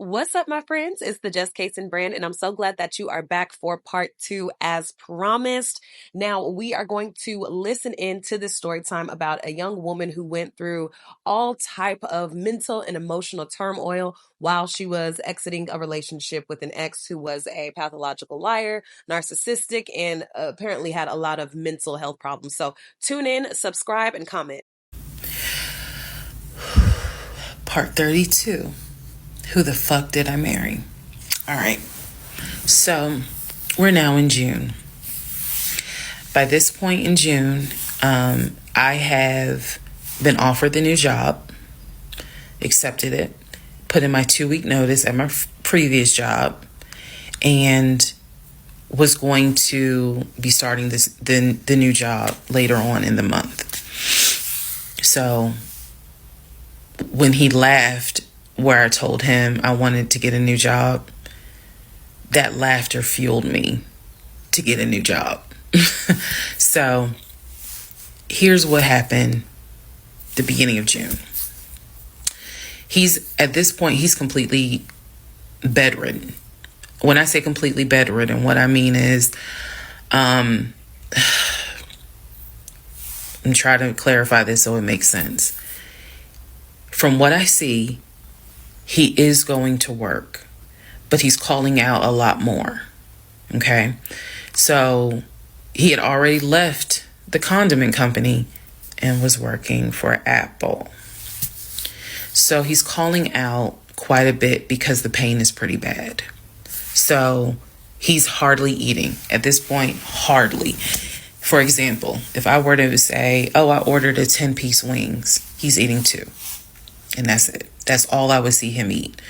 What's up, my friends? It's the Just Case and Brand, and I'm so glad that you are back for part two as promised. Now, we are going to listen in to this story time about a young woman who went through all type of mental and emotional turmoil while she was exiting a relationship with an ex who was a pathological liar, narcissistic, and apparently had a lot of mental health problems. So tune in, subscribe, and comment. Part 32. Who the fuck did I marry? All right. So we're now in June. By this point in June, I have been offered the new job, accepted it, put in my 2-week notice at my previous job, and was going to be starting the new job later on in the month. So when he laughed, where I told him I wanted to get a new job, that laughter fueled me to get a new job. So here's what happened the beginning of June. At this point, he's completely bedridden. When I say completely bedridden, what I mean is, I'm trying to clarify this so it makes sense. From what I see, he is going to work, but he's calling out a lot more. Okay. So he had already left the condiment company and was working for Apple. So he's calling out quite a bit because the pain is pretty bad. So he's hardly eating at this point, hardly. For example, if I were to say, oh, I ordered a 10-piece wings, he's eating 2. And that's it. That's all I would see him eat.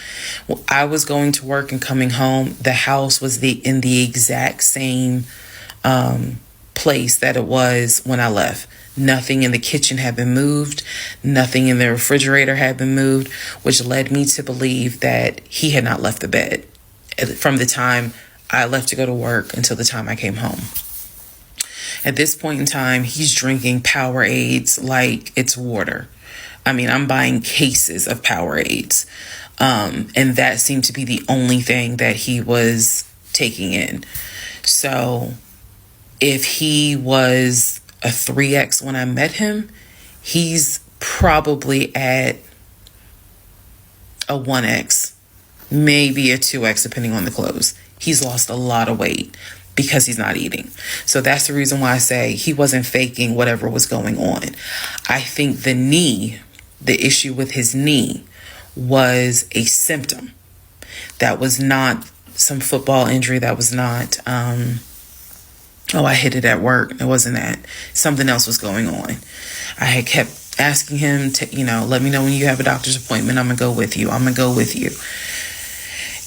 Well, I was going to work and coming home. The house was in the exact same place that it was when I left. Nothing in the kitchen had been moved. Nothing in the refrigerator had been moved, which led me to believe that he had not left the bed from the time I left to go to work until the time I came home. At this point in time, he's drinking Powerades like it's water. I mean, I'm buying cases of Powerades. And that seemed to be the only thing that he was taking in. So if he was a 3X when I met him, he's probably at a 1X, maybe a 2X, depending on the clothes. He's lost a lot of weight because he's not eating. So that's the reason why I say he wasn't faking whatever was going on. I think the issue with his knee was a symptom. That was not some football injury. That was not, I hit it at work. It wasn't that. Something else was going on. I had kept asking him to, let me know when you have a doctor's appointment. I'm going to go with you. I'm going to go with you.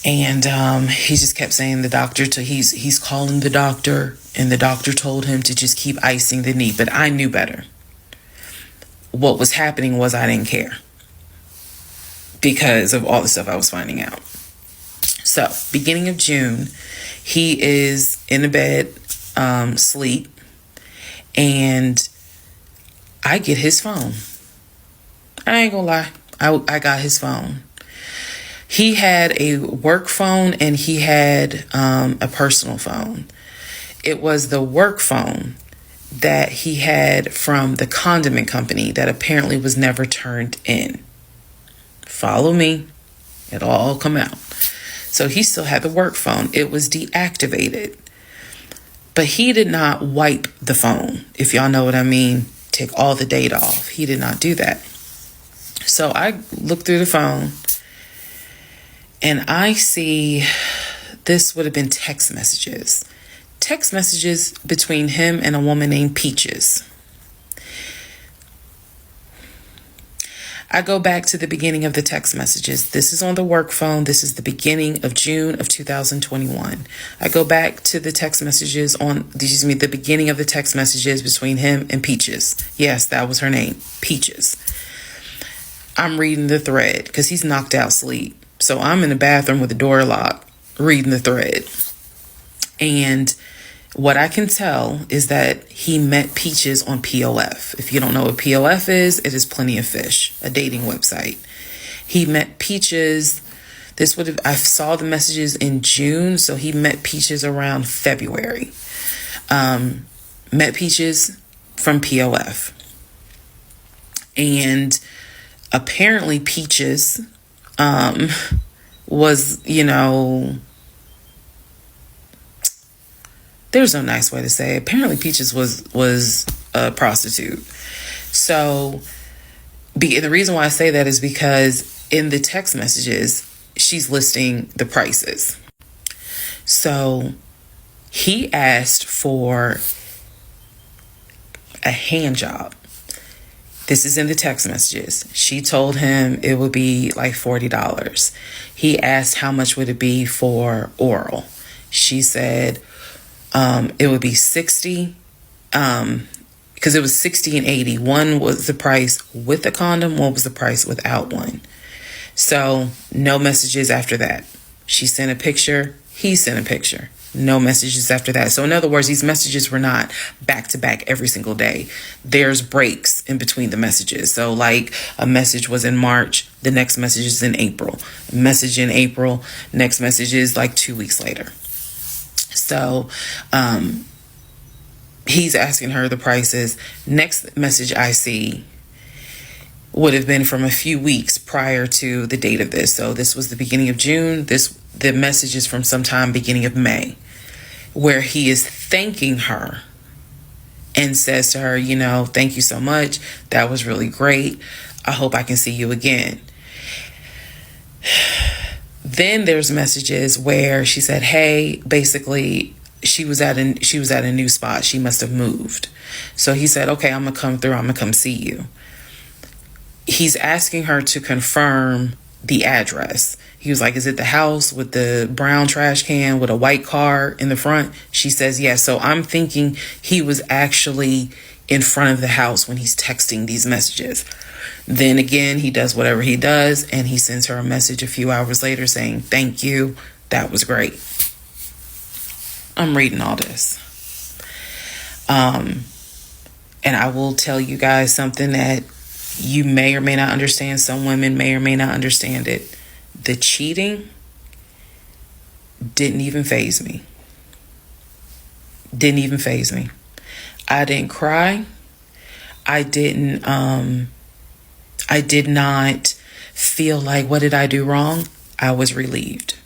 And he just kept saying he's calling the doctor, and the doctor told him to just keep icing the knee. But I knew better. What was happening was I didn't care because of all the stuff I was finding out. So beginning of June, he is in the bed, sleep, and I get his phone. I ain't gonna lie. I got his phone. He had a work phone and he had a personal phone. It was the work phone that he had from the condiment company that apparently was never turned in. Follow me. It'll all come out. So he still had the work phone. It was deactivated. But he did not wipe the phone, if y'all know what I mean. Take all the data off. He did not do that. So I looked through the phone and I see this would have been text messages. Text messages between him and a woman named Peaches. I go back to the beginning of the text messages. This is on the work phone. This is the beginning of June of 2021. I go back to the text messages the beginning of the text messages between him and Peaches. Yes, that was her name, Peaches. I'm reading the thread because he's knocked out sleep. So I'm in the bathroom with the door locked, reading the thread. And what I can tell is that he met Peaches on POF. If you don't know what POF is, it is Plenty of Fish, a dating website. He met Peaches I saw the messages in June, so he met Peaches around February. Met Peaches from POF. And apparently Peaches was, there's no nice way to say it. Apparently Peaches was a prostitute. So the reason why I say that is because in the text messages, she's listing the prices. So he asked for a hand job. This is in the text messages. She told him it would be like $40. He asked how much would it be for oral. She said it would be $60, because it was $60 and $80. One was the price with the condom, one was the price without one. So no messages after that. She sent a picture, he sent a picture. No messages after that. So in other words, these messages were not back to back every single day. There's breaks in between the messages. So like a message was in March, the next message is in April. A message in April, next message is like 2 weeks later. So he's asking her the prices. Next message I see would have been from a few weeks prior to the date of this. So this was the beginning of June. The message is from sometime beginning of May, where he is thanking her and says to her, thank you so much. That was really great. I hope I can see you again. Then there's messages where she said, hey, basically she was at a new spot. She must have moved. So he said, okay, I'm going to come through. I'm going to come see you. He's asking her to confirm the address. He was like, is it the house with the brown trash can with a white car in the front? She says, yes. So I'm thinking he was actually in front of the house when he's texting these messages. Then again, he does whatever he does, and he sends her a message a few hours later saying, thank you. That was great. I'm reading all this. And I will tell you guys something that you may or may not understand. Some women may or may not understand it. The cheating didn't even faze me. Didn't even faze me. I didn't cry. I did not feel like, what did I do wrong? I was relieved.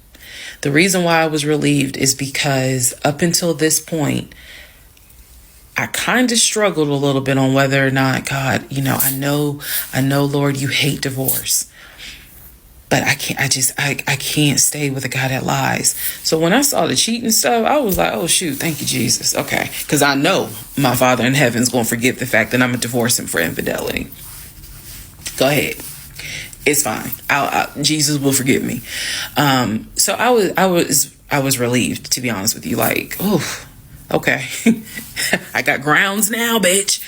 The reason why I was relieved is because up until this point, I kind of struggled a little bit on whether or not, God, I know, Lord, you hate divorce, but I can't stay with a guy that lies. So when I saw the cheating stuff, I was like, oh shoot, thank you, Jesus. Okay. Cause I know my Father in heaven's going to forgive the fact that I'm going to divorce him for infidelity. Go ahead. It's fine. Jesus will forgive me. So I was relieved, to be honest with you. Like, oh, okay. I got grounds now, bitch.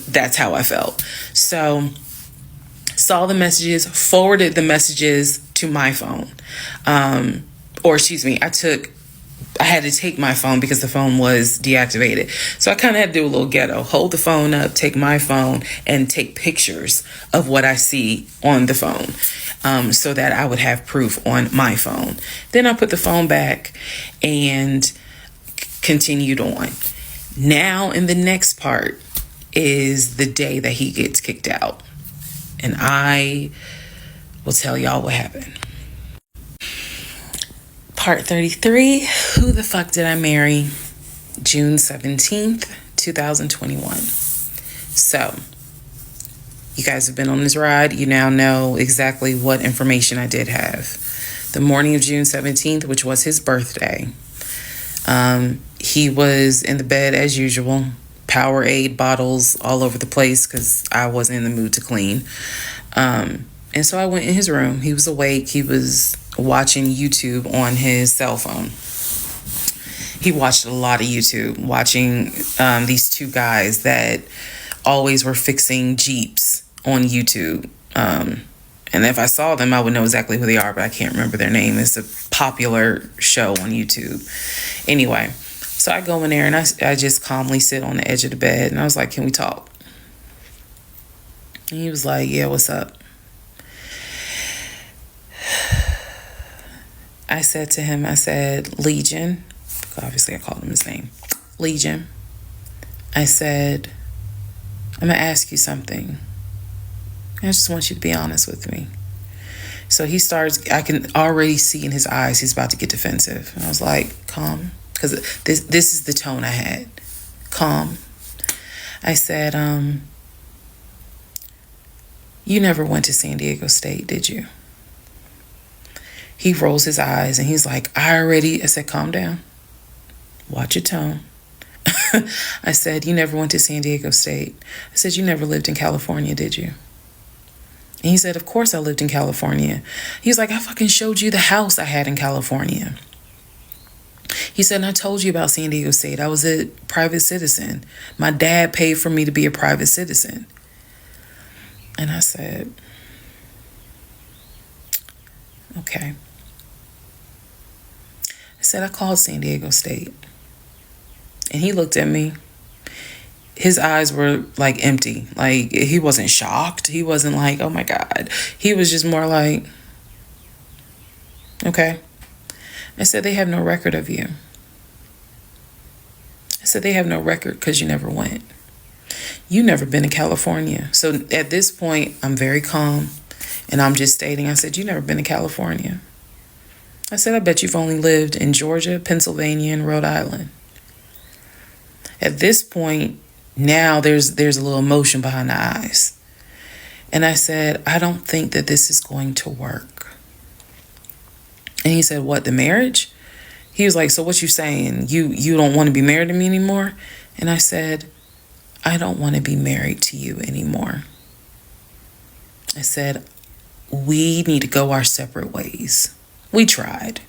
That's how I felt. So saw the messages, forwarded the messages to my phone. I had to take my phone because the phone was deactivated. So I kind of had to do a little ghetto. Hold the phone up, take my phone, and take pictures of what I see on the phone, so that I would have proof on my phone. Then I put the phone back and continued on. Now, in the next part is the day that he gets kicked out. And I will tell y'all what happened. Part 33, who the fuck did I marry? June 17th, 2021. So, you guys have been on this ride. You now know exactly what information I did have. The morning of June 17th, which was his birthday, he was in the bed as usual. Powerade bottles all over the place because I wasn't in the mood to clean. And so I went in his room. He was awake. He was watching YouTube on his cell phone. He watched a lot of YouTube, watching these two guys that always were fixing Jeeps on YouTube. And if I saw them, I would know exactly who they are, but I can't remember their name. It's a popular show on YouTube. Anyway, so I go in there and I just calmly sit on the edge of the bed. And I was like, can we talk? And he was like, yeah, what's up? I said to him, I said, Legion, obviously I called him his name, Legion. I said, I'm going to ask you something. I just want you to be honest with me. So he starts, I can already see in his eyes, he's about to get defensive. And I was like, calm. Because this is the tone I had. Calm. I said, you never went to San Diego State, did you? He rolls his eyes and he's like, I said, calm down. Watch your tone. I said, you never went to San Diego State. I said, you never lived in California, did you? And he said, of course I lived in California. He's like, I fucking showed you the house I had in California. He said, and I told you about San Diego State. I was a private citizen. My dad paid for me to be a private citizen. And I said, okay. I said, I called San Diego State. And he looked at me. His eyes were like empty. Like he wasn't shocked. He wasn't like, oh my God. He was just more like, okay. I said, they have no record of you. I said, they have no record because you never went. You never been to California. So at this point, I'm very calm. And I'm just stating, I said, you never been to California. I said, I bet you've only lived in Georgia, Pennsylvania, and Rhode Island. At this point, now there's a little emotion behind the eyes. And I said, I don't think that this is going to work. And he said, what, the marriage? He was like, so what you saying? You don't want to be married to me anymore? And I said, I don't want to be married to you anymore. I said, we need to go our separate ways. We tried,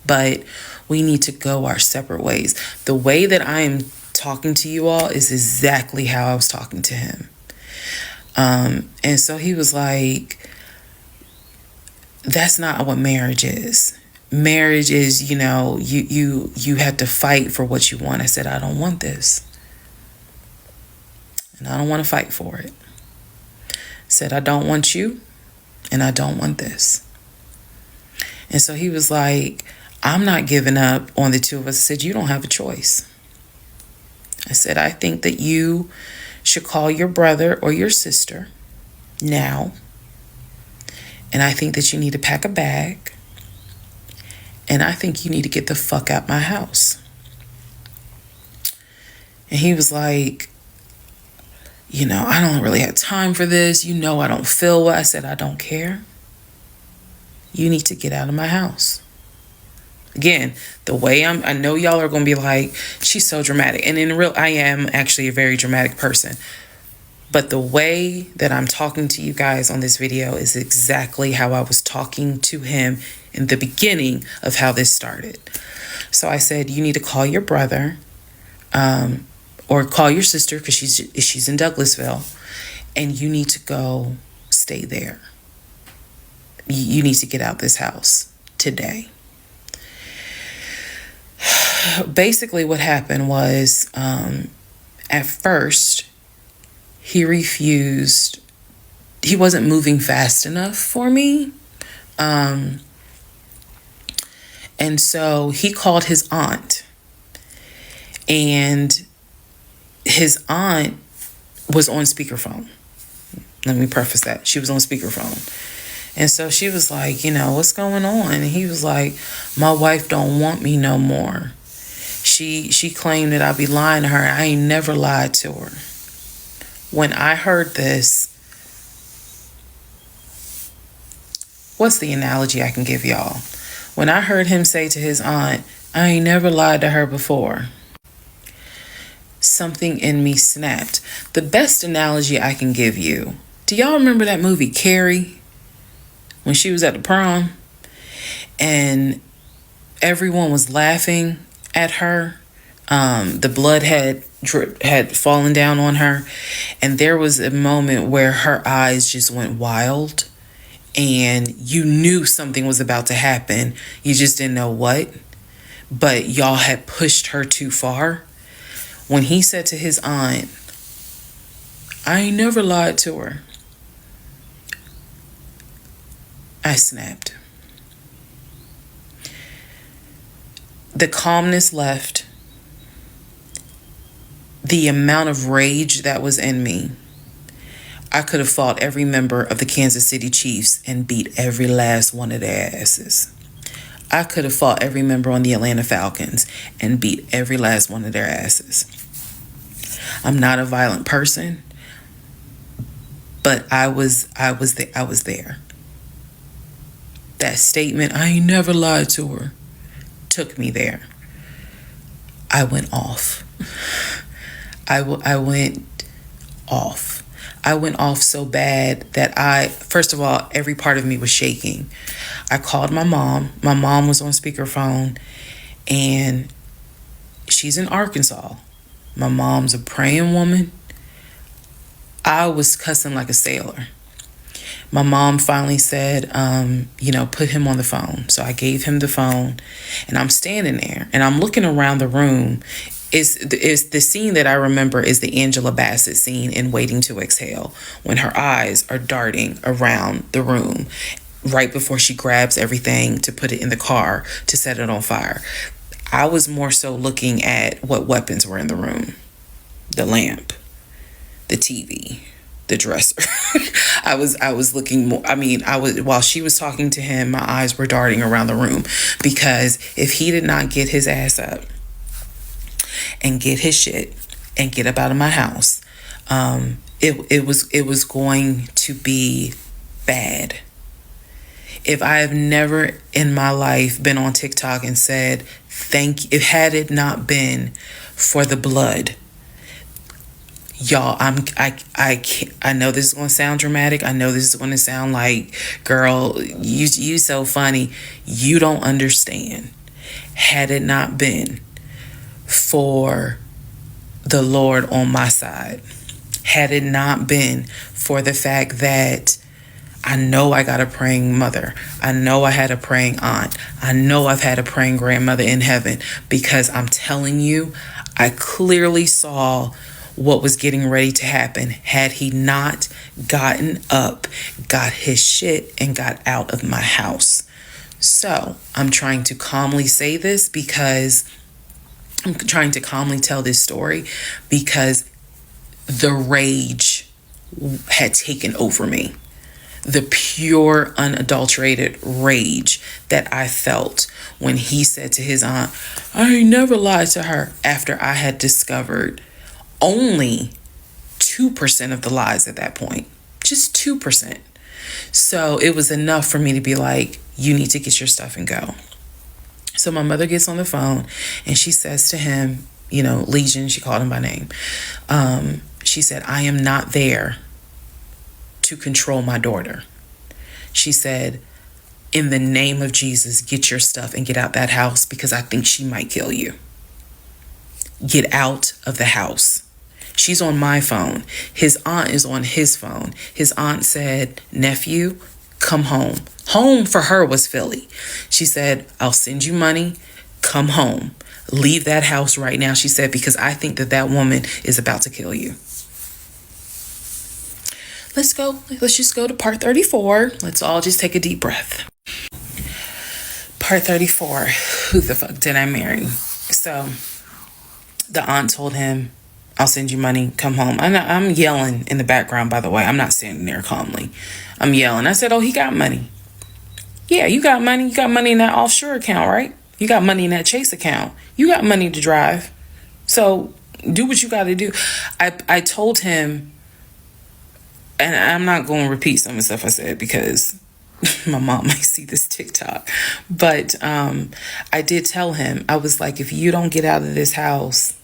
but we need to go our separate ways. The way that I am talking to you all is exactly how I was talking to him. And so he was like, that's not what marriage is. Marriage is, you have to fight for what you want. I said, I don't want this. And I don't want to fight for it. I said, I don't want you and I don't want this. And so he was like, I'm not giving up on the two of us. I said, you don't have a choice. I said, I think that you should call your brother or your sister now. And I think that you need to pack a bag. And I think you need to get the fuck out my house. And he was like, I don't really have time for this. I don't feel well. I said, I don't care. You need to get out of my house. Again, the way I know y'all are going to be like, she's so dramatic. And I am actually a very dramatic person. But the way that I'm talking to you guys on this video is exactly how I was talking to him in the beginning of how this started. So I said, you need to call your brother, or call your sister because she's in Douglasville, and you need to go stay there. You need to get out this house today. Basically what happened was, at first, he refused. He wasn't moving fast enough for me. And so he called his aunt. And his aunt was on speakerphone. Let me preface that. She was on speakerphone. And so she was like, what's going on? And he was like, my wife don't want me no more. She claimed that I'd be lying to her. I ain't never lied to her. When I heard this, what's the analogy I can give y'all? When I heard him say to his aunt, I ain't never lied to her before, something in me snapped. The best analogy I can give you, do y'all remember that movie Carrie? When she was at the prom and everyone was laughing at her. The blood had fallen down on her. And there was a moment where her eyes just went wild. And you knew something was about to happen. You just didn't know what. But y'all had pushed her too far. When he said to his aunt, I ain't never lied to her, I snapped. The calmness left. The amount of rage that was in me. I could have fought every member of the Kansas City Chiefs and beat every last one of their asses. I could have fought every member on the Atlanta Falcons and beat every last one of their asses. I'm not a violent person, but I was there. That statement, I ain't never lied to her, took me there. I went off. I went off. I went off so bad that first of all, every part of me was shaking. I called my mom. My mom was on speakerphone, and she's in Arkansas. My mom's a praying woman. I was cussing like a sailor. My mom finally said, put him on the phone. So I gave him the phone, and I'm standing there, and I'm looking around the room. Is the scene that I remember is the Angela Bassett scene in Waiting to Exhale, when her eyes are darting around the room right before she grabs everything to put it in the car to set it on fire. I was more so looking at what weapons were in the room. The lamp, the TV, the dresser. I was looking more. While she was talking to him, my eyes were darting around the room, because if he did not get his ass up and get his shit and get up out of my house, it was going to be bad. If I have never in my life been on TikTok and said thank you, had it not been for the blood, y'all, I know this is going to sound dramatic. I know this is going to sound like, girl, you so funny. You don't understand. Had it not been for the Lord on my side, had it not been for the fact that I know I got a praying mother, I know I had a praying aunt, I know I've had a praying grandmother in heaven, because I'm telling you, I clearly saw what was getting ready to happen had he not gotten up, got his shit, and got out of my house. So I'm trying to calmly say this, because I'm trying to calmly tell this story, because the rage had taken over me. The pure, unadulterated rage that I felt when he said to his aunt, I ain't never lied to her, after I had discovered only 2% of the lies at that point. Just 2%. So it was enough for me to be like, you need to get your stuff and go. So my mother gets on the phone and she says to him, Legion, she called him by name. She said, I am not there to control my daughter. She said, in the name of Jesus, get your stuff and get out that house, because I think she might kill you. Get out of the house. She's on my phone. His aunt is on his phone. His aunt said, nephew, come home. Home for her was Philly. She said, I'll send you money. Come home. Leave that house right now, she said, because I think that woman is about to kill you. Let's just go to part 34. Let's all just take a deep breath. Part 34. Who the fuck did I marry? So the aunt told him, I'll send you money. Come home. I'm yelling in the background, by the way. I'm not standing there calmly. I'm yelling. I said, oh, he got money. Yeah, you got money. You got money in that offshore account, right? You got money in that Chase account. You got money to drive. So do what you got to do. I told him, and I'm not going to repeat some of the stuff I said, because my mom might see this TikTok. But I did tell him, I was like, if you don't get out of this house,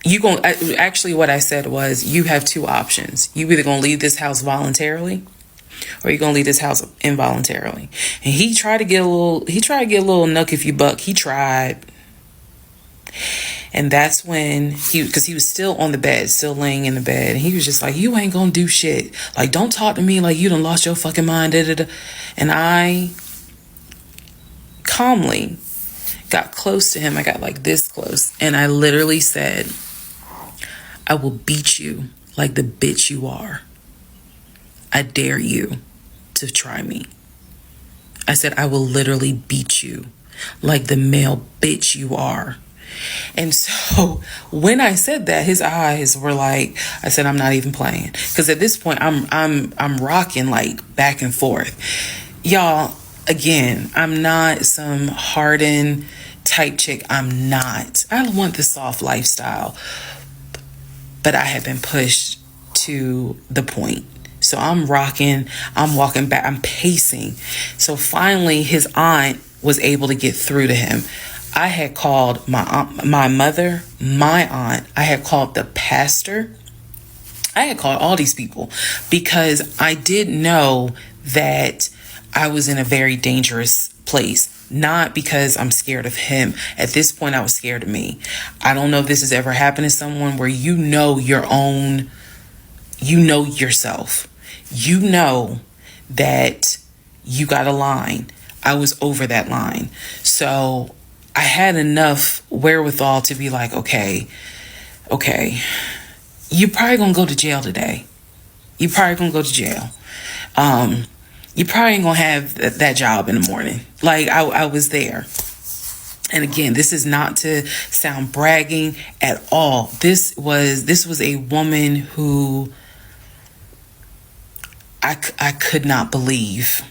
actually what I said was, you have two options. You either going to leave this house voluntarily, or you're going to leave this house involuntarily. And he tried to get a little nuck if you buck. He tried. And that's when because he was still on the bed, still laying in the bed. And he was just like, you ain't going to do shit. Like, don't talk to me like you done lost your fucking mind. Da, da, da. And I calmly got close to him. I got like this close. And I literally said, I will beat you like the bitch you are. I dare you to try me. I said, I will literally beat you. like the male bitch you are. And so when I said that, his eyes were like, I said, I'm not even playing. Because at this point, I'm rocking like back and forth. Y'all, again, I'm not some hardened type chick. I'm not. I want the soft lifestyle. But I have been pushed to the point. So I'm rocking, I'm walking back, I'm pacing. So finally, his aunt was able to get through to him. I had called my aunt, my mother, my aunt. I had called the pastor. I had called all these people because I did know that I was in a very dangerous place. Not because I'm scared of him. At this point, I was scared of me. I don't know if this has ever happened to someone where you know your own, you know yourself. You know that you got a line. I was over that line. So I had enough wherewithal to be like, okay, you're probably gonna go to jail today. You probably ain't gonna have that job in the morning. Like I was there. And again, this is not to sound bragging at all. This was a woman who I could not believe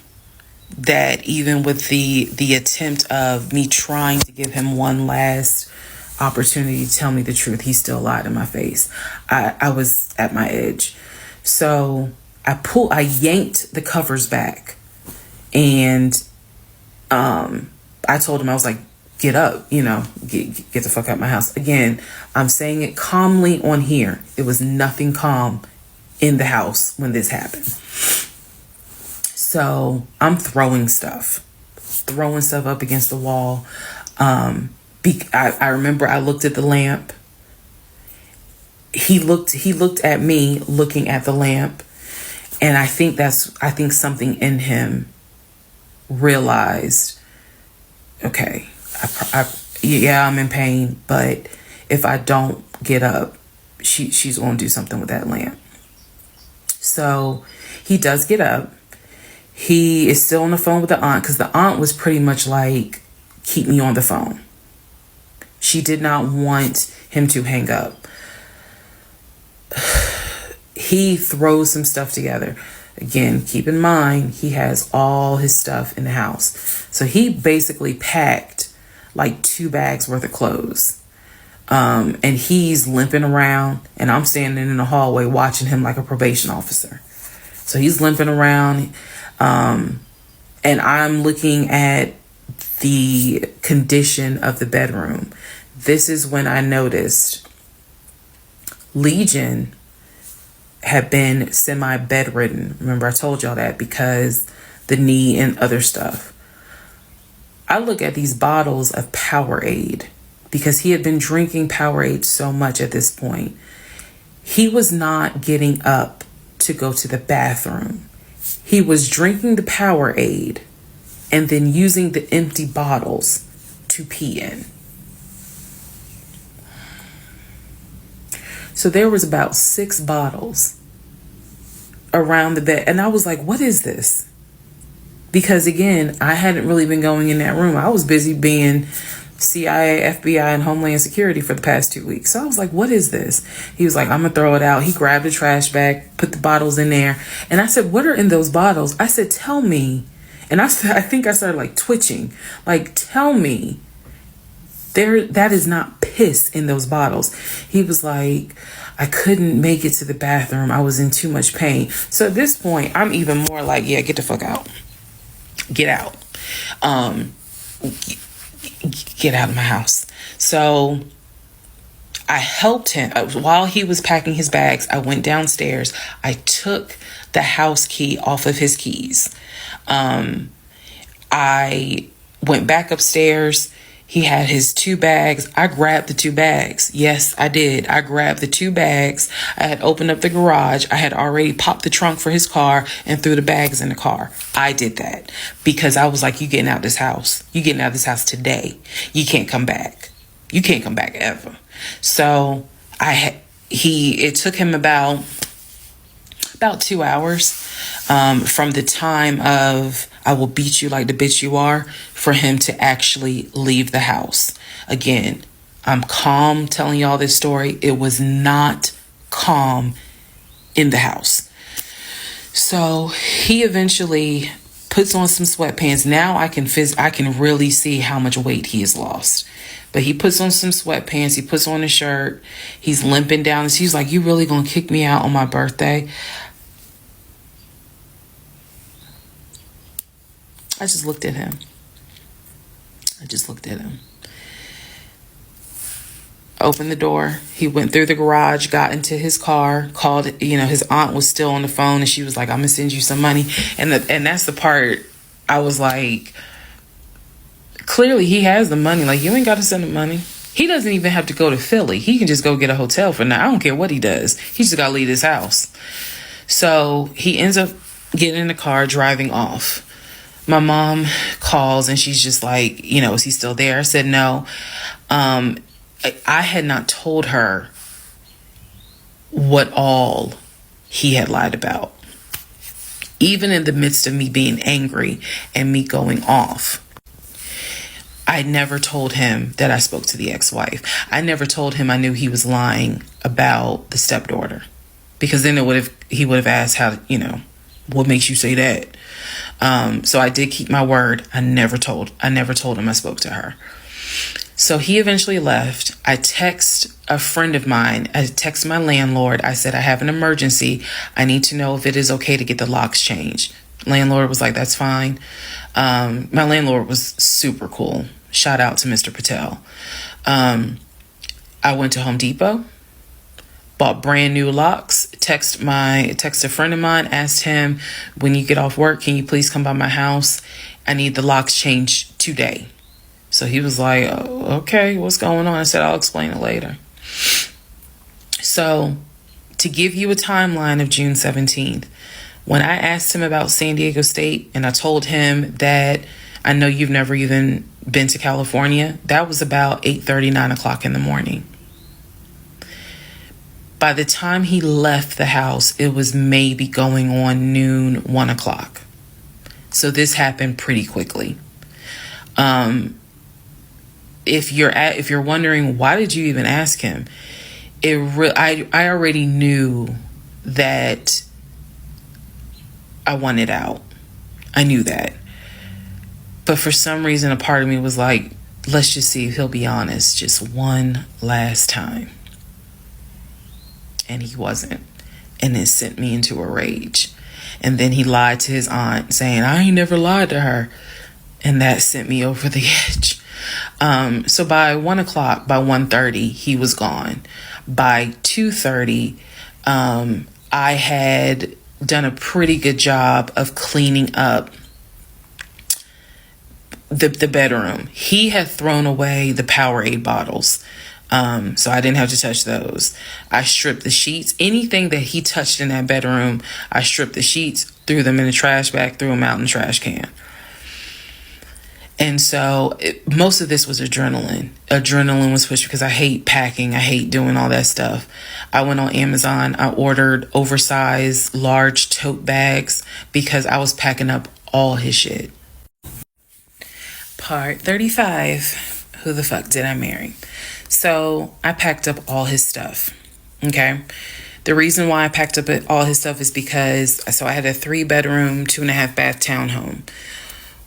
that even with the attempt of me trying to give him one last opportunity to tell me the truth, he still lied in my face. I was at my edge. So I yanked the covers back, and I told him, I was like, get up, get the fuck out of my house. Again, I'm saying it calmly on here. It was nothing calm in the house when this happened. So I'm throwing stuff up against the wall. I remember I looked at the lamp. He looked at me looking at the lamp. And I think something in him realized, okay, I'm in pain, but if I don't get up, she's going to do something with that lamp. So he does get up. He is still on the phone with the aunt, because the aunt was pretty much like, keep me on the phone. She did not want him to hang up. He throws some stuff together. Again, keep in mind, he has all his stuff in the house. So he basically packed like 2 bags worth of clothes. And he's limping around, and I'm standing in the hallway watching him like a probation officer. So he's limping around, and I'm looking at the condition of the bedroom. This is when I noticed Legion had been semi-bedridden. Remember, I told y'all that, because the knee and other stuff. I look at these bottles of Powerade, because he had been drinking Powerade so much at this point. He was not getting up to go to the bathroom. He was drinking the Powerade and then using the empty bottles to pee in. So there was about 6 bottles around the bed. And I was like, what is this? Because again, I hadn't really been going in that room. I was busy being CIA, FBI, and Homeland Security for the past 2 weeks. So I was like, what is this? He was like, I'm going to throw it out. He grabbed a trash bag, put the bottles in there. And I said, what are in those bottles? I said, tell me. And I think I started like twitching. Like, tell me. That is not piss in those bottles. He was like, I couldn't make it to the bathroom. I was in too much pain. So at this point, I'm even more like, yeah, get the fuck out. Get out. Get out of my house. So I helped him while he was packing his bags. I went downstairs. I took the house key off of his keys. I went back upstairs. He had his 2 bags. I grabbed the 2 bags. Yes, I did. I grabbed the 2 bags. I had opened up the garage. I had already popped the trunk for his car and threw the bags in the car. I did that because I was like, you getting out this house. You getting out of this house today. You can't come back. You can't come back ever. So it took him about 2 hours from the time of I will beat you like the bitch you are, for him to actually leave the house. Again, I'm calm telling y'all this story. It was not calm in the house. So he eventually puts on some sweatpants. Now I can really see how much weight he has lost. But he puts on some sweatpants. He puts on a shirt. He's limping down. He's like, "You really gonna kick me out on my birthday?" I just looked at him. Opened the door. He went through the garage, got into his car, called, his aunt was still on the phone, and she was like, "I'm gonna send you some money." And that's the part I was like, clearly he has the money. Like, you ain't got to send him money. He doesn't even have to go to Philly. He can just go get a hotel for now. I don't care what he does. He just got to leave his house. So he ends up getting in the car, driving off. My mom calls and she's just like, "Is he still there?" I said no. I had not told her what all he had lied about. Even in the midst of me being angry and me going off, I never told him that I spoke to the ex-wife. I never told him I knew he was lying about the stepdaughter, because then he would have asked how, what makes you say that? So I did keep my word. I never told him I spoke to her. So he eventually left. I text a friend of mine. I text my landlord. I said, "I have an emergency. I need to know if it is okay to get the locks changed." Landlord was like, "That's fine." My landlord was super cool. Shout out to Mr. Patel. I went to Home Depot, bought brand new locks, text a friend of mine, asked him, "When you get off work, can you please come by my house? I need the locks changed today." So he was like, "Oh, okay, what's going on?" I said, "I'll explain it later." So to give you a timeline of June 17th, when I asked him about San Diego State and I told him that I know you've never even been to California, that was about 8:30, 9 o'clock in the morning. By the time he left the house, it was maybe going on noon, 1 o'clock. So this happened pretty quickly. If you're wondering, why did you even ask him? I already knew that I wanted out. I knew that. But for some reason, a part of me was like, let's just see if he'll be honest just one last time. And he wasn't. And it sent me into a rage. And then he lied to his aunt, saying, "I ain't never lied to her." And that sent me over the edge. So by 1 o'clock, by 1:30, he was gone. By 2:30, I had done a pretty good job of cleaning up the bedroom. He had thrown away the Powerade bottles. So I didn't have to touch those. I stripped the sheets. Anything that he touched in that bedroom, I stripped the sheets, threw them in the trash bag, threw them out in the trash can. And so most of this was adrenaline. Adrenaline was pushed because I hate packing. I hate doing all that stuff. I went on Amazon. I ordered oversized, large tote bags because I was packing up all his shit. Part 35. Who the fuck did I marry? So I packed up all his stuff. Okay. The reason why I packed up all his stuff is because I had a 3-bedroom, 2.5-bath townhome.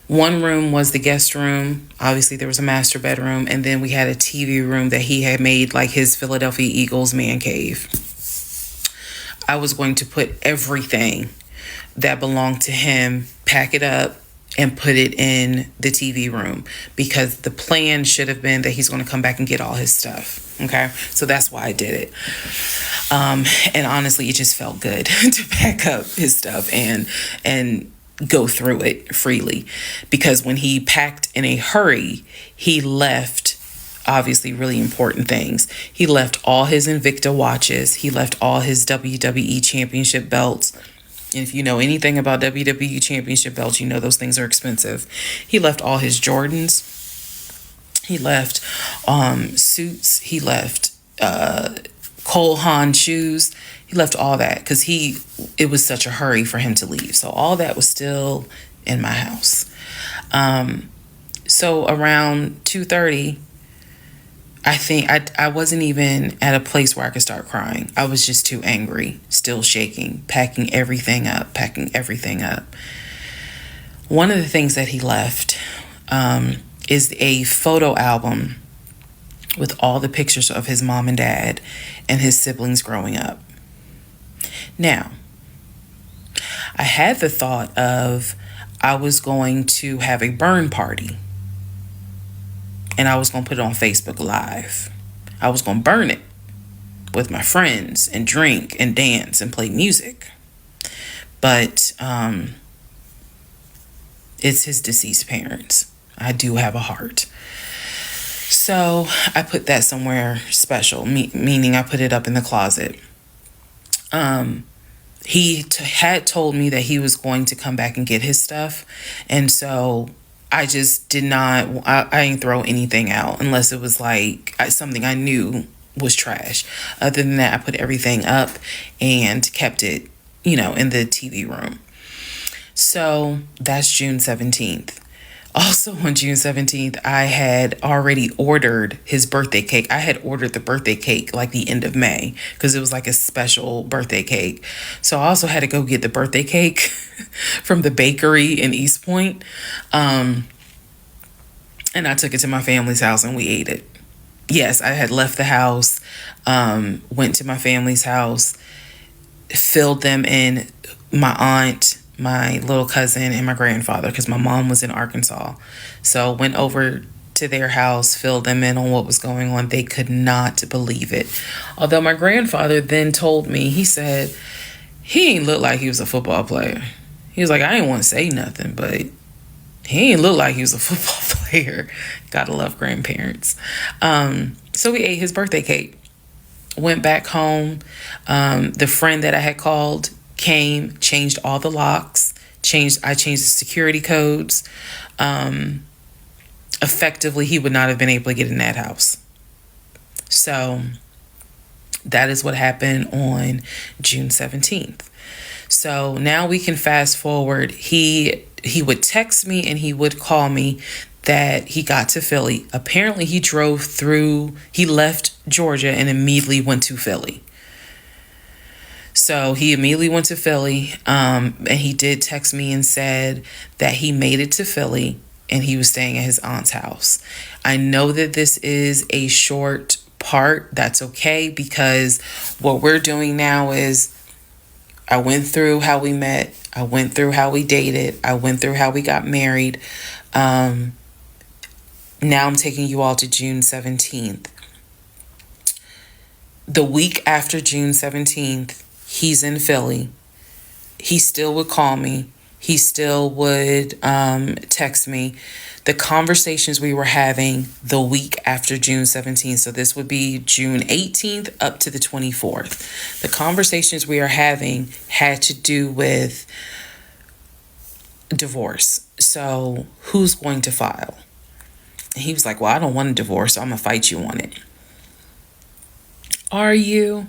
One room was the guest room. Obviously, there was a master bedroom. And then we had a TV room that he had made like his Philadelphia Eagles man cave. I was going to put everything that belonged to him, pack it up, and put it in the TV room, because the plan should have been that he's going to come back and get all his stuff. Okay. So that's why I did it. And honestly, it just felt good to pack up his stuff and go through it freely, because when he packed in a hurry, he left obviously really important things. He left all his Invicta watches. He left all his WWE championship belts. And if you know anything about WWE championship belts, you know those things are expensive. He left all his Jordans. He left suits. He left Cole Haan shoes. He left all that because it was such a hurry for him to leave. So all that was still in my house. So around 2:30, I think I wasn't even at a place where I could start crying. I was just too angry, still shaking, packing everything up. One of the things that he left is a photo album with all the pictures of his mom and dad and his siblings growing up. Now, I had the thought of I was going to have a burn party. And I was going to put it on Facebook Live. I was going to burn it with my friends and drink and dance and play music. But it's his deceased parents. I do have a heart. So I put that somewhere special, meaning I put it up in the closet. He had told me that he was going to come back and get his stuff. And so I just did not, I didn't throw anything out unless it was like something I knew was trash. Other than that, I put everything up and kept it, in the TV room. So that's June 17th. Also on June 17th, I had already ordered his birthday cake. I had ordered the birthday cake like the end of May because it was like a special birthday cake. So I also had to go get the birthday cake from the bakery in East Point. And I took it to my family's house and we ate it. Yes, I had left the house, went to my family's house, filled them in, my aunt, my little cousin, and my grandfather, because my mom was in Arkansas. So went over to their house, filled them in on what was going on. They could not believe it. Although my grandfather then told me, he said, he ain't look like he was a football player. He was like, I didn't want to say nothing, but he ain't look like he was a football player. Gotta love grandparents. So we ate his birthday cake. Went back home. The friend that I had called came, changed all the locks, I changed the security codes. Effectively, he would not have been able to get in that house. So that is what happened on June 17th. So now we can fast forward. He would text me and he would call me that he got to Philly. Apparently he left Georgia and immediately went to Philly. So he immediately went to Philly, and he did text me and said that he made it to Philly and he was staying at his aunt's house. I know that this is a short part. That's okay, because what we're doing now is I went through how we met. I went through how we dated. I went through how we got married. Now I'm taking you all to June 17th. The week after June 17th, he's in Philly. He still would call me. He still would text me. The conversations we were having the week after June 17th, so this would be June 18th up to the 24th. The conversations we are having had to do with divorce. So who's going to file? And he was like, well, I don't want a divorce, so I'm going to fight you on it. Are you?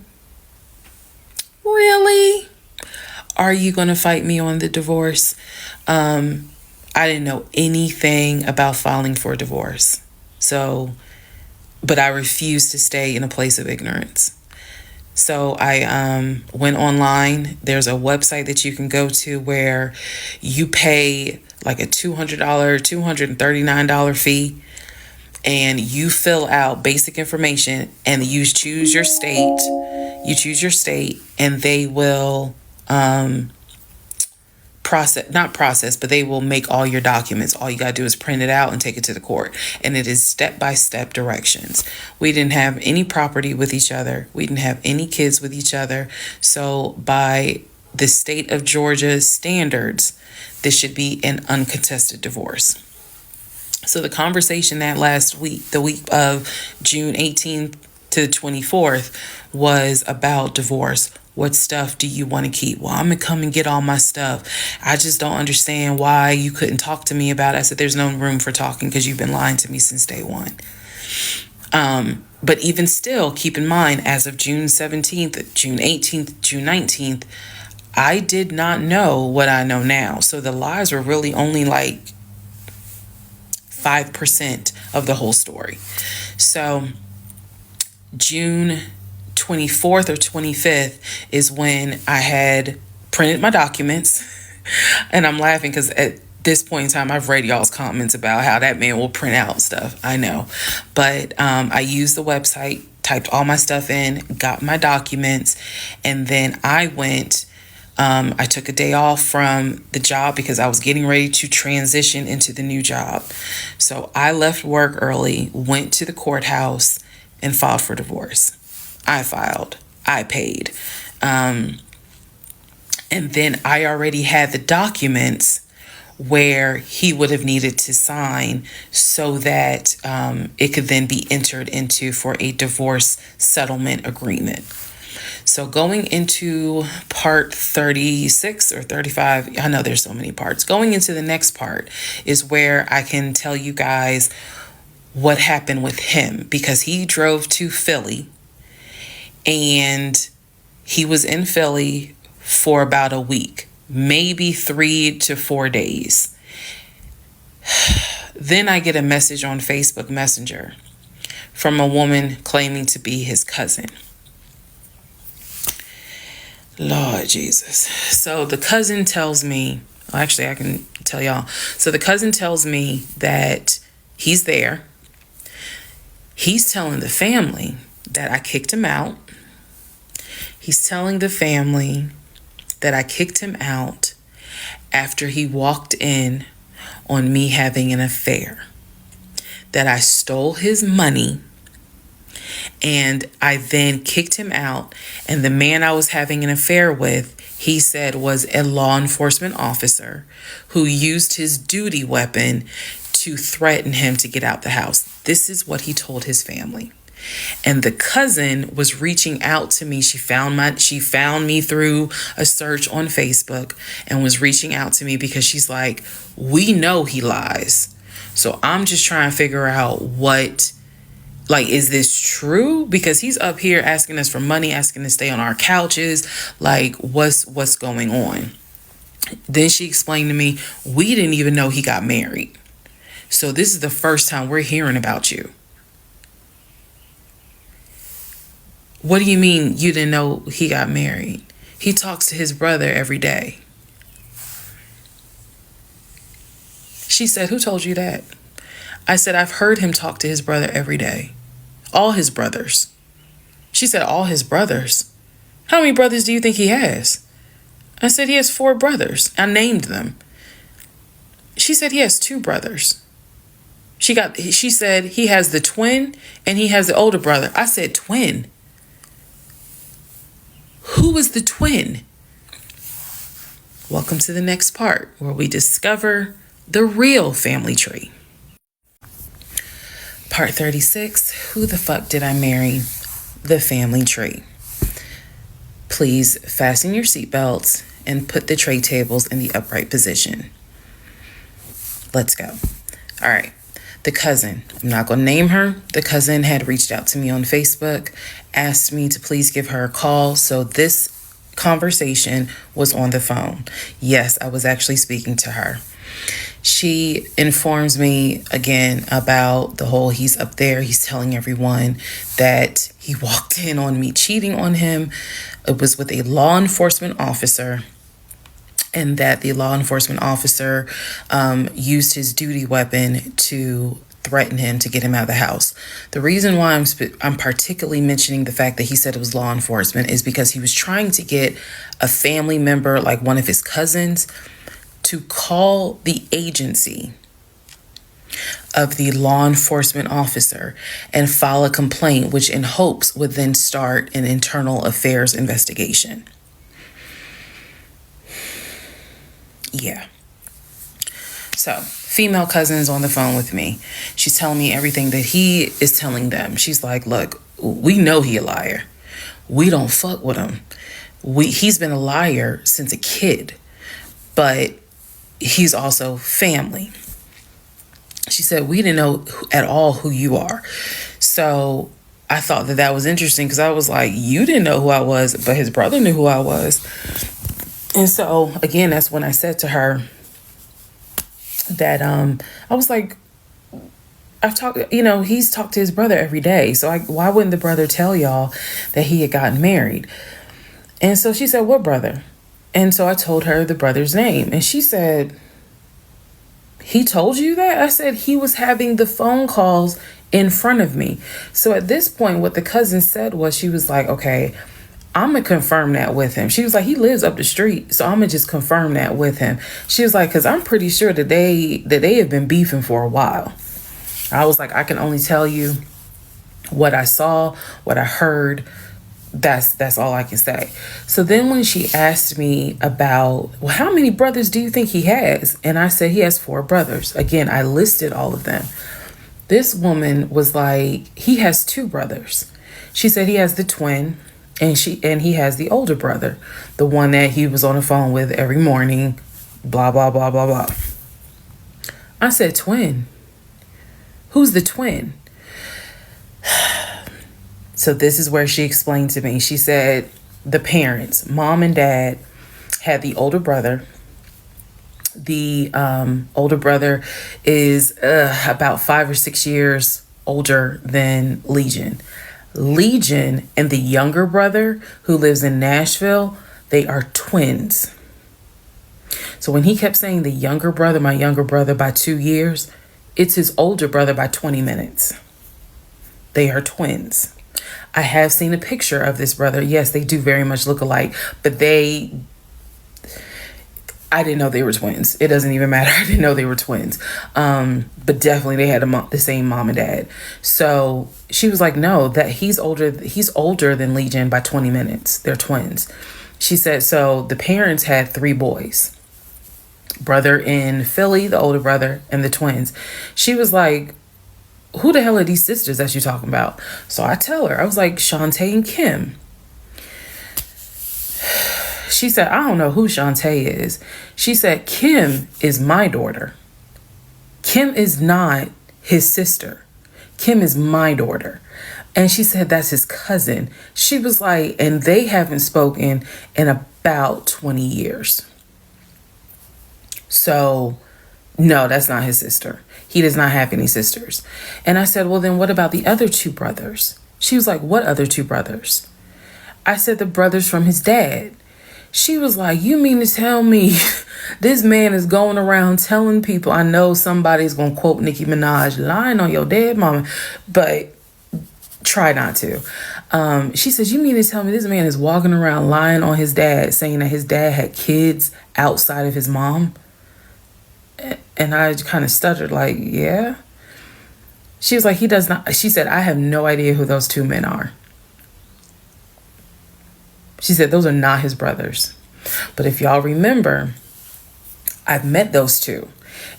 Really? Are you going to fight me on the divorce? I didn't know anything about filing for a divorce. But I refused to stay in a place of ignorance. So I went online. There's a website that you can go to where you pay like a $239 fee. And you fill out basic information and you choose your state. And they will but they will make all your documents. All you got to do is print it out and take it to the court. And it is step-by-step directions. We didn't have any property with each other. We didn't have any kids with each other. So by the state of Georgia's standards, this should be an uncontested divorce. So the conversation that last week, the week of June 18th to the 24th, was about divorce. What stuff do you want to keep? Well, I'm going to come and get all my stuff. I just don't understand why you couldn't talk to me about it. I said, there's no room for talking because you've been lying to me since day one. But even still, keep in mind, as of June 17th, June 18th, June 19th, I did not know what I know now. So the lies were really only like 5% of the whole story. So June 24th or 25th is when I had printed my documents. And I'm laughing because at this point in time, I've read y'all's comments about how that man will print out stuff. I know. But I used the website, typed all my stuff in, got my documents, and then I went. I took a day off from the job because I was getting ready to transition into the new job. So I left work early, went to the courthouse, and filed for divorce. I filed. I paid. And then I already had the documents where he would have needed to sign so that it could then be entered into for a divorce settlement agreement. So going into part 36 or 35, I know there's so many parts. Going into the next part is where I can tell you guys what happened with him, because he drove to Philly and he was in Philly for about a week, maybe 3 to 4 days. Then I get a message on Facebook Messenger from a woman claiming to be his cousin. Lord Jesus. So the cousin tells me, well, actually I can tell y'all. So the cousin tells me that he's there. He's telling the family that I kicked him out. He's telling the family that I kicked him out after he walked in on me having an affair. That I stole his money and I then kicked him out. And the man I was having an affair with, he said, was a law enforcement officer who used his duty weapon to threaten him to get out the house. This is what he told his family. And the cousin was reaching out to me. She found me through a search on Facebook and was reaching out to me because she's like, we know he lies. So I'm just trying to figure out is this true? Because he's up here asking us for money, asking to stay on our couches. Like, what's going on? Then she explained to me, we didn't even know he got married. So this is the first time we're hearing about you. What do you mean you didn't know he got married? He talks to his brother every day. She said, who told you that? I said, I've heard him talk to his brother every day. All his brothers. She said, all his brothers? How many brothers do you think he has? I said, he has 4 brothers. I named them. She said, he has 2 brothers. She said, he has the twin and he has the older brother. I said, twin? Who is the twin? Welcome to the next part where we discover the real family tree. Part 36, who the fuck did I marry? The family tree. Please fasten your seatbelts and put the tray tables in the upright position. Let's go. All right. The cousin, I'm not going to name her. The cousin had reached out to me on Facebook, asked me to please give her a call. So this conversation was on the phone. Yes, I was actually speaking to her. She informs me again about the whole he's up there. He's telling everyone that he walked in on me cheating on him. It was with a law enforcement officer, and that the law enforcement officer used his duty weapon to threaten him to get him out of the house. The reason why I'm particularly mentioning the fact that he said it was law enforcement is because he was trying to get a family member, like one of his cousins, to call the agency of the law enforcement officer and file a complaint, which in hopes would then start an internal affairs investigation. Yeah. So, female cousin's on the phone with me. She's telling me everything that he is telling them. She's like, look, we know he a liar. We don't fuck with him. He's been a liar since a kid, but he's also family. She said, we didn't know at all who you are. So I thought that was interesting because I was like, you didn't know who I was, but his brother knew who I was. And so again, that's when I said to her that I was like, I've talked, he's talked to his brother every day. So why wouldn't the brother tell y'all that he had gotten married? And so she said, what brother? And so I told her the brother's name. And she said, he told you that? I said, he was having the phone calls in front of me. So at this point, what the cousin said was, she was like, okay, I'm going to confirm that with him. She was like, he lives up the street, so I'm going to just confirm that with him. She was like, because I'm pretty sure that they have been beefing for a while. I was like, I can only tell you what I saw, what I heard. That's all I can say. So then when she asked me about, well, how many brothers do you think he has? And I said, he has 4 brothers. Again, I listed all of them. This woman was like, he has 2 brothers. She said he has the twin and he has the older brother, the one that he was on the phone with every morning, blah, blah, blah, blah, blah. I said, twin? Who's the twin? So this is where she explained to me. She said the parents, mom and dad, had the older brother. The older brother is about 5 or 6 years older than Legion. Legion and the younger brother, who lives in Nashville, they are twins. So when he kept saying the younger brother, my younger brother by 2 years, it's his older brother by 20 minutes. They are twins. I have seen a picture of this brother. Yes, they do very much look alike, but I didn't know they were twins. It doesn't even matter. I didn't know they were twins. But definitely they had the same mom and dad. So she was like, no, that he's older than Legion by 20 minutes. They're twins. She said, so the parents had 3 boys. Brother in Philly, the older brother, and the twins. She was like, who the hell are these sisters that you're talking about? So I tell her, I was like, Shantae and Kim. She said, I don't know who Shantae is. She said, Kim is my daughter. Kim is not his sister. Kim is my daughter. And she said, that's his cousin. She was like, and they haven't spoken in about 20 years. So no, that's not his sister. He does not have any sisters. And I said, well, then what about the other 2 brothers? She was like, what other 2 brothers? I said, the brothers from his dad. She was like, you mean to tell me this man is going around telling people, I know somebody's going to quote Nicki Minaj, lying on your dead mama, but try not to. She says, you mean to tell me this man is walking around lying on his dad, saying that his dad had kids outside of his mom? And I kind of stuttered like, yeah. She was like, he does not. She said, I have no idea who those 2 men are. She said, those are not his brothers. But if y'all remember, I've met those 2.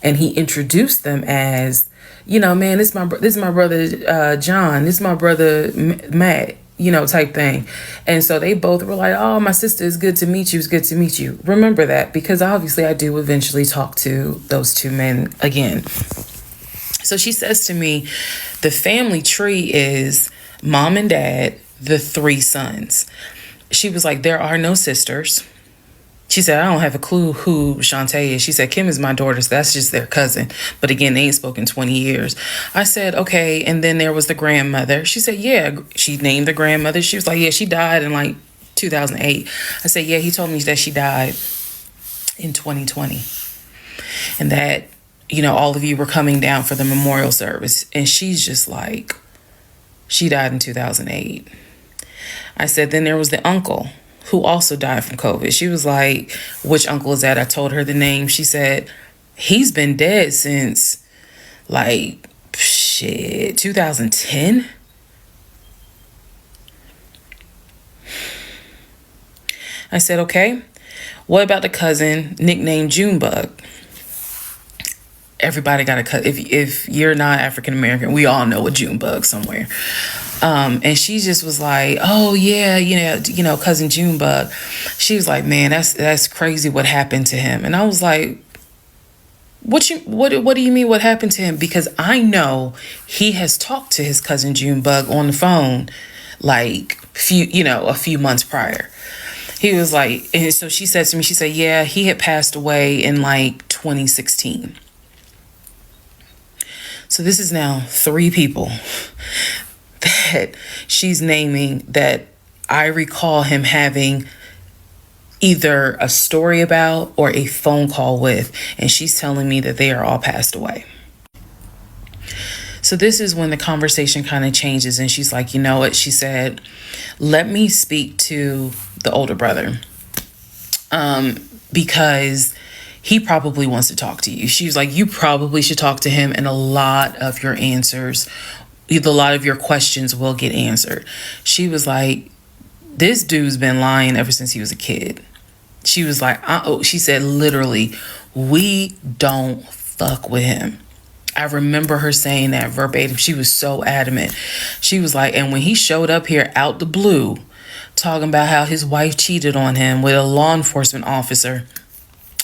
And he introduced them as, man, this is my brother John. This is my brother Matt, type thing. And so they both were like, oh, my sister, is good to meet you. It's good to meet you. Remember that, because obviously I do eventually talk to those 2 men again. So she says to me, the family tree is mom and dad, the 3 sons. She was like, there are no sisters. She said, I don't have a clue who Shantae is. She said, Kim is my daughter, so that's just their cousin. But again, they ain't spoken 20 years. I said, okay. And then there was the grandmother. She said, yeah. She named the grandmother. She was like, yeah, she died in like 2008. I said, yeah, he told me that she died in 2020. And that, all of you were coming down for the memorial service. And she's just like, she died in 2008. I said, then there was the uncle who also died from COVID. She was like, which uncle is that? I told her the name. She said, he's been dead since 2010. I said, okay, what about the cousin nicknamed Junebug? Everybody got a cousin. If you're not African American, we all know a Junebug somewhere. And she just was like, oh yeah, cousin Junebug. She was like, man, that's crazy what happened to him. And I was like, what do you mean what happened to him? Because I know he has talked to his cousin Junebug on the phone a few months prior. He was like, and so she said to me, she said, yeah, he had passed away in like 2016. So this is now 3 people that she's naming that I recall him having either a story about or a phone call with, and she's telling me that they are all passed away. So this is when the conversation kind of changes, and she's like, you know what? She said, let me speak to the older brother, because he probably wants to talk to you. She was like, you probably should talk to him, and a lot of your questions will get answered. She was like, this dude's been lying ever since he was a kid. She was like, she said, literally, we don't fuck with him. I remember her saying that verbatim. She was so adamant. She was like, and when he showed up here out the blue, talking about how his wife cheated on him with a law enforcement officer,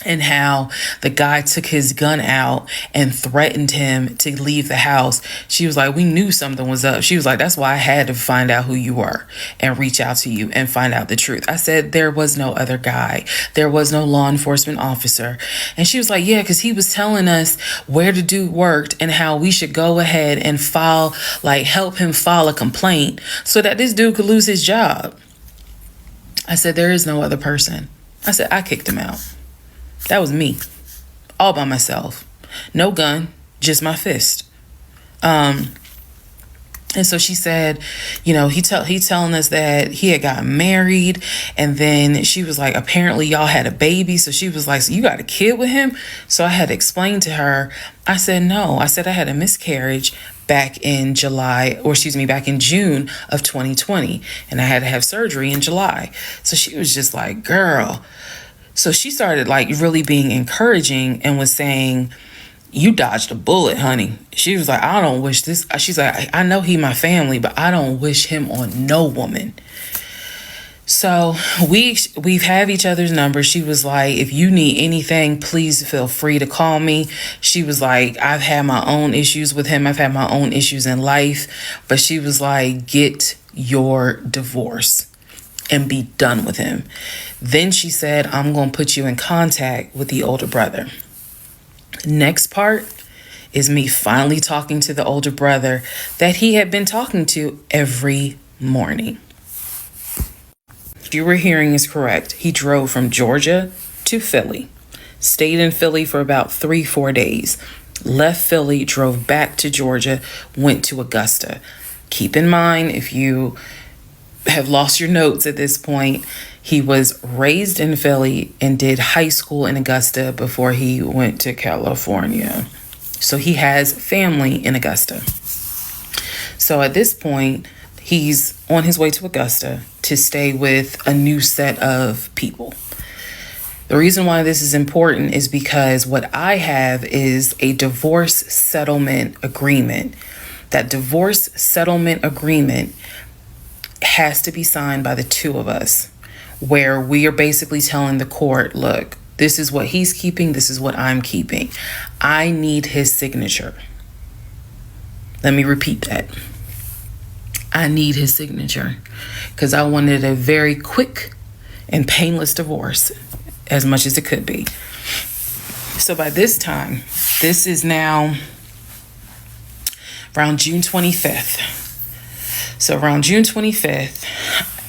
and how the guy took his gun out and threatened him to leave the house, she was like, we knew something was up. She was like, that's why I had to find out who you were and reach out to you and find out the truth. I said, there was no other guy. There was no law enforcement officer. And she was like, yeah, because he was telling us where the dude worked and how we should go ahead and help him file a complaint so that this dude could lose his job. I said, there is no other person. I said, I kicked him out. That was me, all by myself. No gun, just my fist. And so she said, you know, he's telling us that he had gotten married, and then she was like, apparently y'all had a baby. So she was like, so you got a kid with him? So I had to explain to her. I said, no. I said I had a miscarriage back in June of 2020, and I had to have surgery in July. So she was just like, girl. So she started like really being encouraging and was saying, you dodged a bullet, honey. She was like, I don't wish this. She's like, I know he my family, but I don't wish him on no woman. So we've have each other's numbers. She was like, if you need anything, please feel free to call me. She was like, I've had my own issues with him. I've had my own issues in life. But she was like, get your divorce and be done with him. Then she said, I'm going to put you in contact with the older brother. Next part is me finally talking to the older brother that he had been talking to every morning. What you were hearing is correct. He drove from Georgia to Philly, stayed in Philly for about 3-4 days, left Philly, drove back to Georgia, went to Augusta. Keep in mind, if you have lost your notes at this point, he was raised in Philly and did high school in Augusta before he went to California. So he has family in Augusta. So at this point, he's on his way to Augusta to stay with a new set of people. The reason why this is important is because what I have is a divorce settlement agreement. That divorce settlement agreement has to be signed by the two of us, where we are basically telling the court, look, this is what he's keeping, this is what I'm keeping. I need his signature. Let me repeat that. I need his signature because I wanted a very quick and painless divorce, as much as it could be. So by this time, this is now around June 25th. So around June 25th,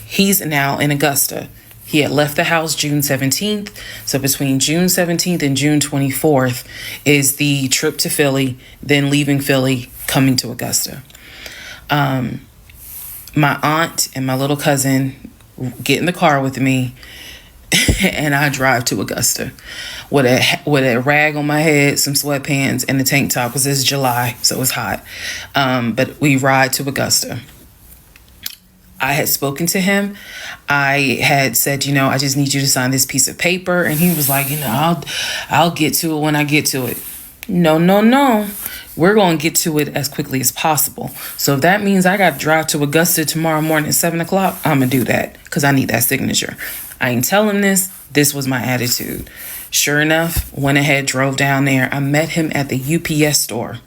he's now in Augusta. He had left the house June 17th. So between June 17th and June 24th is the trip to Philly, then leaving Philly, coming to Augusta. My aunt and my little cousin get in the car with me, and I drive to Augusta with a rag on my head, some sweatpants, and a tank top because it's July, so it's hot. But we ride to Augusta. I had spoken to him. I had said, I just need you to sign this piece of paper. And he was like, I'll get to it when I get to it. No. We're going to get to it as quickly as possible. So if that means I got to drive to Augusta tomorrow morning at 7 o'clock, I'm going to do that because I need that signature. I ain't tell him this. This was my attitude. Sure enough, went ahead, drove down there. I met him at the UPS store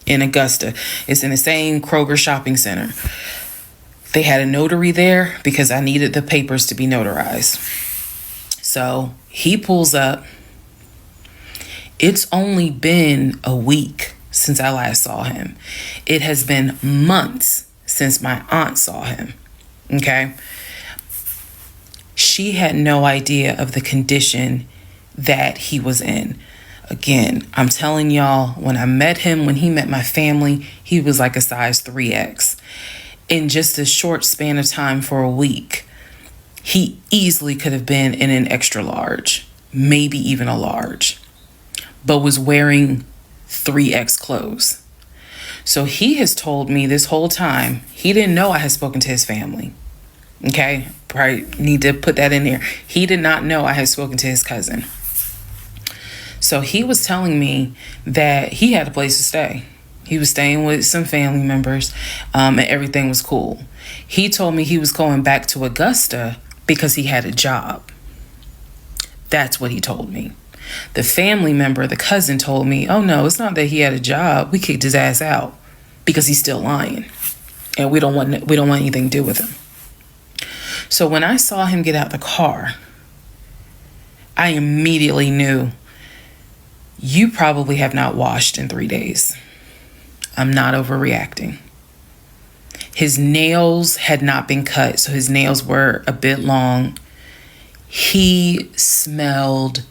in Augusta. It's in the same Kroger shopping center. They had a notary there because I needed the papers to be notarized. So he pulls up. It's only been a week since I last saw him. It has been months since my aunt saw him. Okay. She had no idea of the condition that he was in. Again, I'm telling y'all, when I met him, when he met my family, he was like a size 3X. In just a short span of time for a week, he easily could have been in an extra large, maybe even a large, but was wearing 3X clothes. So he has told me this whole time, he didn't know I had spoken to his family. Okay, probably need to put that in there. He did not know I had spoken to his cousin. So he was telling me that he had a place to stay. He was staying with some family members, and everything was cool. He told me he was going back to Augusta because he had a job. That's what he told me. The family member, the cousin, told me, oh no, it's not that he had a job. We kicked his ass out because he's still lying, and we don't want anything to do with him. So when I saw him get out the car, I immediately knew, you probably have not washed in 3 days. I'm not overreacting. His nails had not been cut, so his nails were a bit long. He smelled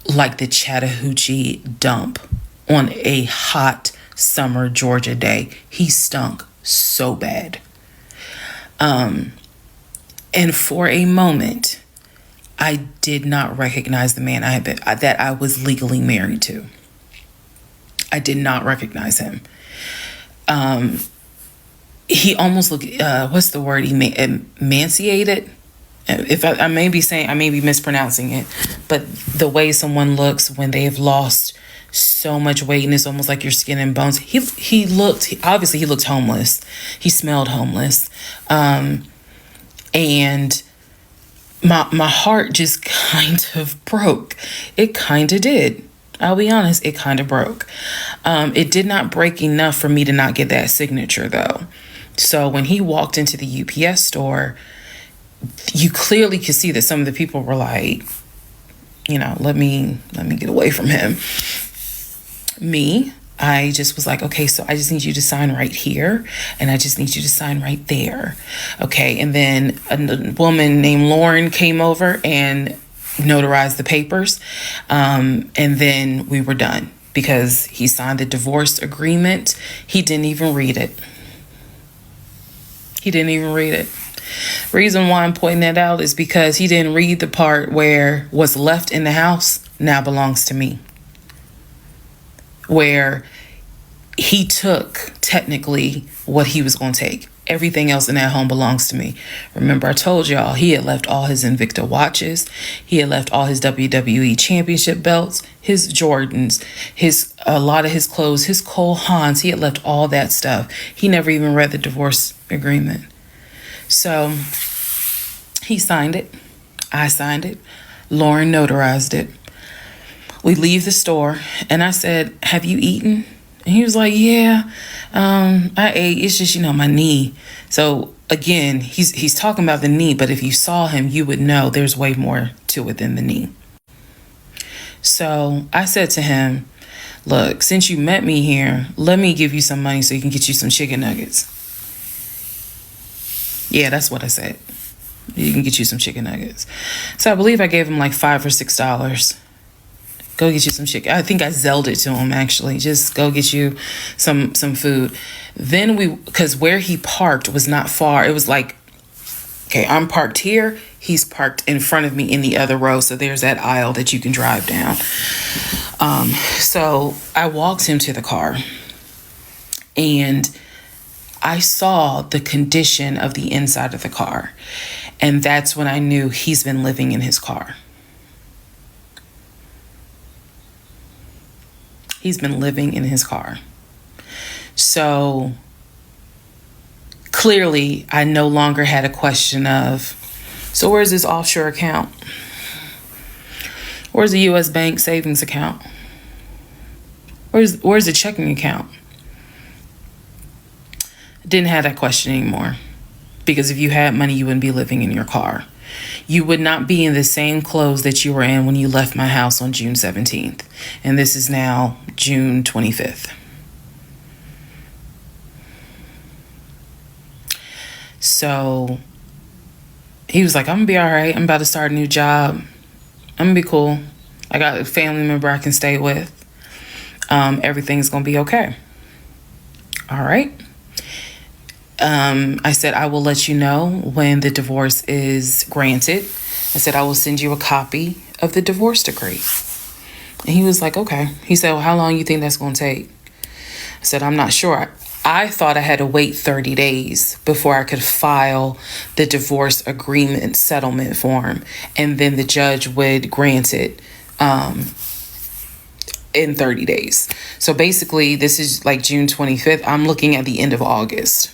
like the Chattahoochee dump on a hot summer Georgia day. He stunk so bad. And for a moment, I did not recognize the man that I was legally married to. I did not recognize him. He almost looked, what's the word? Emaciated. I may be mispronouncing it, but the way someone looks when they've lost so much weight and it's almost like your skin and bones. He looked homeless. He smelled homeless. And my heart just kind of broke. It kind of did. I'll be honest, it kind of broke. It did not break enough for me to not get that signature though. So when he walked into the UPS store, you clearly could see that some of the people were like, let me get away from him. Me, I just was like, okay, so I just need you to sign right here, and I just need you to sign right there. Okay, and then a woman named Lauren came over and notarized the papers, and then we were done because he signed the divorce agreement. He didn't even read it. Reason why I'm pointing that out is because he didn't read the part where what's left in the house now belongs to me. Where he took technically what he was going to take. Everything else in that home belongs to me. Remember, I told y'all he had left all his Invicta watches. He had left all his WWE championship belts, his Jordans, a lot of his clothes, his Cole Haans. He had left all that stuff. He never even read the divorce agreement. So he signed it. I signed it. Lauren notarized it. We leave the store and I said, have you eaten? And he was like, yeah, I ate. It's just, my knee. So again, he's talking about the knee, but if you saw him, you would know there's way more to it than the knee. So I said to him, look, since you met me here, let me give you some money so you can get you some chicken nuggets. Yeah, that's what I said. You can get you some chicken nuggets. So I believe I gave him like $5 or $6. Go get you some chicken. I think I Zelled it to him, actually. Just go get you some food. Then because where he parked was not far. It was like, okay, I'm parked here. He's parked in front of me in the other row. So there's that aisle that you can drive down. So I walked him to the car. And I saw the condition of the inside of the car. And that's when I knew he's been living in his car. He's been living in his car. So clearly, I no longer had a question of, so where's this offshore account? Where's the U.S. bank savings account? Where's the checking account? Didn't have that question anymore. Because if you had money, you wouldn't be living in your car. You would not be in the same clothes that you were in when you left my house on June 17th. And this is now June 25th. So he was like, I'm gonna be all right. I'm about to start a new job. I'm gonna be cool. I got a family member I can stay with. Everything's gonna be okay. All right. I said, I will let you know when the divorce is granted. I said, I will send you a copy of the divorce decree. And he was like, okay. He said, well, how long you think that's going to take? I said, I'm not sure. I thought I had to wait 30 days before I could file the divorce agreement settlement form. And then the judge would grant it in 30 days. So basically, this is like June 25th. I'm looking at the end of August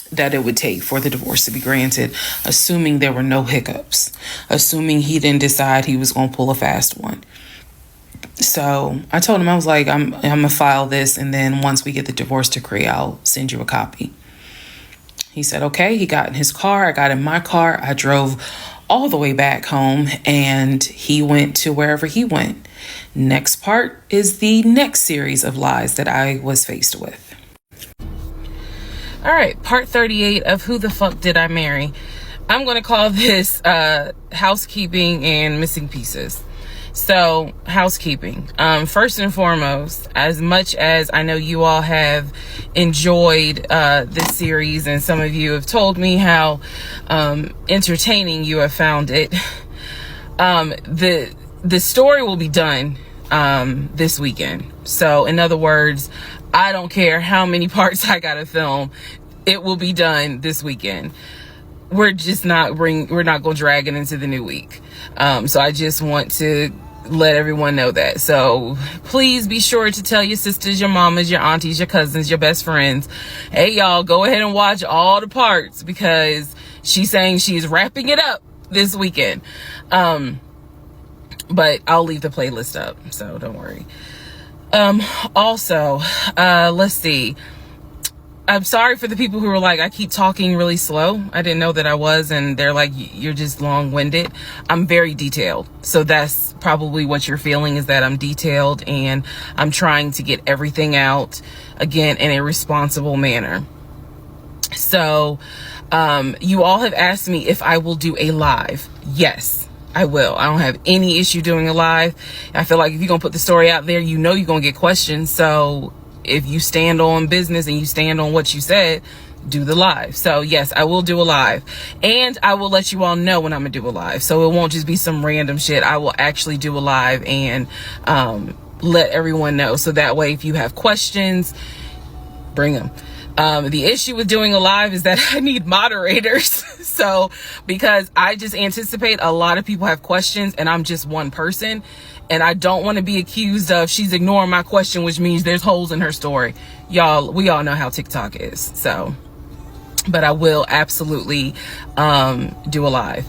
that it would take for the divorce to be granted, assuming there were no hiccups, assuming he didn't decide he was going to pull a fast one. So I told him, I was like, I'm going to file this, and then once we get the divorce decree, I'll send you a copy. He said, okay. He got in his car. I got in my car. I drove all the way back home, and he went to wherever he went. Next part is the next series of lies that I was faced with. All right, part 38 of Who the Fuck Did I Marry? I'm going to call this housekeeping and missing pieces. So, housekeeping. First and foremost, as much as I know you all have enjoyed this series, and some of you have told me how entertaining you have found it, the story will be done this weekend. So, in other words, I don't care how many parts I gotta film, it will be done this weekend. We're not going to drag it into the new week. So I just want to let everyone know that. So please be sure to tell your sisters, your mamas, your aunties, your cousins, your best friends, hey y'all, go ahead and watch all the parts, because she's saying she's wrapping it up this weekend. But I'll leave the playlist up, so don't worry. Also, let's see. I'm sorry for the people who were like, I keep talking really slow. I didn't know that I was, and they're like, you're just long-winded. I'm very detailed. So that's probably what you're feeling, is that I'm detailed and I'm trying to get everything out, again, in a responsible manner. So, you all have asked me if I will do a live. Yes, I will. I don't have any issue doing a live. I feel like if you're going to put the story out there, you know you're going to get questions. So if you stand on business and you stand on what you said, do the live. So yes, I will do a live, and I will let you all know when I'm gonna do a live. So it won't just be some random shit. I will actually do a live and let everyone know. So that way, if you have questions, bring them. The issue with doing a live is that I need moderators. So, because I just anticipate a lot of people have questions and I'm just one person, and I don't want to be accused of she's ignoring my question, which means there's holes in her story. Y'all, we all know how TikTok is. So, but I will absolutely do a live.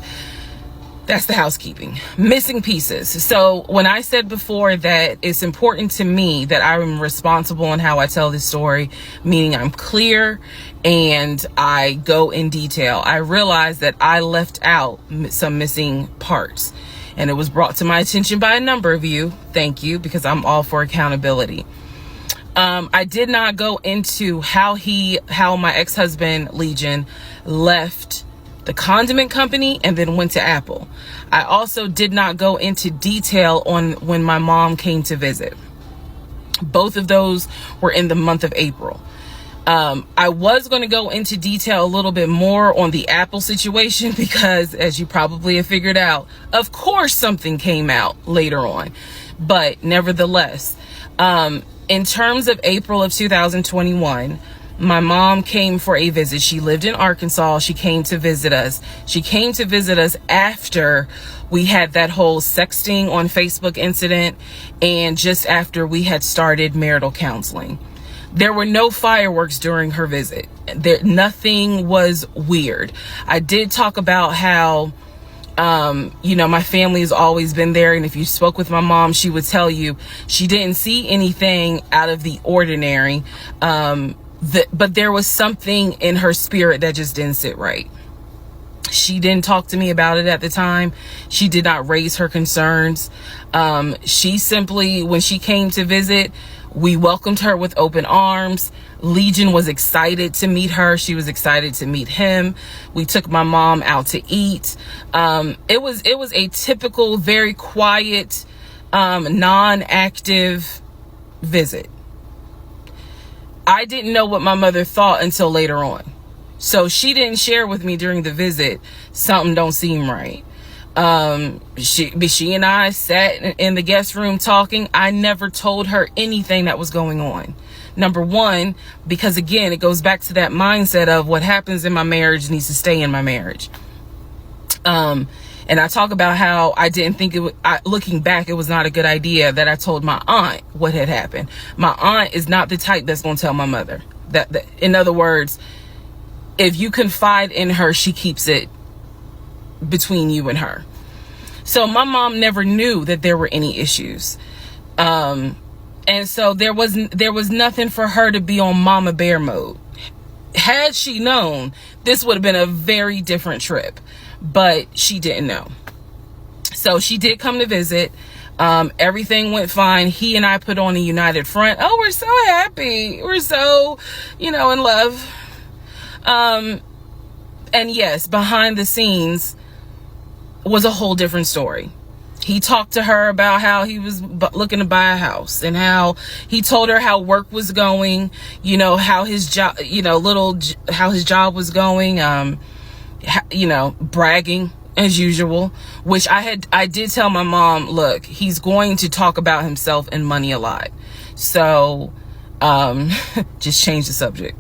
That's the housekeeping. Missing pieces. So when I said before that it's important to me that I'm responsible in how I tell this story, meaning I'm clear and I go in detail, I realized that I left out some missing parts. And it was brought to my attention by a number of you. Thank you, because I'm all for accountability. I did not go into how my ex-husband, Legion, left the condiment company and then went to Apple. I also did not go into detail on when my mom came to visit. Both of those were in the month of April. I was going to go into detail a little bit more on the Apple situation because, as you probably have figured out, of course something came out later on. But nevertheless, in terms of April of 2021, my mom came for a visit. She lived in Arkansas. She came to visit us. She came to visit us after we had that whole sexting on Facebook incident and just after we had started marital counseling. There were no fireworks during her visit. Nothing was weird. I did talk about how, my family has always been there. And if you spoke with my mom, she would tell you she didn't see anything out of the ordinary. But there was something in her spirit that just didn't sit right. She didn't talk to me about it at the time. She did not raise her concerns. She simply, when she came to visit, we welcomed her with open arms. Legion was excited to meet her. She was excited to meet him. We took my mom out to eat. It was a typical, very quiet, non-active visit. I didn't know what my mother thought until later on. So she didn't share with me during the visit, something don't seem right. She and I sat in the guest room talking. I never told her anything that was going on. Number one, because again, it goes back to that mindset of what happens in my marriage needs to stay in my marriage. And I talk about how I didn't think looking back, it was not a good idea that I told my aunt what had happened. My aunt is not the type that's going to tell my mother. That in other words, if you confide in her, she keeps it between you and her. So my mom never knew that there were any issues. And so there was nothing for her to be on mama bear mode. Had she known, this would have been a very different trip, but she didn't know. So she did come to visit. Everything went fine. He and I put on a united front. Oh, we're so happy. We're so, in love. And yes, behind the scenes was a whole different story. He talked to her about how he was looking to buy a house and how he told her how work was going, how his job, how his job was going, bragging as usual, which I did tell my mom, look, he's going to talk about himself and money a lot. So, just change the subject.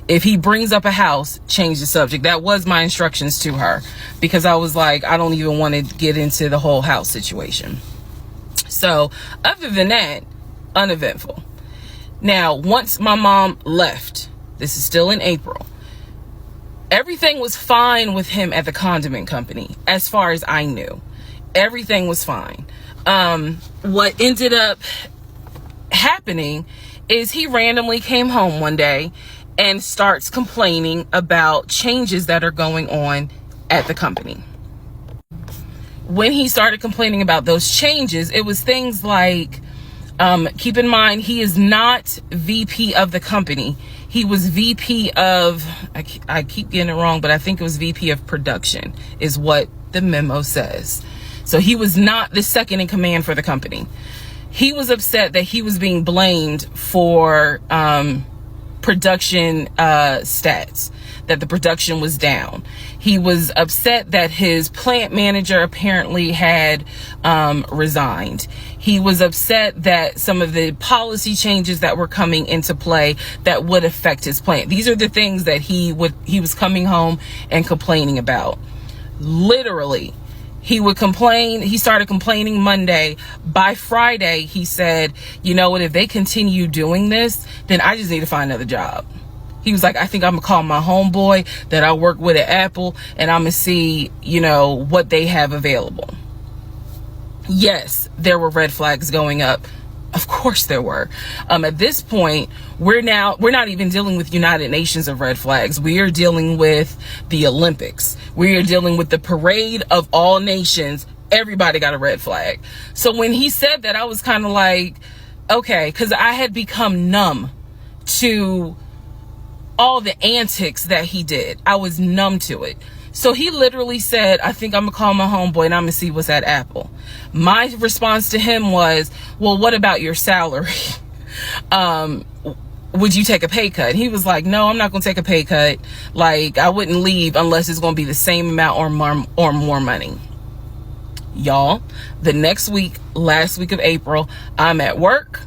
If he brings up a house, change the subject. That was my instructions to her, because I was like, I don't even want to get into the whole house situation. So other than that, uneventful. Now, once my mom left, this is still in April, everything was fine with him at the condiment company. As far as I knew, everything was fine. What ended up happening is he randomly came home one day and starts complaining about changes that are going on at the company. When he started complaining about those changes, it was things like, keep in mind, he is not VP of the company. He was VP of, I keep getting it wrong, but I think it was VP of production is what the memo says. So he was not the second in command for the company. He was upset that he was being blamed for, production stats, that the production was down. He was upset that his plant manager apparently had resigned. He was upset that some of the policy changes that were coming into play that would affect his plant. These are the things that he was coming home and complaining about. Literally, he would complain. He started complaining Monday. By Friday, he said, you know what, if they continue doing this, then I just need to find another job. He was like, I think I'm going to call my homeboy that I work with at Apple, and I'm going to see, what they have available. Yes, there were red flags going up. Of course there were. At this point, we're not even dealing with United Nations of red flags. We are dealing with the Olympics. We are dealing with the parade of all nations. Everybody got a red flag. So when he said that, I was kind of like, okay, because I had become numb to all the antics that he did. I was numb to it. So he literally said, I think I'm gonna call my homeboy and I'm gonna see what's at Apple. My response to him was, well, what about your salary? Would you take a pay cut? He was like, no, I'm not gonna take a pay cut. Like, I wouldn't leave unless it's gonna be the same amount or more money. Y'all, the next week, last week of April, I'm at work,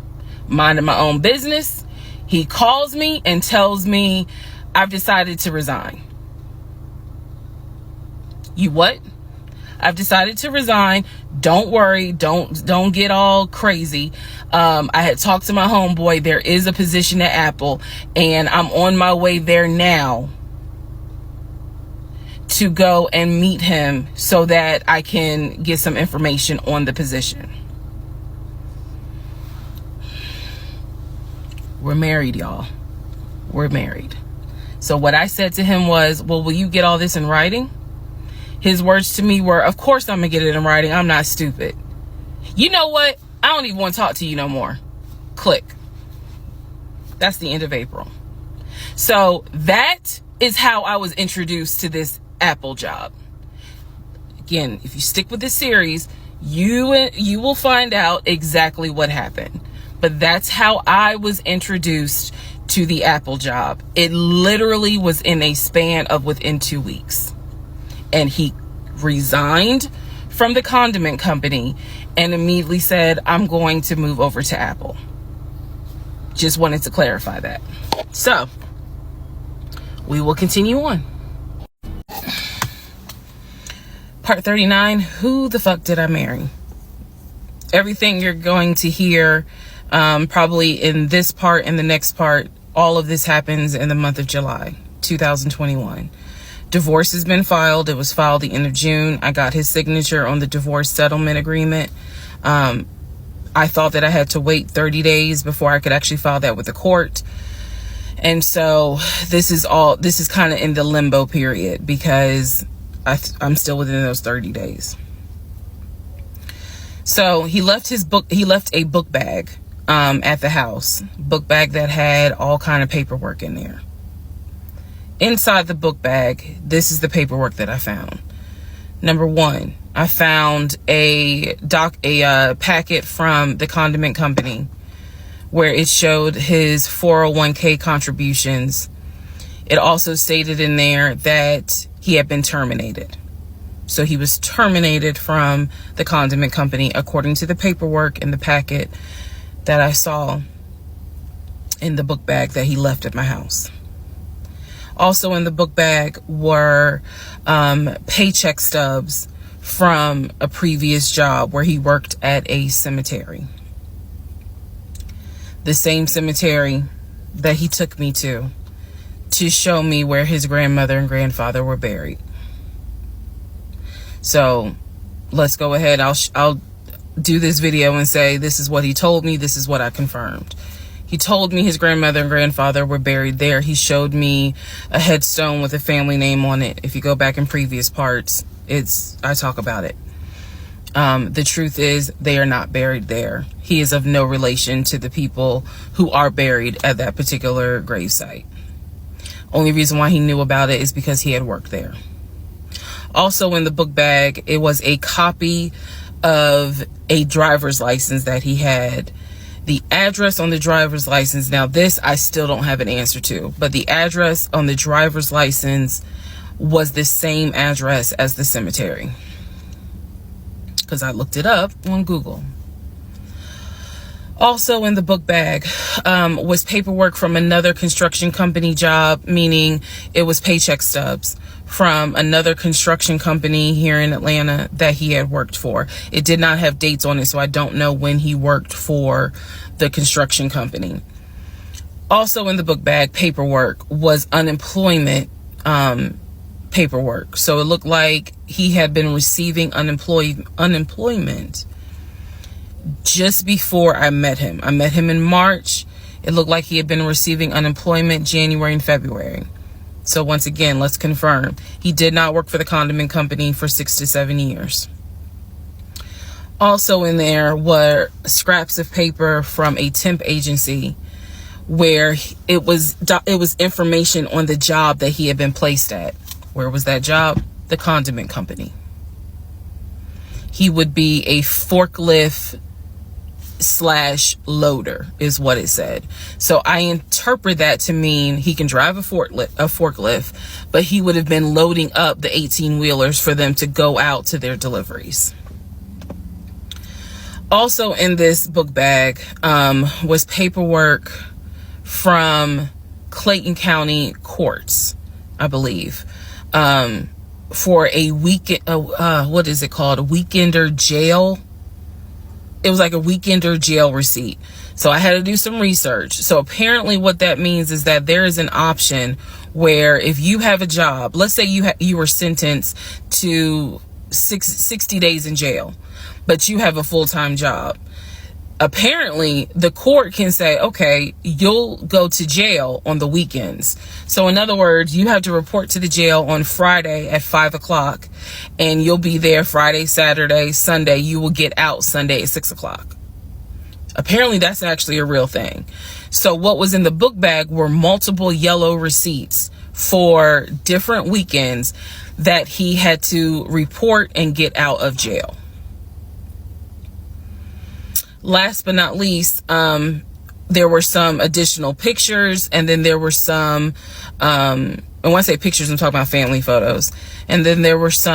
minding my own business. He calls me and tells me, I've decided to resign. You what? I've decided to resign. Don't worry. Don't get all crazy. I had talked to my homeboy. There is a position at Apple, and I'm on my way there now to go and meet him so that I can get some information on the position. We're married, y'all. we're married. So what I said to him was, well, will you get all this in writing? His words to me were, of course I'm gonna get it in writing. I'm not stupid. You know what? I don't even want to talk to you no more. Click. That's the end of April. So that is how I was introduced to this Apple job. Again, if you stick with this series, you will find out exactly what happened. But that's how I was introduced to the Apple job. It literally was in a span of within 2 weeks. And he resigned from the condiment company and immediately said, I'm going to move over to Apple. Just wanted to clarify that. So, we will continue on. Part 39, who the fuck did I marry? Everything you're going to hear, probably in this part and the next part, all of this happens in the month of July, 2021. Divorce has been filed. It was filed the end of June. I got his signature on the divorce settlement agreement. I thought that I had to wait 30 days before I could actually file that with the court. And so this is kind of in the limbo period because I'm still within those 30 days. So he left a book bag at the house, book bag that had all kind of paperwork in there. Inside the book bag, this is the paperwork that I found. Number one, I found a packet from the condiment company where it showed his 401k contributions. It also stated in there that he had been terminated. So he was terminated from the condiment company according to the paperwork in the packet that I saw in the book bag that he left at my house. Also in the book bag were paycheck stubs from a previous job where he worked at a cemetery. The same cemetery that he took me to show me where his grandmother and grandfather were buried. So let's go ahead. I'll do this video and say this is what he told me. This is what I confirmed. He told me his grandmother and grandfather were buried there. He showed me a headstone with a family name on it. If you go back in previous parts, I talk about it. The truth is they are not buried there. He is of no relation to the people who are buried at that particular gravesite. Only reason why he knew about it is because he had worked there. Also in the book bag, it was a copy of a driver's license that he had. The address on the driver's license, now this I still don't have an answer to, but the address on the driver's license was the same address as the cemetery. Because I looked it up on Google. Also in the book bag was paperwork from another construction company job, meaning it was paycheck stubs from another construction company here in Atlanta that he had worked for. It did not have dates on it, so I don't know when he worked for the construction company. Also in the book bag paperwork was unemployment paperwork. So it looked like he had been receiving unemployment just before I met him. I met him in March. It looked like he had been receiving unemployment January and February. So once again, let's confirm. He did not work for the condiment company for 6 to 7 years. Also in there were scraps of paper from a temp agency where it was information on the job that he had been placed at. Where was that job? The condiment company. He would be a forklift / loader is what it said. So I interpret that to mean he can drive a forklift, but he would have been loading up the 18-wheelers for them to go out to their deliveries. Also in this book bag was paperwork from Clayton County courts, I believe, for a weekend, what is it called? A weekender jail. It was like a weekender jail receipt. So I had to do some research. So apparently what that means is that there is an option where if you have a job, let's say you were sentenced to 60 days in jail, but you have a full-time job. apparently the court can say, okay, you'll go to jail on the weekends. So in other words, you have to report to the jail on Friday at 5 o'clock, and you'll be there Friday, Saturday, Sunday. You will get out Sunday at 6 o'clock. Apparently that's actually a real thing. So what was in the book bag were multiple yellow receipts for different weekends that he had to report and get out of jail. Last but not least, there were some additional pictures, and then there were some, and when I say pictures, I'm talking about family photos. And then there was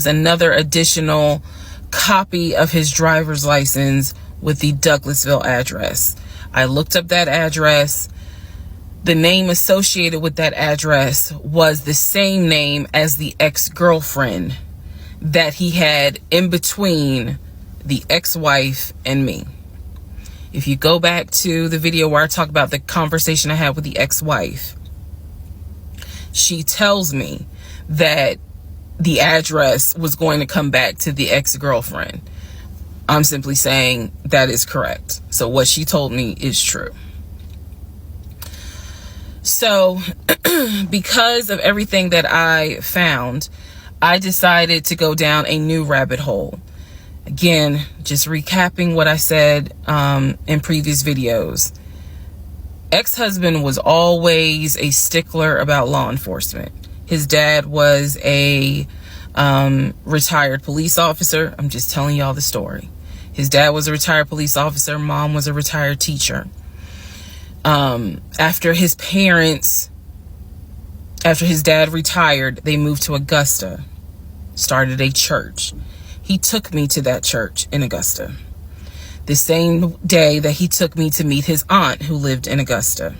another additional copy of his driver's license with the Douglasville address. I looked up that address. The name associated with that address was the same name as the ex-girlfriend that he had in between the ex-wife and me. If you go back to the video where I talk about the conversation I had with the ex-wife, she tells me that the address was going to come back to the ex-girlfriend. I'm simply saying that is correct. So what she told me is true. So because of everything that I found, I decided to go down a new rabbit hole. Again, just recapping what I said in previous videos. Ex-husband was always a stickler about law enforcement. His dad was a retired police officer. I'm just telling y'all the story. His dad was a retired police officer. Mom was a retired teacher. After his dad retired, they moved to Augusta, started a church. He took me to that church in Augusta, the same day that he took me to meet his aunt who lived in Augusta.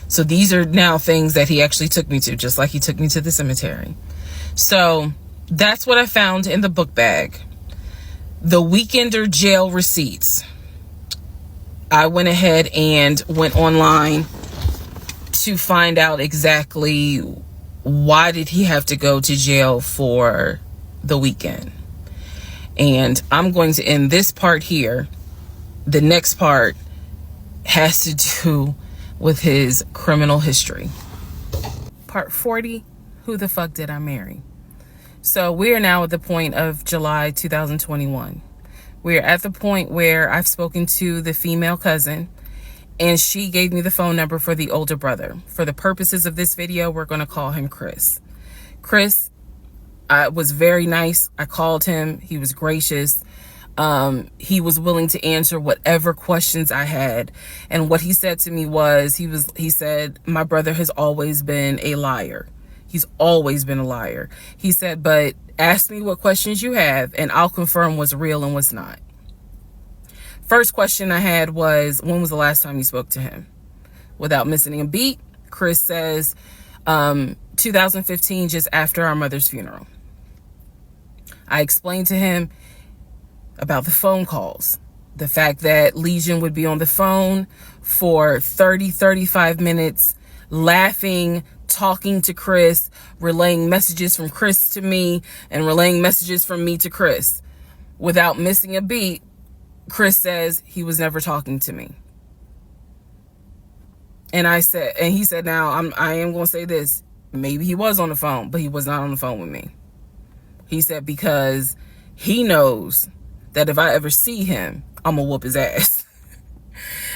So these are now things that he actually took me to, just like he took me to the cemetery. So that's what I found in the book bag. The weekender jail receipts. I went ahead and went online to find out exactly why did he have to go to jail for the weekend. And I'm going to end this part here. The next part has to do with his criminal history. Part 40, who the fuck did I marry? So we are now at the point of July 2021. We're at the point where I've spoken to the female cousin, and she gave me the phone number for the older brother. For the purposes of this video, we're going to call him Chris. Chris was very nice. I called him. He was gracious. He was willing to answer whatever questions I had. And what he said to me was, he said, my brother has always been a liar. He's always been a liar. He said, but ask me what questions you have and I'll confirm what's real and what's not. First question I had was, when was the last time you spoke to him? Without missing a beat, Chris says, 2015, just after our mother's funeral. I explained to him about the phone calls, the fact that Legion would be on the phone for 35 minutes, laughing, talking to Chris, relaying messages from Chris to me, and relaying messages from me to Chris. Without missing a beat, Chris says he was never talking to me. And he said, now I am going to say this. Maybe he was on the phone, but he was not on the phone with me. He said, because he knows that if I ever see him, I'm going to whoop his ass.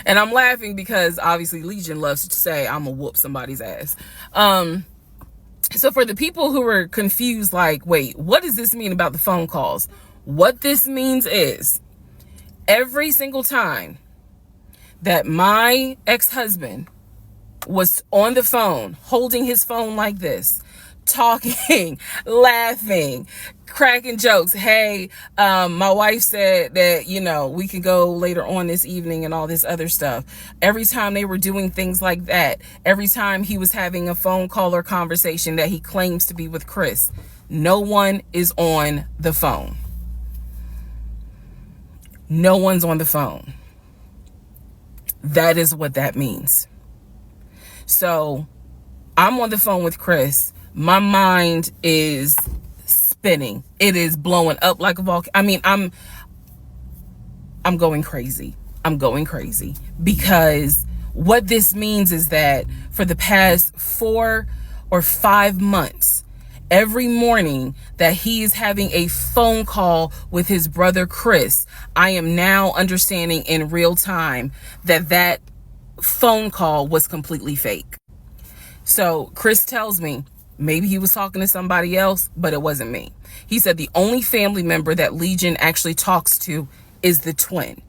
And I'm laughing because obviously Legion loves to say I'm going to whoop somebody's ass. So for the people who are confused, like, wait, what does this mean about the phone calls? What this means is every single time that my ex-husband was on the phone, holding his phone like this, talking, laughing, cracking jokes. Hey, my wife said that, we can go later on this evening and all this other stuff. Every time they were doing things like that, every time he was having a phone call or conversation that he claims to be with Chris, no one is on the phone. No one's on the phone. That is what that means. So I'm on the phone with Chris. My mind is spinning. It is blowing up like a volcano. I mean, I'm going crazy. I'm going crazy because what this means is that for the past 4 or 5 months, every morning that he is having a phone call with his brother Chris, I am now understanding in real time that that phone call was completely fake. So Chris tells me maybe he was talking to somebody else, but it wasn't me. He said the only family member that Legion actually talks to is the twin.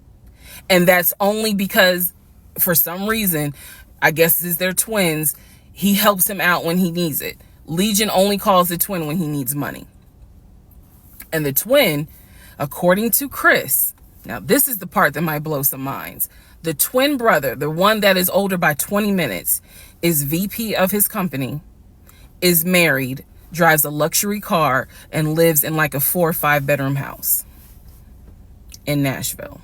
And that's only because for some reason, I guess it's their twins, he helps him out when he needs it. Legion only calls the twin when he needs money. And the twin, according to Chris, now this is the part that might blow some minds. The twin brother, the one that is older by 20 minutes, is VP of his company, is married, drives a luxury car, and lives in like a 4 or 5 bedroom house in Nashville.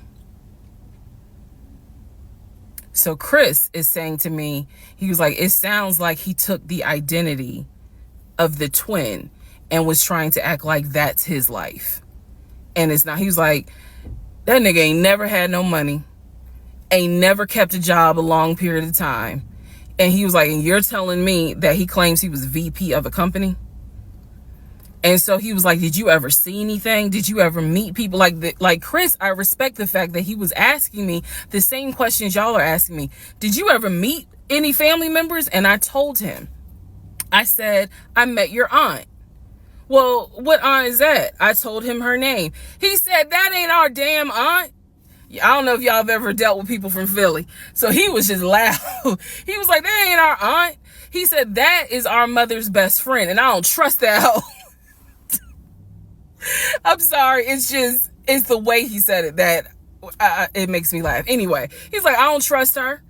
So Chris is saying to me, he was like, it sounds like he took the identity of the twin and was trying to act like that's his life. And it's not. He was like, that nigga ain't never had no money, ain't never kept a job a long period of time. And he was like, and you're telling me that he claims he was VP of a company? And so he was like, did you ever see anything? Did you ever meet people like Chris? I respect the fact that he was asking me the same questions y'all are asking me. Did you ever meet any family members? And I told him, I said, I met your aunt. Well, what aunt is that? I told him her name. He said, that ain't our damn aunt. I don't know if y'all have ever dealt with people from Philly. So he was just loud. He was like, that ain't our aunt. He said, that is our mother's best friend. And I don't trust that hoe. I'm sorry. It's the way he said it that it makes me laugh. Anyway, he's like, I don't trust her.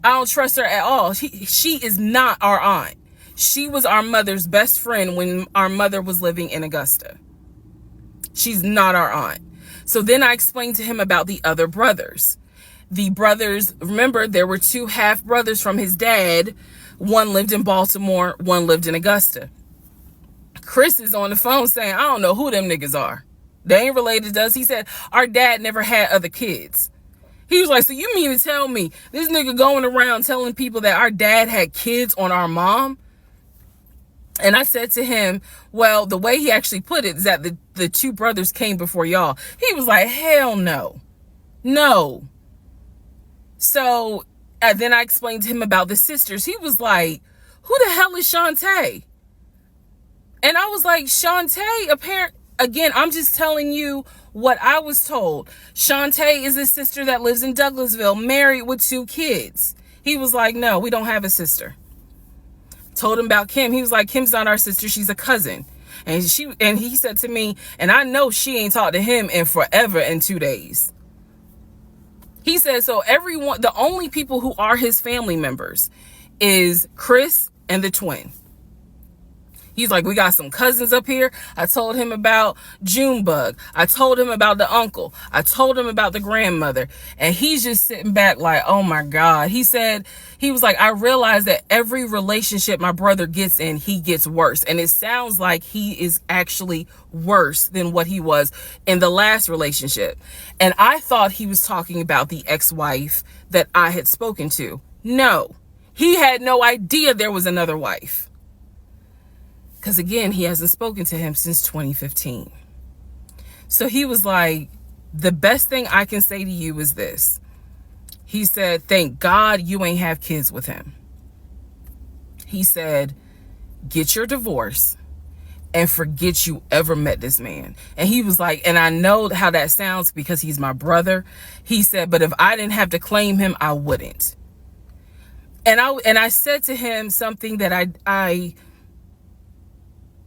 I don't trust her at all. She is not our aunt. She was our mother's best friend when our mother was living in Augusta. She's not our aunt. So then I explained to him about the other brothers. The brothers, remember, there were 2 half brothers from his dad. One lived in Baltimore, one lived in Augusta. Chris is on the phone saying, I don't know who them niggas are. They ain't related to us. He said, our dad never had other kids. He was like, so you mean to tell me this nigga going around telling people that our dad had kids on our mom? And I said to him, well, the way he actually put it is that the 2 brothers came before y'all. He was like, hell no. No. So then I explained to him about the sisters. He was like, who the hell is Shantae? And I was like, Shantae, again, I'm just telling you what I was told. Shantae is a sister that lives in Douglasville, married with 2 kids. He was like, no, we don't have a sister. Told him about Kim. He was like, Kim's not our sister. She's a cousin. And he said to me, and I know she ain't talked to him in forever in 2 days. He said, so everyone, the only people who are his family members is Chris and the twin. He's like, we got some cousins up here. I told him about Junebug. I told him about the uncle. I told him about the grandmother. And he's just sitting back like, oh my God. He said, he was like, I realized that every relationship my brother gets in, he gets worse. And it sounds like he is actually worse than what he was in the last relationship. And I thought he was talking about the ex-wife that I had spoken to. No, he had no idea there was another wife. Because again, he hasn't spoken to him since 2015. So he was like, the best thing I can say to you is this. He said, thank God you ain't have kids with him. He said, get your divorce and forget you ever met this man. And he was like, and I know how that sounds because he's my brother. He said, but if I didn't have to claim him, I wouldn't. And I said to him something that I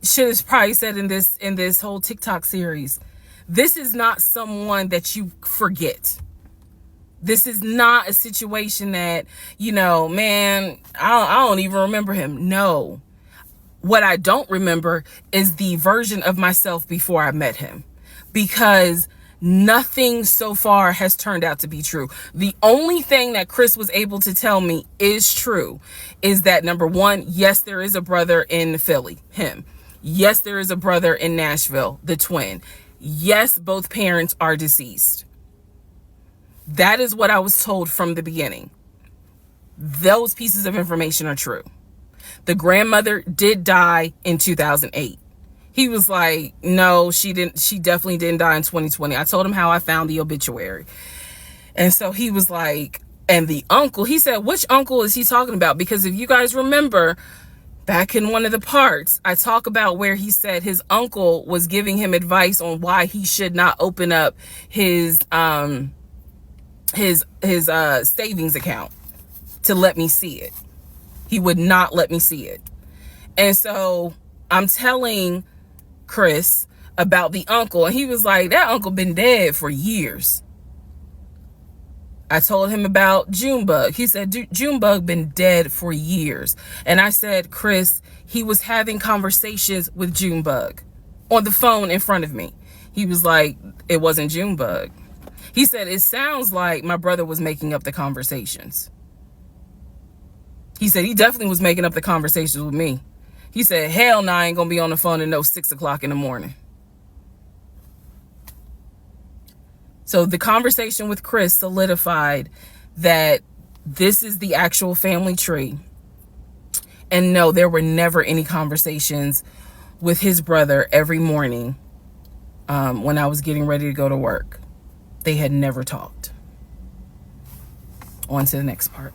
should have probably said in this whole TikTok series. This is not someone that you forget. This is not a situation that, man, I don't even remember him. No. What I don't remember is the version of myself before I met him, because nothing so far has turned out to be true. The only thing that Chris was able to tell me is true is that, number one, yes, there is a brother in Philly, him. Yes, there is a brother in Nashville, the twin. Yes, both parents are deceased. That is what I was told from the beginning. Those pieces of information are true. The grandmother did die in 2008. He was like, no, she didn't. She definitely didn't die in 2020. I told him how I found the obituary. And so he was like, and the uncle, he said, which uncle is he talking about? Because if you guys remember, back in one of the parts, I talk about where he said his uncle was giving him advice on why he should not open up his savings account to let me see it. He would not let me see it. And so I'm telling Chris about the uncle, and he was like, that uncle been dead for years. I told him about Junebug. He said, Junebug been dead for years. And I said, Chris, he was having conversations with Junebug on the phone in front of me. He was like, it wasn't Junebug. He said, it sounds like my brother was making up the conversations. He said, he definitely was making up the conversations with me. He said, hell no, I ain't gonna be on the phone at no 6 o'clock in the morning. So the conversation with Chris solidified that this is the actual family tree. And no, there were never any conversations with his brother every morning when I was getting ready to go to work. They had never talked. On to the next part.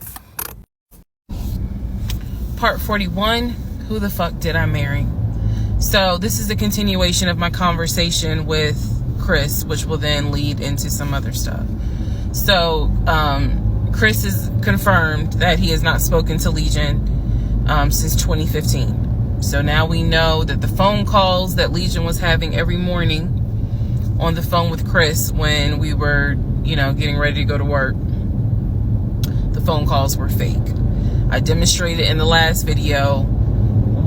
Part 41, who the fuck did I marry? So this is a continuation of my conversation with Chris, which will then lead into some other stuff. So Chris has confirmed that he has not spoken to Legion since 2015. So now we know that the phone calls that Legion was having every morning on the phone with Chris when we were, getting ready to go to work, the phone calls were fake. I demonstrated in the last video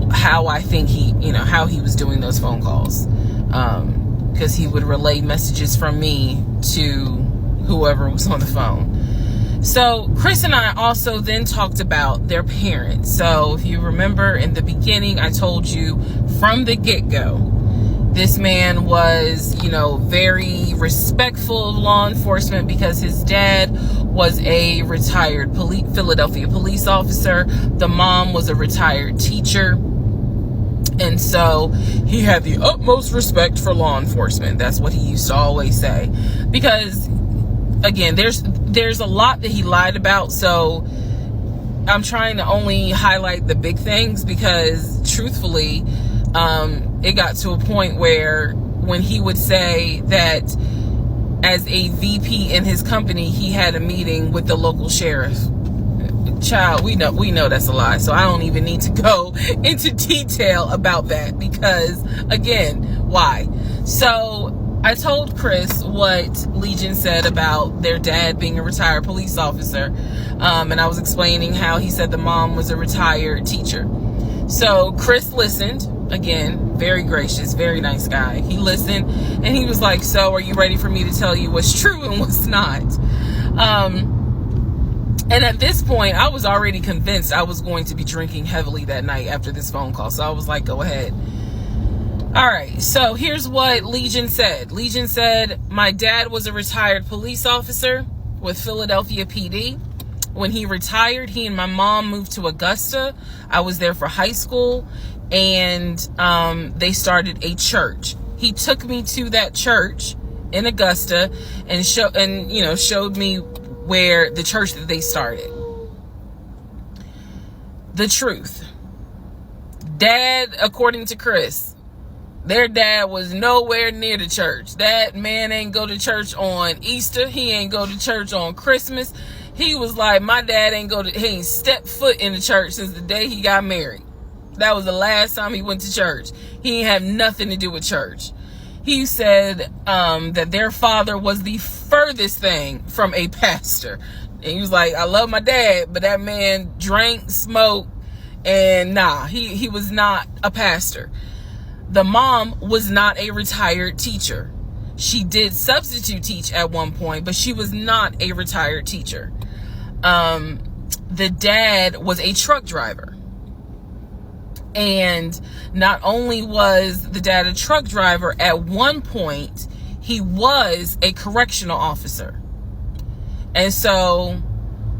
how I think how he was doing those phone calls. Because he would relay messages from me to whoever was on the phone. So Chris and I also then talked about their parents. So if you remember in the beginning, I told you from the get-go, this man was, very respectful of law enforcement because his dad was a retired Philadelphia police officer. The mom was a retired teacher. And so he had the utmost respect for law enforcement. That's what he used to always say. Because, again, there's a lot that he lied about. So I'm trying to only highlight the big things because, truthfully, it got to a point where when he would say that as a VP in his company, he had a meeting with the local sheriff. Child, we know that's a lie, so I don't even need to go into detail about that because, again, why? So I told Chris what Legion said about their dad being a retired police officer, and I was explaining how he said the mom was a retired teacher. So Chris listened. Again, very gracious, very nice guy. He listened, and he was like, so are you ready for me to tell you what's true and what's not? And at this point, I was already convinced I was going to be drinking heavily that night after this phone call. So I was like, go ahead. All right. So here's what Legion said. Legion said, my dad was a retired police officer with Philadelphia PD. When he retired, he and my mom moved to Augusta. I was there for high school, and they started a church. He took me to that church in Augusta and showed me where the church that they started. The truth. Dad, according to Chris, their dad was nowhere near the church. That man ain't go to church on Easter. He ain't go to church on Christmas. He was like, my dad he ain't stepped foot in the church since the day he got married. That was the last time he went to church. He ain't have nothing to do with church. He said that their father was the furthest thing from a pastor. And he was like, I love my dad, but that man drank, smoked, and he was not a pastor. The mom was not a retired teacher. She did substitute teach at one point, but she was not a retired teacher. The dad was a truck driver. And not only was the dad a truck driver, at one point, he was a correctional officer. And so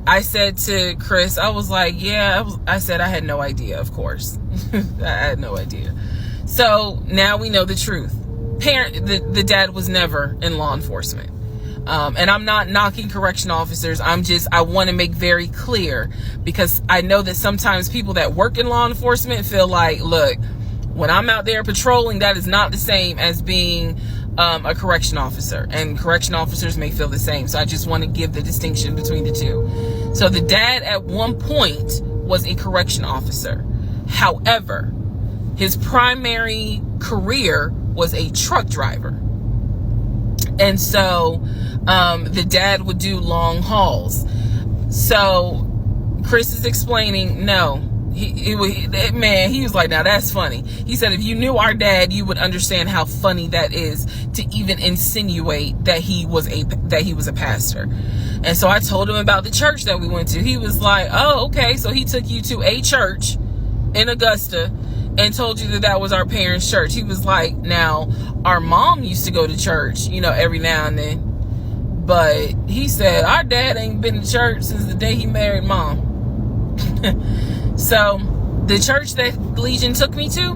I said to Chris, I was like, I said I had no idea, of course. I had no idea. So now we know the truth. The dad was never in law enforcement. And I'm not knocking correction officers. I want to make very clear, because I know that sometimes people that work in law enforcement feel like, look, when I'm out there patrolling, that is not the same as being a correction officer, and correction officers may feel the same. So I just want to give the distinction between the two. So the dad at one point was a correction officer. However, his primary career was a truck driver. And so the dad would do long hauls. So Chris is explaining, no, he was like, now that's funny. He said, if you knew our dad, you would understand how funny that is to even insinuate that he was a pastor. And so I told him about the church that we went to. He was like, oh, okay. So he took you to a church in Augusta and told you that was our parents' church. He was like, now our mom used to go to church, every now and then. But he said, our dad ain't been to church since the day he married mom. So the church that Legion took me to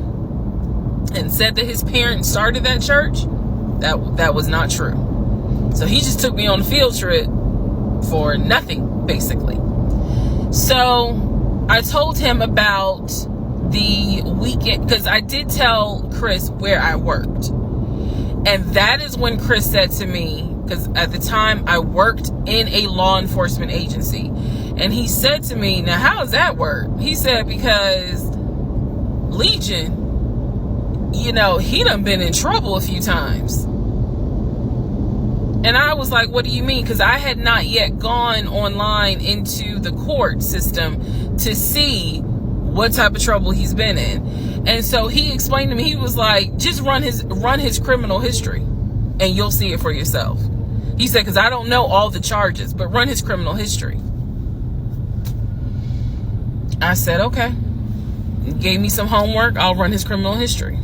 and said that his parents started that church, that was not true. So he just took me on a field trip for nothing, basically. So I told him about the weekend, because I did tell Chris where I worked. And that is when Chris said to me, because at the time I worked in a law enforcement agency, and he said to me, now how does that work? He said, because Legion, he done been in trouble a few times. And I was like, what do you mean? Because I had not yet gone online into the court system to see what type of trouble he's been in. And so he explained to me, he was like, just run his criminal history and you'll see it for yourself. He said, because I don't know all the charges, but run his criminal history. I said, okay. He gave me some homework. I'll run his criminal history.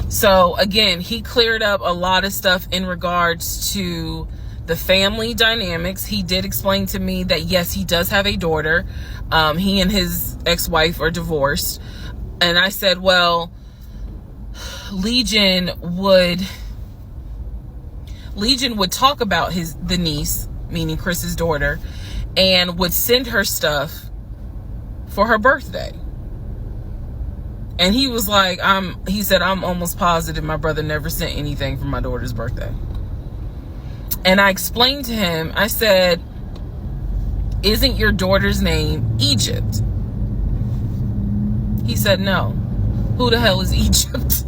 So again, he cleared up a lot of stuff in regards to the family dynamics. He did explain to me that, yes, he does have a daughter. He and his ex-wife are divorced. And I said, well, Legion would talk about the niece, meaning Chris's daughter, and would send her stuff for her birthday. And he was like, he said, I'm almost positive my brother never sent anything for my daughter's birthday. And I explained to him, I said, isn't your daughter's name Egypt? He said, no. Who the hell is Egypt?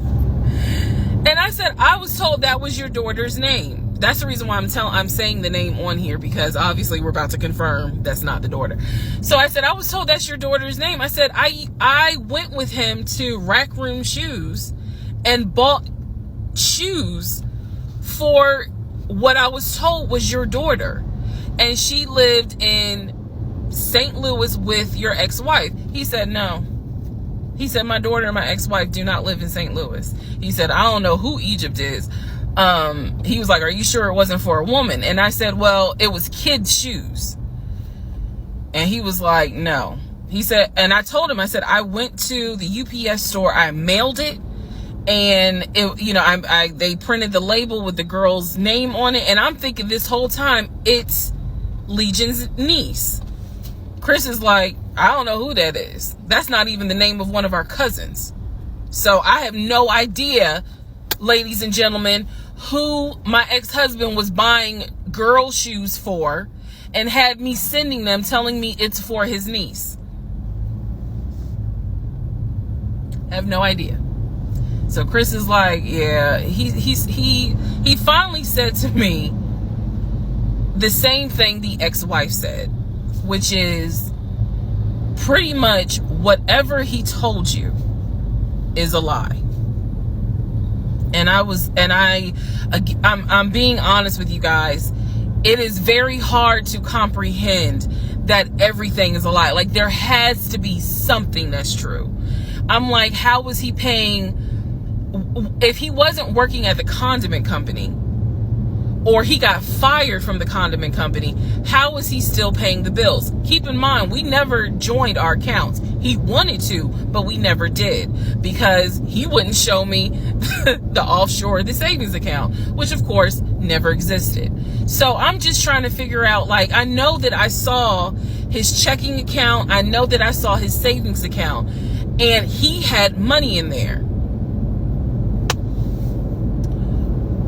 And I said, I was told that was your daughter's name. That's the reason why I'm saying the name on here, because obviously we're about to confirm that's not the daughter. So I said, I was told that's your daughter's name. I said, I went with him to Rack Room Shoes and bought shoes for what I was told was your daughter. And she lived in St. Louis with your ex-wife. He said, no. He said, my daughter and my ex-wife do not live in St. Louis. He said, I don't know who Egypt is. He was like, are you sure it wasn't for a woman? And I said, well, it was kids' shoes. And he was like, no. He said, and I told him, I said, I went to the UPS store, I mailed it, and it, they printed the label with the girl's name on it, and I'm thinking this whole time it's Legion's niece. Chris is like, I don't know who that is. That's not even the name of one of our cousins. So I have no idea, ladies and gentlemen, who my ex-husband was buying girl shoes for and had me sending them, telling me it's for his niece. I have no idea. So Chris is like, yeah, he finally said to me the same thing the ex-wife said, which is pretty much whatever he told you is a lie. And I'm being honest with you guys. It is very hard to comprehend that everything is a lie. Like, there has to be something that's true. I'm like, how was he paying? If he wasn't working at the condiment company, or he got fired from the condiment company, how is he still paying the bills? Keep in mind, we never joined our accounts. He wanted to, but we never did, because he wouldn't show me the offshore, the savings account, which of course never existed. So I'm just trying to figure out, like, I know that I saw his checking account, I know that I saw his savings account, and he had money in there.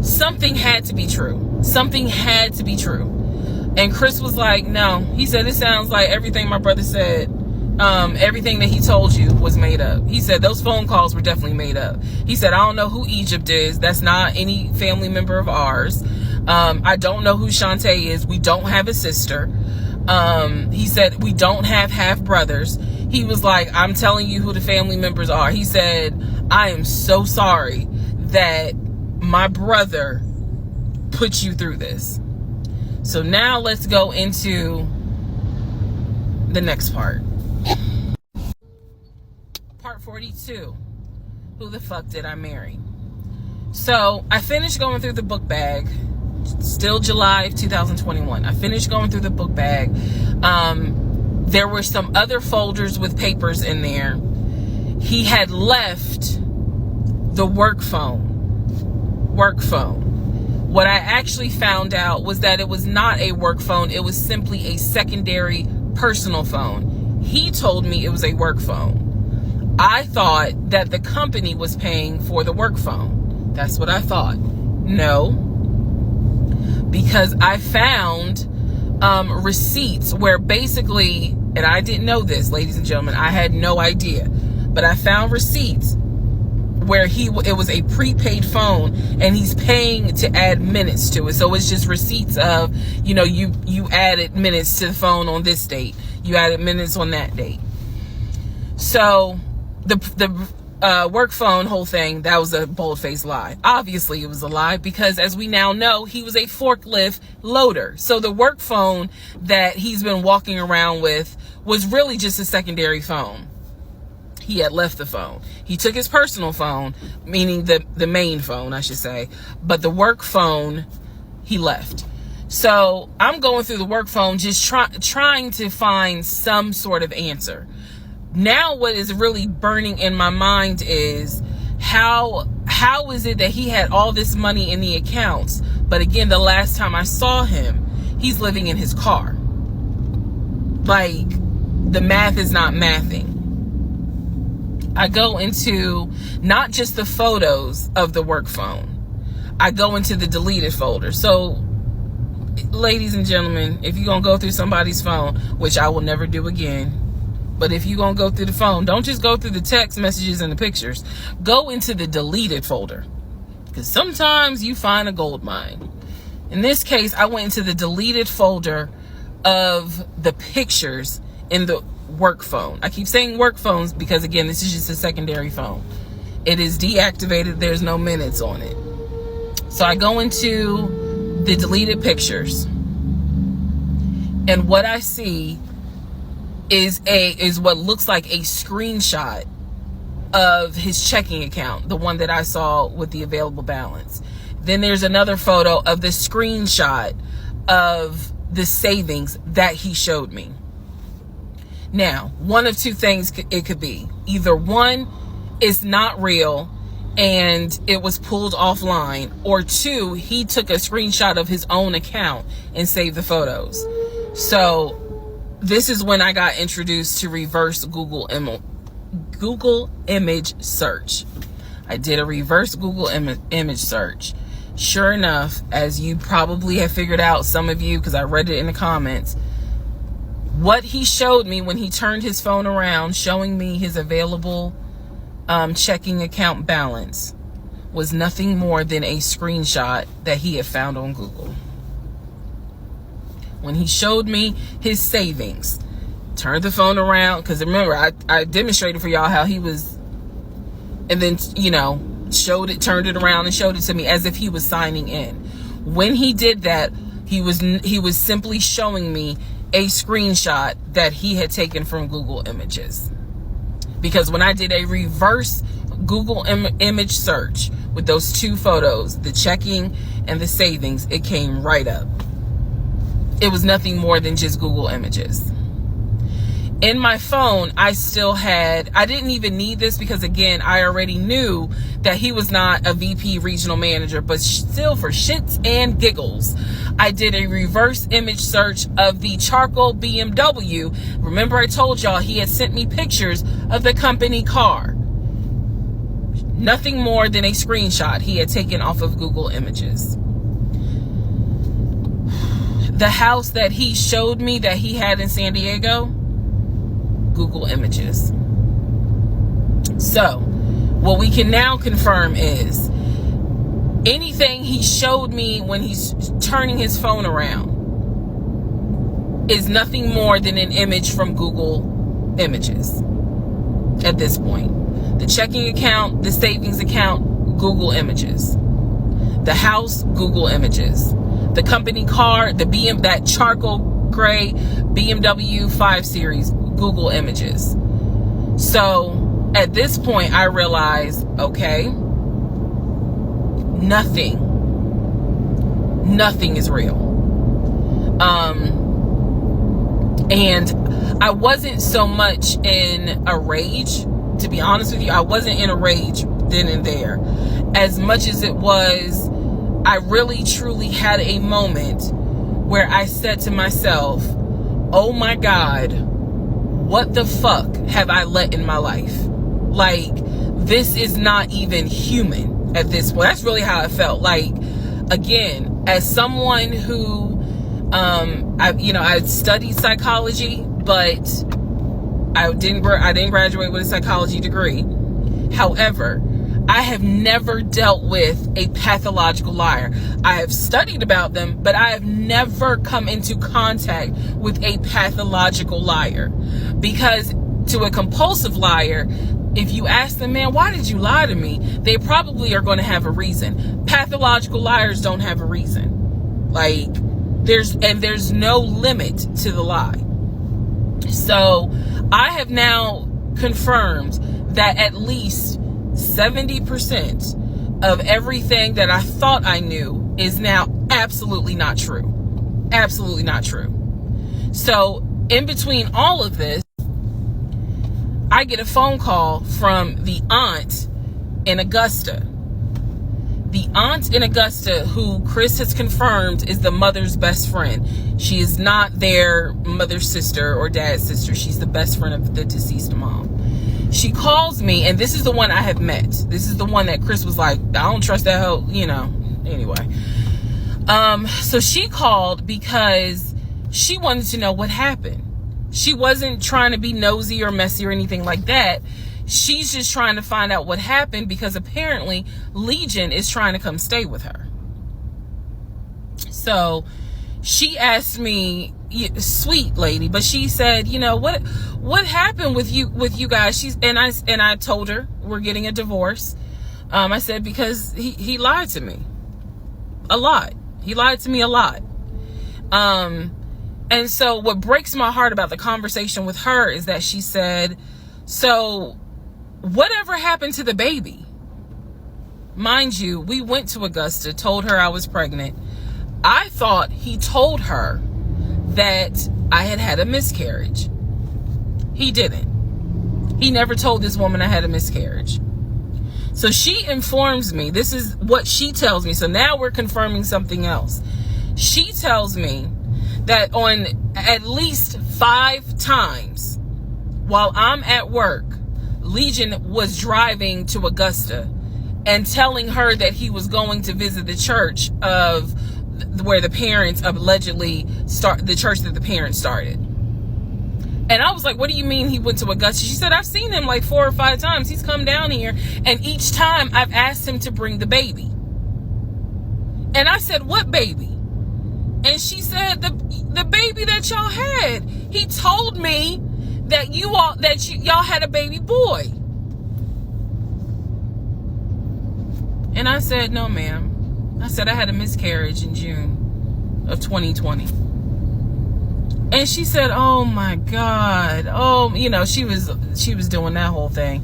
Something had to be true. Something had to be true. And Chris was like, no. He said, it sounds like everything my brother said, everything that he told you was made up. He said, those phone calls were definitely made up. He said, I don't know who Egypt is. That's not any family member of ours. I don't know who Shantae is. We don't have a sister. He said, we don't have half brothers. He was like, I'm telling you who the family members are. He said, I am so sorry that my brother put you through this. So now let's go into the next part. Part 42. Who the fuck did I marry? So I finished going through the book bag. Still July of 2021. I finished going through the book bag. There were some other folders with papers in there. He had left the work phone. What I actually found out was that it was not a work phone. It was simply a secondary personal phone. He told me it was a work phone. I thought that the company was paying for the work phone. That's what I thought. No, because I found receipts where basically, and I didn't know this, ladies and gentlemen, I had no idea, but I found receipts where it was a prepaid phone and he's paying to add minutes to it. So it's just receipts of, you added minutes to the phone on this date, you added minutes on that date. So the work phone whole thing, that was a bold-faced lie. Obviously it was a lie, because as we now know, he was a forklift loader. So the work phone that he's been walking around with was really just a secondary phone. He had left the phone. He took his personal phone, meaning the main phone, I should say, but the work phone he left. So I'm going through the work phone, just trying to find some sort of answer. Now what is really burning in my mind is how is it that he had all this money in the accounts, but again, the last time I saw him, he's living in his car. Like, the math is not mathing. I go into not just the photos of the work phone, I go into the deleted folder. So, ladies and gentlemen, if you're going to go through somebody's phone, which I will never do again, but if you're going to go through the phone, don't just go through the text messages and the pictures. Go into the deleted folder, because sometimes you find a gold mine. In this case, I went into the deleted folder of the pictures in the work phone. I keep saying work phones because, again, this is just a secondary phone. It is deactivated. There's no minutes on it. So I go into the deleted pictures, and what I see is what looks like a screenshot of his checking account, the one that I saw with the available balance. Then there's another photo of the screenshot of the savings that he showed me. Now, one of two things it could be. Either one, it's not real and it was pulled offline, or two, he took a screenshot of his own account and saved the photos. So this is when I got introduced to reverse Google image search. I did a reverse Google image search. Sure enough, as you probably have figured out, some of you, because I read it in the comments, what he showed me when he turned his phone around, showing me his available checking account balance, was nothing more than a screenshot that he had found on Google. When he showed me his savings, turned the phone around, because remember, I demonstrated for y'all how he was, and then, turned it around and showed it to me as if he was signing in. When he did that, he was simply showing me a screenshot that he had taken from Google Images. Because when I did a reverse Google image search with those two photos, the checking and the savings, it came right up. It was nothing more than just Google Images. In my phone, I didn't even need this because, again, I already knew that he was not a VP regional manager, but still, for shits and giggles, I did a reverse image search of the charcoal BMW. Remember I told y'all he had sent me pictures of the company car. Nothing more than a screenshot he had taken off of Google Images. The house that he showed me that he had in San Diego, Google Images. So, what we can now confirm is anything he showed me when he's turning his phone around is nothing more than an image from Google Images at this point. The checking account, the savings account, Google Images. The house, Google Images. The company car, that charcoal gray BMW 5 Series, Google Images. So at this point, I realized, okay, nothing is real. And I wasn't so much in a rage, to be honest with you. I wasn't in a rage then and there, as much as it was, I really truly had a moment where I said to myself, oh my God, what the fuck have I let in my life? Like, this is not even human at this point. That's really how I felt. Like, again, as someone who, I studied psychology, but I didn't graduate with a psychology degree. However, I have never dealt with a pathological liar. I have studied about them, but I have never come into contact with a pathological liar. Because to a compulsive liar, if you ask them, man, why did you lie to me? They probably are going to have a reason. Pathological liars don't have a reason. Like, there's no limit to the lie. So I have now confirmed that at least 70% of everything that I thought I knew is now absolutely not true. Absolutely not true. So in between all of this, I get a phone call from the aunt in Augusta. The aunt in Augusta, who Chris has confirmed is the mother's best friend. She is not their mother's sister or dad's sister. She's the best friend of the deceased mom. She calls me, and this is the one I have met. This is the one that Chris was like, I don't trust that hoe, anyway. So she called because she wanted to know what happened. She wasn't trying to be nosy or messy or anything like that. She's just trying to find out what happened because apparently Legion is trying to come stay with her. So she asked me, sweet lady, but she said, what happened with you guys? And I told her we're getting a divorce. I said, because he lied to me a lot. He lied to me a lot. And so what breaks my heart about the conversation with her is that she said, so whatever happened to the baby? Mind you, we went to Augusta, told her I was pregnant. I thought he told her that I had a miscarriage. He didn't. He never told this woman I had a miscarriage. So she informs me, this is what she tells me. So now we're confirming something else. She tells me that on at least 5 times while I'm at work, Legion was driving to Augusta and telling her that he was going to visit the church of where the parents allegedly the church that the parents started. And I was like, what do you mean he went to Augusta? She said, I've seen him like 4 or 5 times. He's come down here, and each time I've asked him to bring the baby. And I said, what baby? And she said, the baby that y'all had. He told me that y'all had a baby boy. And I said, no, ma'am. I said I had a miscarriage in June of 2020. And she said, oh my God. Oh, she was doing that whole thing.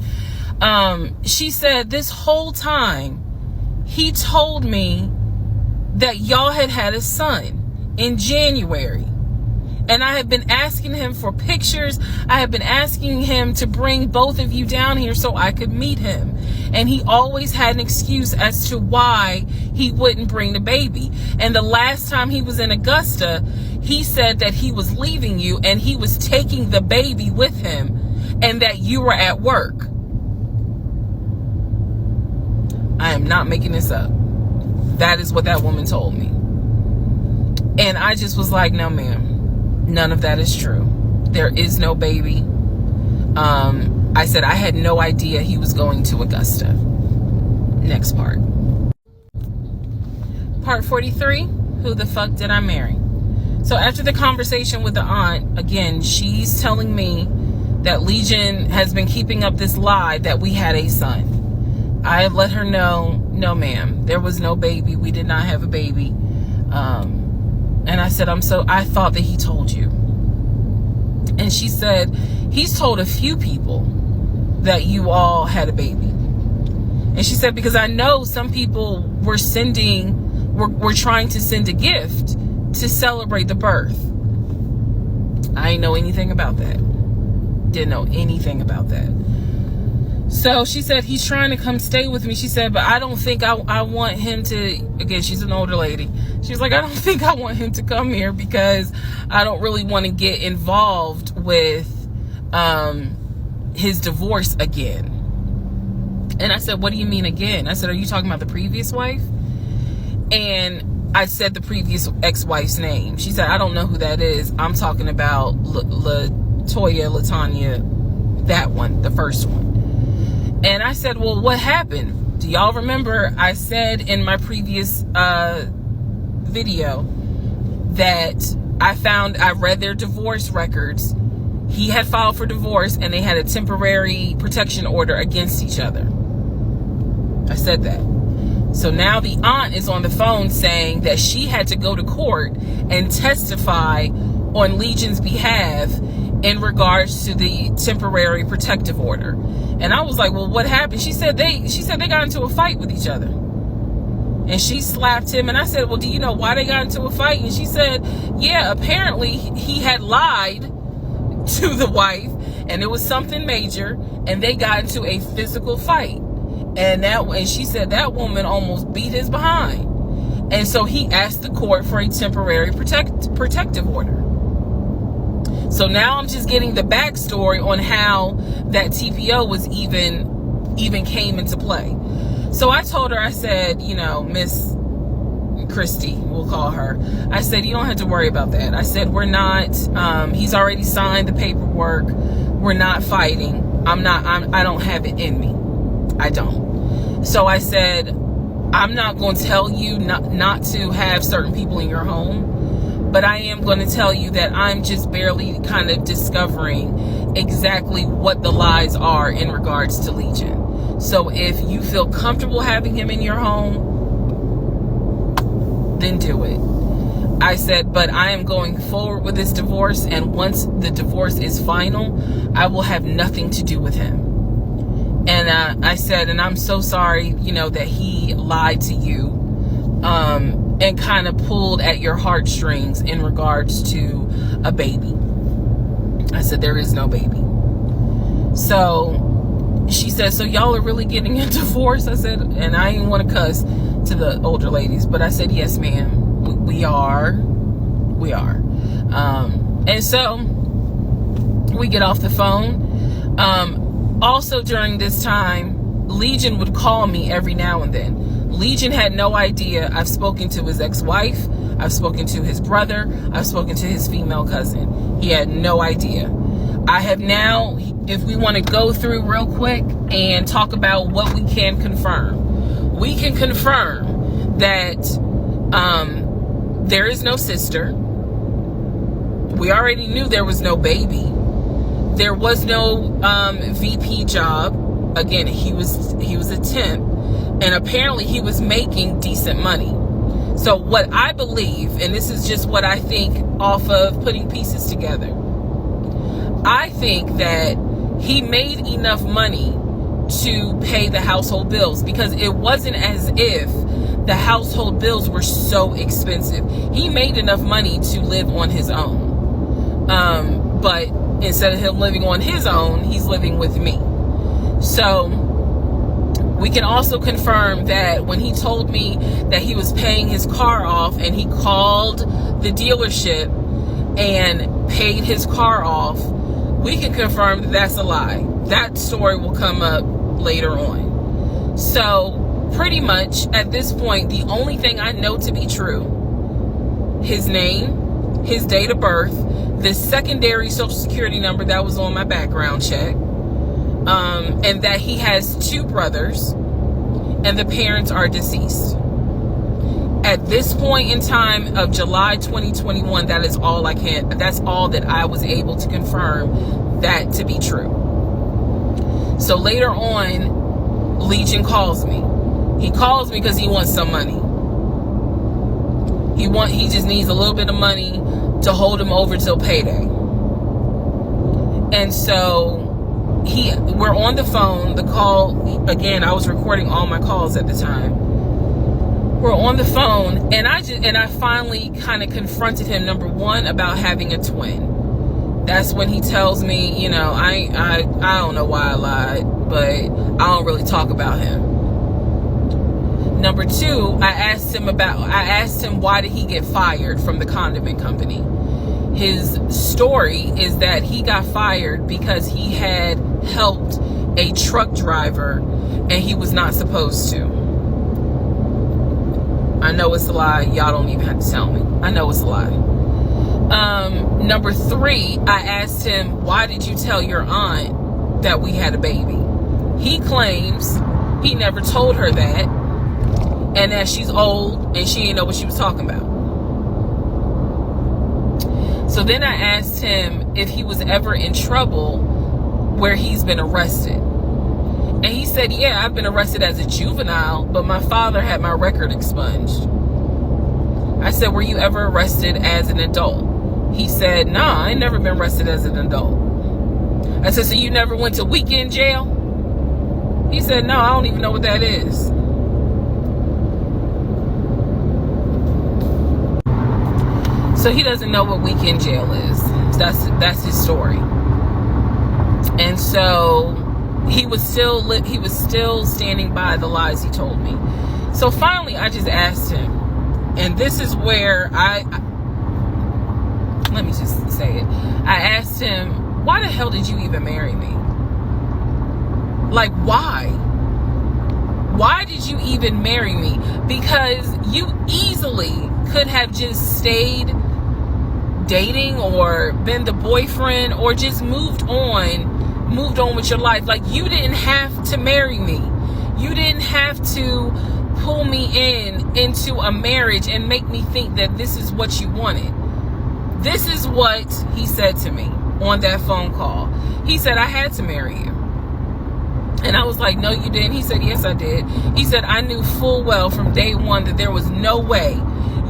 She said this whole time he told me that y'all had a son in January. And I have been asking him for pictures. I have been asking him to bring both of you down here so I could meet him. And he always had an excuse as to why he wouldn't bring the baby. And the last time he was in Augusta, he said that he was leaving you and he was taking the baby with him and that you were at work. I am not making this up. That is what that woman told me. And I just was like, no, ma'am. None of that is true. There is no baby. I said I had no idea he was going to Augusta. Next part. Part 43. Who the fuck did I marry? So after the conversation with the aunt, again, she's telling me that Legion has been keeping up this lie that we had a son. I have let her know, no ma'am, there was no baby. We did not have a baby. And I said, I thought that he told you. And she said, he's told a few people that you all had a baby. And she said, because I know some people were trying to send a gift to celebrate the birth. I didn't know anything about that. Didn't know anything about that. So she said, he's trying to come stay with me. She said, but I don't think I want him to, again, she's an older lady. She was like, I don't think I want him to come here because I don't really want to get involved with his divorce again. And I said, what do you mean again? I said, are you talking about the previous wife? And I said the previous ex-wife's name. She said, I don't know who that is. I'm talking about LaTanya, that one, the first one. And I said, well, what happened? Do y'all remember I said in my previous video that I read their divorce records. He had filed for divorce and they had a temporary protection order against each other. I said that. So now the aunt is on the phone saying that she had to go to court and testify on Legion's behalf in regards to the temporary protective order. And I was like, well, what happened? She said they got into a fight with each other. And she slapped him. And I said, well, do you know why they got into a fight? And she said, yeah, apparently he had lied to the wife and it was something major and they got into a physical fight. And she said that woman almost beat his behind. And so he asked the court for a temporary protective order. So now I'm just getting the backstory on how that TPO was even came into play. So I told her, I said, Miss Christy, we'll call her. I said, you don't have to worry about that. I said, we're not, he's already signed the paperwork. We're not fighting. I don't have it in me. I don't. So I said, I'm not going to tell you not to have certain people in your home, but I am going to tell you that I'm just barely kind of discovering exactly what the lies are in regards to Legion. So if you feel comfortable having him in your home, then do it. I said, but I am going forward with this divorce, and once the divorce is final, I will have nothing to do with him. And I said, and I'm so sorry, that he lied to you and kind of pulled at your heartstrings in regards to a baby. I said, there is no baby. So she said, so y'all are really getting a divorce? I said, and I didn't want to cuss to the older ladies, but I said, yes, ma'am, we are. And so we get off the phone. Also during this time, Legion would call me every now and then. Legion had no idea. I've spoken to his ex-wife. I've spoken to his brother. I've spoken to his female cousin. He had no idea. I have now, if we want to go through real quick and talk about what we can confirm. We can confirm that there is no sister. We already knew there was no baby. There was no VP job. Again, he was a temp, and apparently he was making decent money. So what I believe, and this is just what I think off of putting pieces together, I think that he made enough money to pay the household bills, because it wasn't as if the household bills were so expensive. He made enough money to live on his own. But instead of him living on his own, he's living with me. So we can also confirm that when he told me that he was paying his car off and he called the dealership and paid his car off, we can confirm that that's a lie. That story will come up later on. So pretty much at this point, the only thing I know to be true: his name, his date of birth, the secondary social security number that was on my background check, and that he has 2 brothers and the parents are deceased. At this point in time of July 2021, that's all that I was able to confirm that to be true. So later on, Legion calls me. He calls me because he wants some money. He just needs a little bit of money to hold him over till payday. And so we're on the phone. The call, again, I was recording all my calls at the time. We're on the phone, and I finally kind of confronted him, number one, about having a twin. That's when he tells me, you know, I don't know why I lied, but I don't really talk about him. Number two, I asked him why did he get fired from the condiment company. His story is that he got fired because he had helped a truck driver and he was not supposed to. I know it's a lie. Y'all don't even have to tell me. I know it's a lie. Number three, I asked him, why did you tell your aunt that we had a baby? He claims he never told her that, and that she's old and she didn't know what she was talking about. So then I asked him if he was ever in trouble where he's been arrested. And he said, yeah, I've been arrested as a juvenile, but my father had my record expunged. I said, were you ever arrested as an adult? He said, nah, I ain't never been arrested as an adult. I said, so you never went to weekend jail? He said, no, I don't even know what that is. So he doesn't know what weekend jail is. That's his story. And so he was still standing by the lies he told me. So finally, I just asked him, and this is where let me just say it. I asked him, why the hell did you even marry me? Like, why? Why did you even marry me? Because you easily could have just stayed dating or been the boyfriend or just moved on with your life. Like, you didn't have to marry me. You didn't have to pull me into a marriage and make me think that this is what you wanted. This is what he said to me on that phone call. He said, I had to marry you. And I was like, no, you didn't. He said, yes, I did. He said, I knew full well from day one that there was no way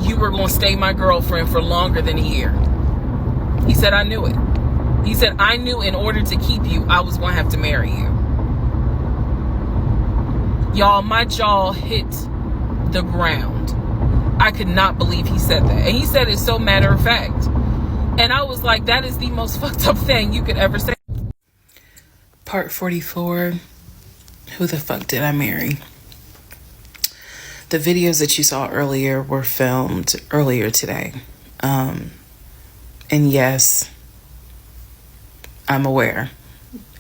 you were going to stay my girlfriend for longer than a year. He said, I knew it. He said, I knew in order to keep you, I was going to have to marry you. Y'all, my jaw hit the ground. I could not believe he said that. And he said it so matter of fact. And I was like, that is the most fucked up thing you could ever say. Part 44. Who the fuck did I marry? The videos that you saw earlier were filmed earlier today. And yes, I'm aware.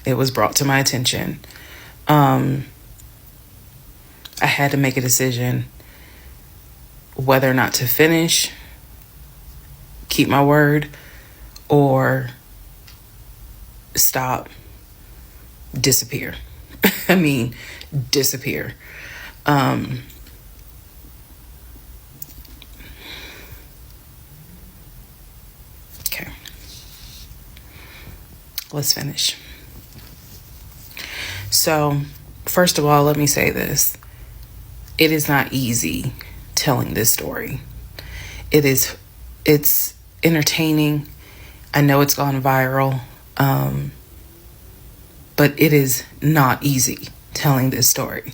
It was brought to my attention. I had to make a decision whether or not to finish, keep my word, or stop, disappear. I mean, disappear. Okay. Let's finish. So, first of all, let me say this. It is not easy telling this story. It's entertaining. I know it's gone viral, but it is not easy telling this story.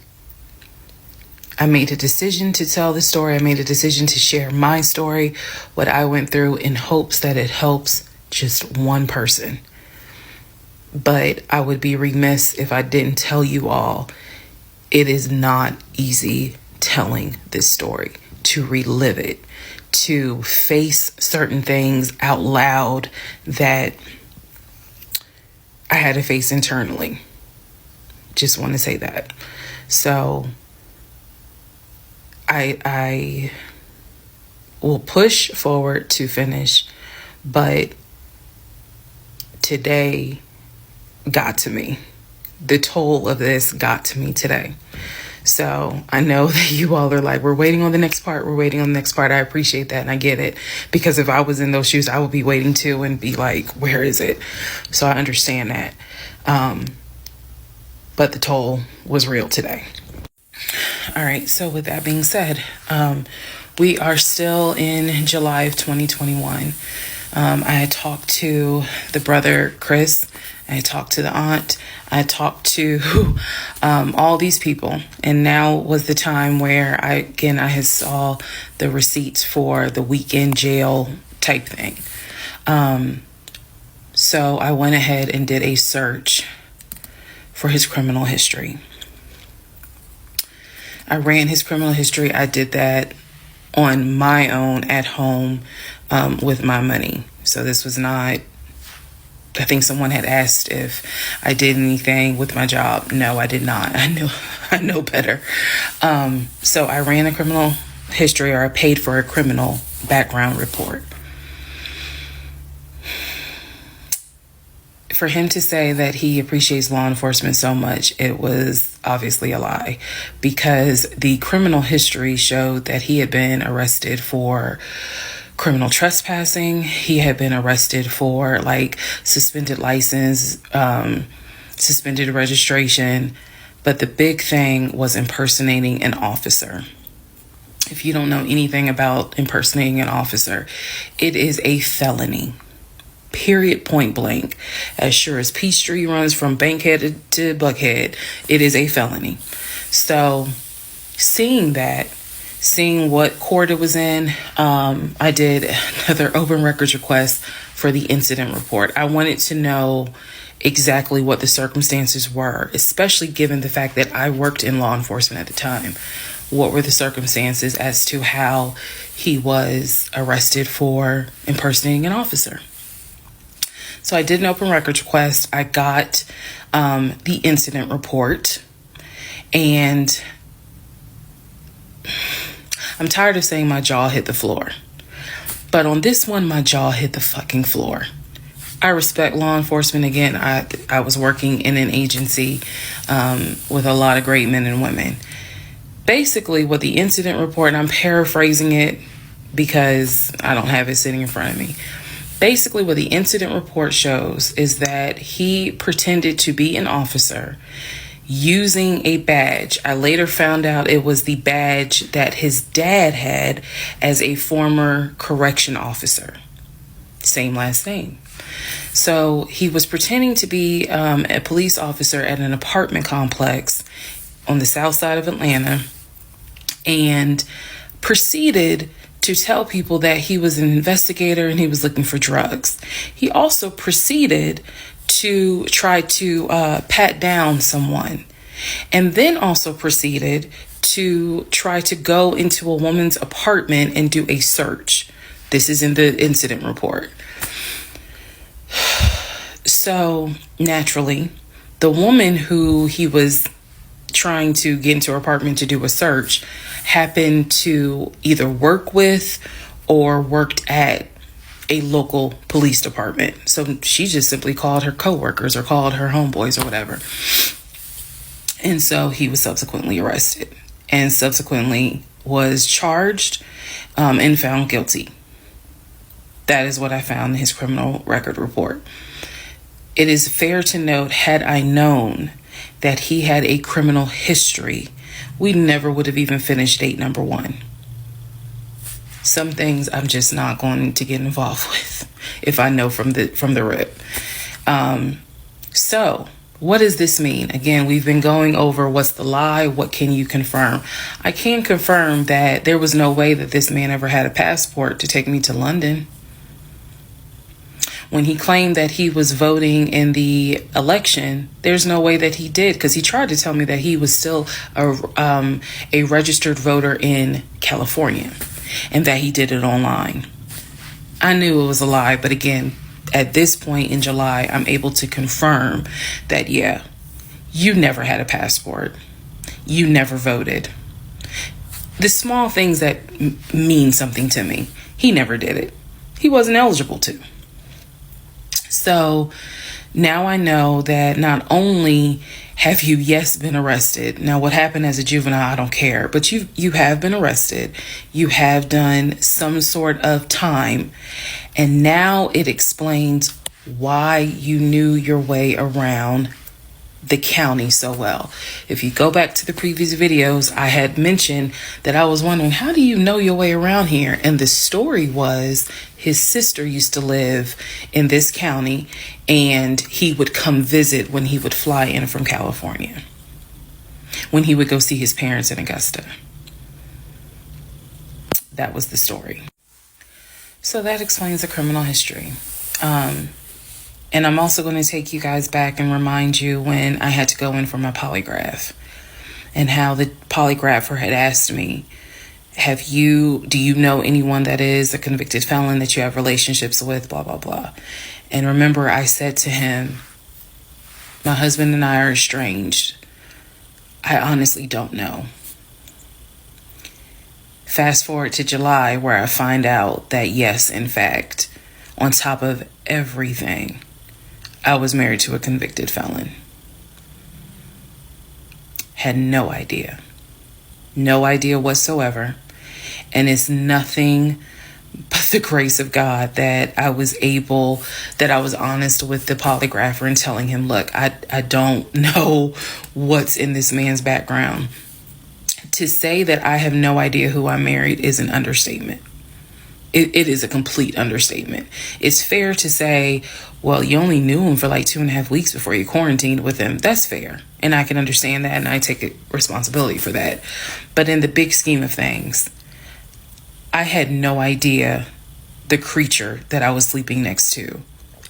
I made a decision to tell this story. I made a decision to share my story, what I went through, in hopes that it helps just one person. But I would be remiss if I didn't tell you all, it is not easy telling this story, to relive it, to face certain things out loud that I had to face internally. Just want to say that. So I will push forward to finish, but today got to me. The toll of this got to me today. So I know that you all are like, we're waiting on the next part. We're waiting on the next part. I appreciate that. And I get it, because if I was in those shoes, I would be waiting too and be like, where is it? So I understand that. But the toll was real today. All right. So with that being said, we are still in July of 2021. I had talked to the brother, Chris. I talked to the aunt. I talked to all these people. And now was the time where I had saw the receipts for the weekend jail type thing. So I went ahead and did a search for his criminal history. I ran his criminal history. I did that on my own at home with my money. So this was not, I think someone had asked if I did anything with my job. No, I did not. I know better. So I ran a criminal history, or I paid for a criminal background report. For him to say that he appreciates law enforcement so much, it was obviously a lie, because the criminal history showed that he had been arrested for criminal trespassing. He had been arrested for suspended license, suspended registration. But the big thing was impersonating an officer. If you don't know anything about impersonating an officer, it is a felony. Period, point blank. As sure as Peachtree runs from Bankhead to Buckhead, it is a felony. So seeing what court it was in, I did another open records request for the incident report. I wanted to know exactly what the circumstances were, especially given the fact that I worked in law enforcement at the time. What were the circumstances as to how he was arrested for impersonating an officer? So I did an open records request. I got the incident report, and I'm tired of saying my jaw hit the floor. But on this one, my jaw hit the fucking floor. I respect law enforcement. Again, I was working in an agency with a lot of great men and women. Basically, what the incident report, and I'm paraphrasing it because I don't have it sitting in front of me. Basically, what the incident report shows is that he pretended to be an officer using a badge. I later found out it was the badge that his dad had as a former correction officer. Same last name. So he was pretending to be a police officer at an apartment complex on the south side of Atlanta, and proceeded to tell people that he was an investigator and he was looking for drugs. He also proceeded to try to pat down someone, and then also proceeded to try to go into a woman's apartment and do a search. This is in the incident report. So naturally, the woman who he was trying to get into her apartment to do a search happened to either work with or worked at a local police department. So she just simply called her coworkers or called her homeboys or whatever. And so he was subsequently arrested and subsequently was charged and found guilty. That is what I found in his criminal record report. It is fair to note, had I known that he had a criminal history, we never would have even finished date number 1. Some things I'm just not going to get involved with if I know from the rip. So what does this mean? Again, we've been going over what's the lie, what can you confirm? I can confirm that there was no way that this man ever had a passport to take me to London. When he claimed that he was voting in the election, there's no way that he did, because he tried to tell me that he was still a registered voter in California and that he did it online. I knew it was a lie, but again, at this point in July, I'm able to confirm that, yeah, you never had a passport. You never voted. The small things that mean something to me, he never did it. He wasn't eligible to. So now I know that not only have you, yes, been arrested. Now, what happened as a juvenile, I don't care. But you have been arrested. You have done some sort of time. And now it explains why you knew your way around the county so well. If you go back to the previous videos, I had mentioned that I was wondering, how do you know your way around here? And the story was his sister used to live in this county, and he would come visit when he would fly in from California, when he would go see his parents in Augusta. That was the story. So that explains the criminal history. And I'm also going to take you guys back and remind you when I had to go in for my polygraph, and how the polygrapher had asked me, do you know anyone that is a convicted felon that you have relationships with, blah, blah, blah. And remember, I said to him, my husband and I are estranged. I honestly don't know. Fast forward to July, where I find out that, yes, in fact, on top of everything, I was married to a convicted felon. Had no idea. No idea whatsoever. And it's nothing but the grace of God that I was honest with the polygrapher and telling him, look, I don't know what's in this man's background. To say that I have no idea who I married is an understatement. It is a complete understatement. It's fair to say, well, you only knew him for like 2.5 weeks before you quarantined with him. That's fair. And I can understand that, and I take responsibility for that. But in the big scheme of things, I had no idea the creature that I was sleeping next to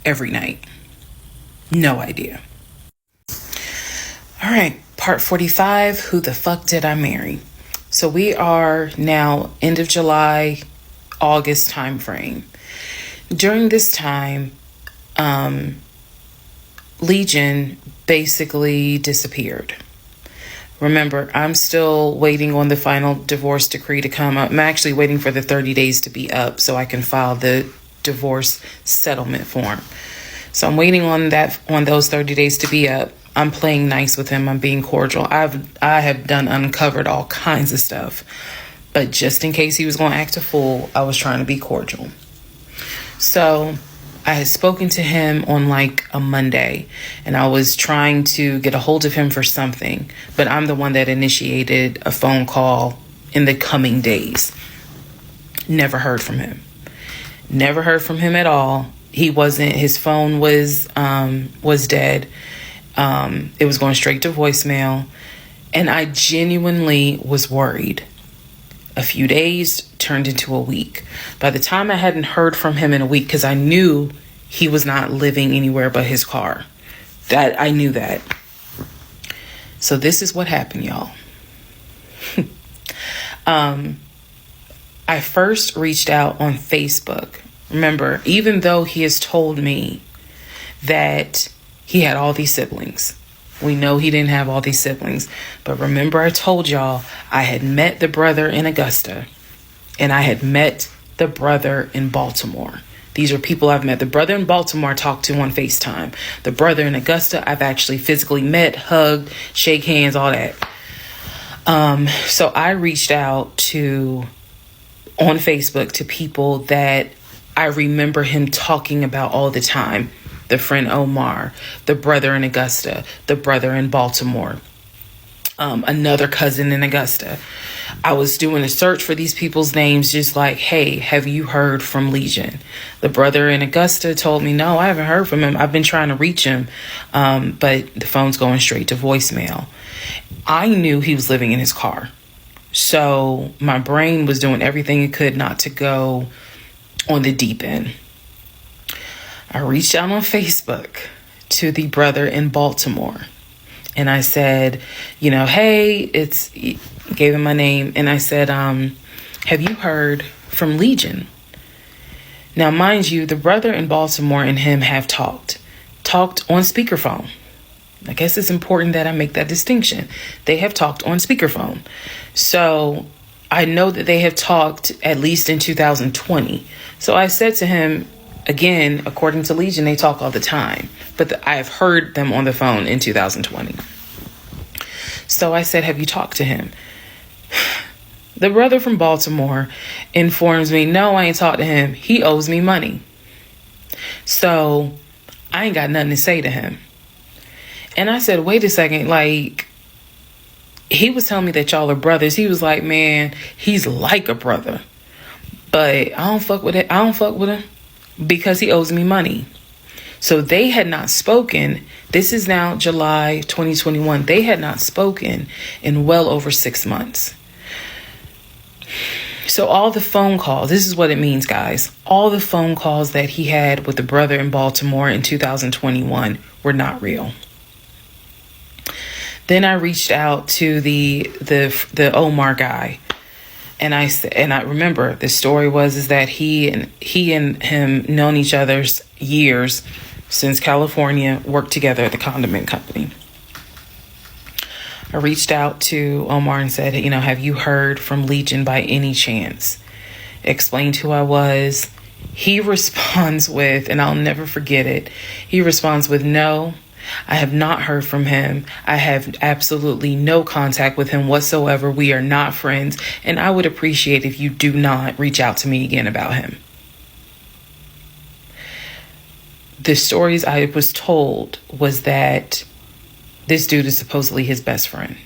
every night. No idea. All right, part 45, who the fuck did I marry? So we are now end of July, August time frame. During this time, Legion basically disappeared. Remember, I'm still waiting on the final divorce decree to come up. I'm actually waiting for the 30 days to be up so I can file the divorce settlement form. So I'm waiting on those 30 days to be up. I'm playing nice with him. I'm being cordial. I have uncovered all kinds of stuff. But just in case he was going to act a fool, I was trying to be cordial. So I had spoken to him on like a Monday, and I was trying to get a hold of him for something, but I'm the one that initiated a phone call in the coming days. Never heard from him. Never heard from him at all. His phone was dead. It was going straight to voicemail, and I genuinely was worried. A few days turned into a week. By the time I hadn't heard from him in a week, because I knew he was not living anywhere but his car. I knew that. So this is what happened, y'all. I first reached out on Facebook. Remember, even though he has told me that he had all these siblings, we know he didn't have all these siblings. But remember, I told y'all I had met the brother in Augusta, and I had met the brother in Baltimore. These are people I've met. The brother in Baltimore I talked to on FaceTime. The brother in Augusta I've actually physically met, hugged, shake hands, all that. So I reached out on Facebook to people that I remember him talking about all the time. The friend Omar, the brother in Augusta, the brother in Baltimore. another cousin in Augusta. I was doing a search for these people's names, just like, hey, have you heard from Legion? The brother in Augusta told me, no, I haven't heard from him. I've been trying to reach him, but the phone's going straight to voicemail. I knew he was living in his car. So my brain was doing everything it could not to go on the deep end. I reached out on Facebook to the brother in Baltimore. And I said, hey, gave him my name. And I said, have you heard from Legion? Now, mind you, the brother in Baltimore and him have talked on speakerphone. I guess it's important that I make that distinction. They have talked on speakerphone. So I know that they have talked at least in 2020. So I said to him, again, according to Legion, they talk all the time. But I have heard them on the phone in 2020. So I said, have you talked to him? The brother from Baltimore informs me, no, I ain't talked to him. He owes me money. So I ain't got nothing to say to him. And I said, wait a second, he was telling me that y'all are brothers. He was like, man, he's like a brother. But I don't fuck with it. I don't fuck with him because he owes me money. So they had not spoken. This is now July 2021. They had not spoken in well over 6 months. So all the phone calls, this is what it means, guys. All the phone calls that he had with the brother in Baltimore in 2021 were not real. Then I reached out to the Omar guy. And I remember the story was that he and him known each other's years since California, worked together at the condiment company. I reached out to Omar and said, have you heard from Legion by any chance? Explained who I was. He responds with, and I'll never forget it. He responds with, no, I have not heard from him. I have absolutely no contact with him whatsoever. We are not friends. And I would appreciate if you do not reach out to me again about him. The stories I was told was that this dude is supposedly his best friend.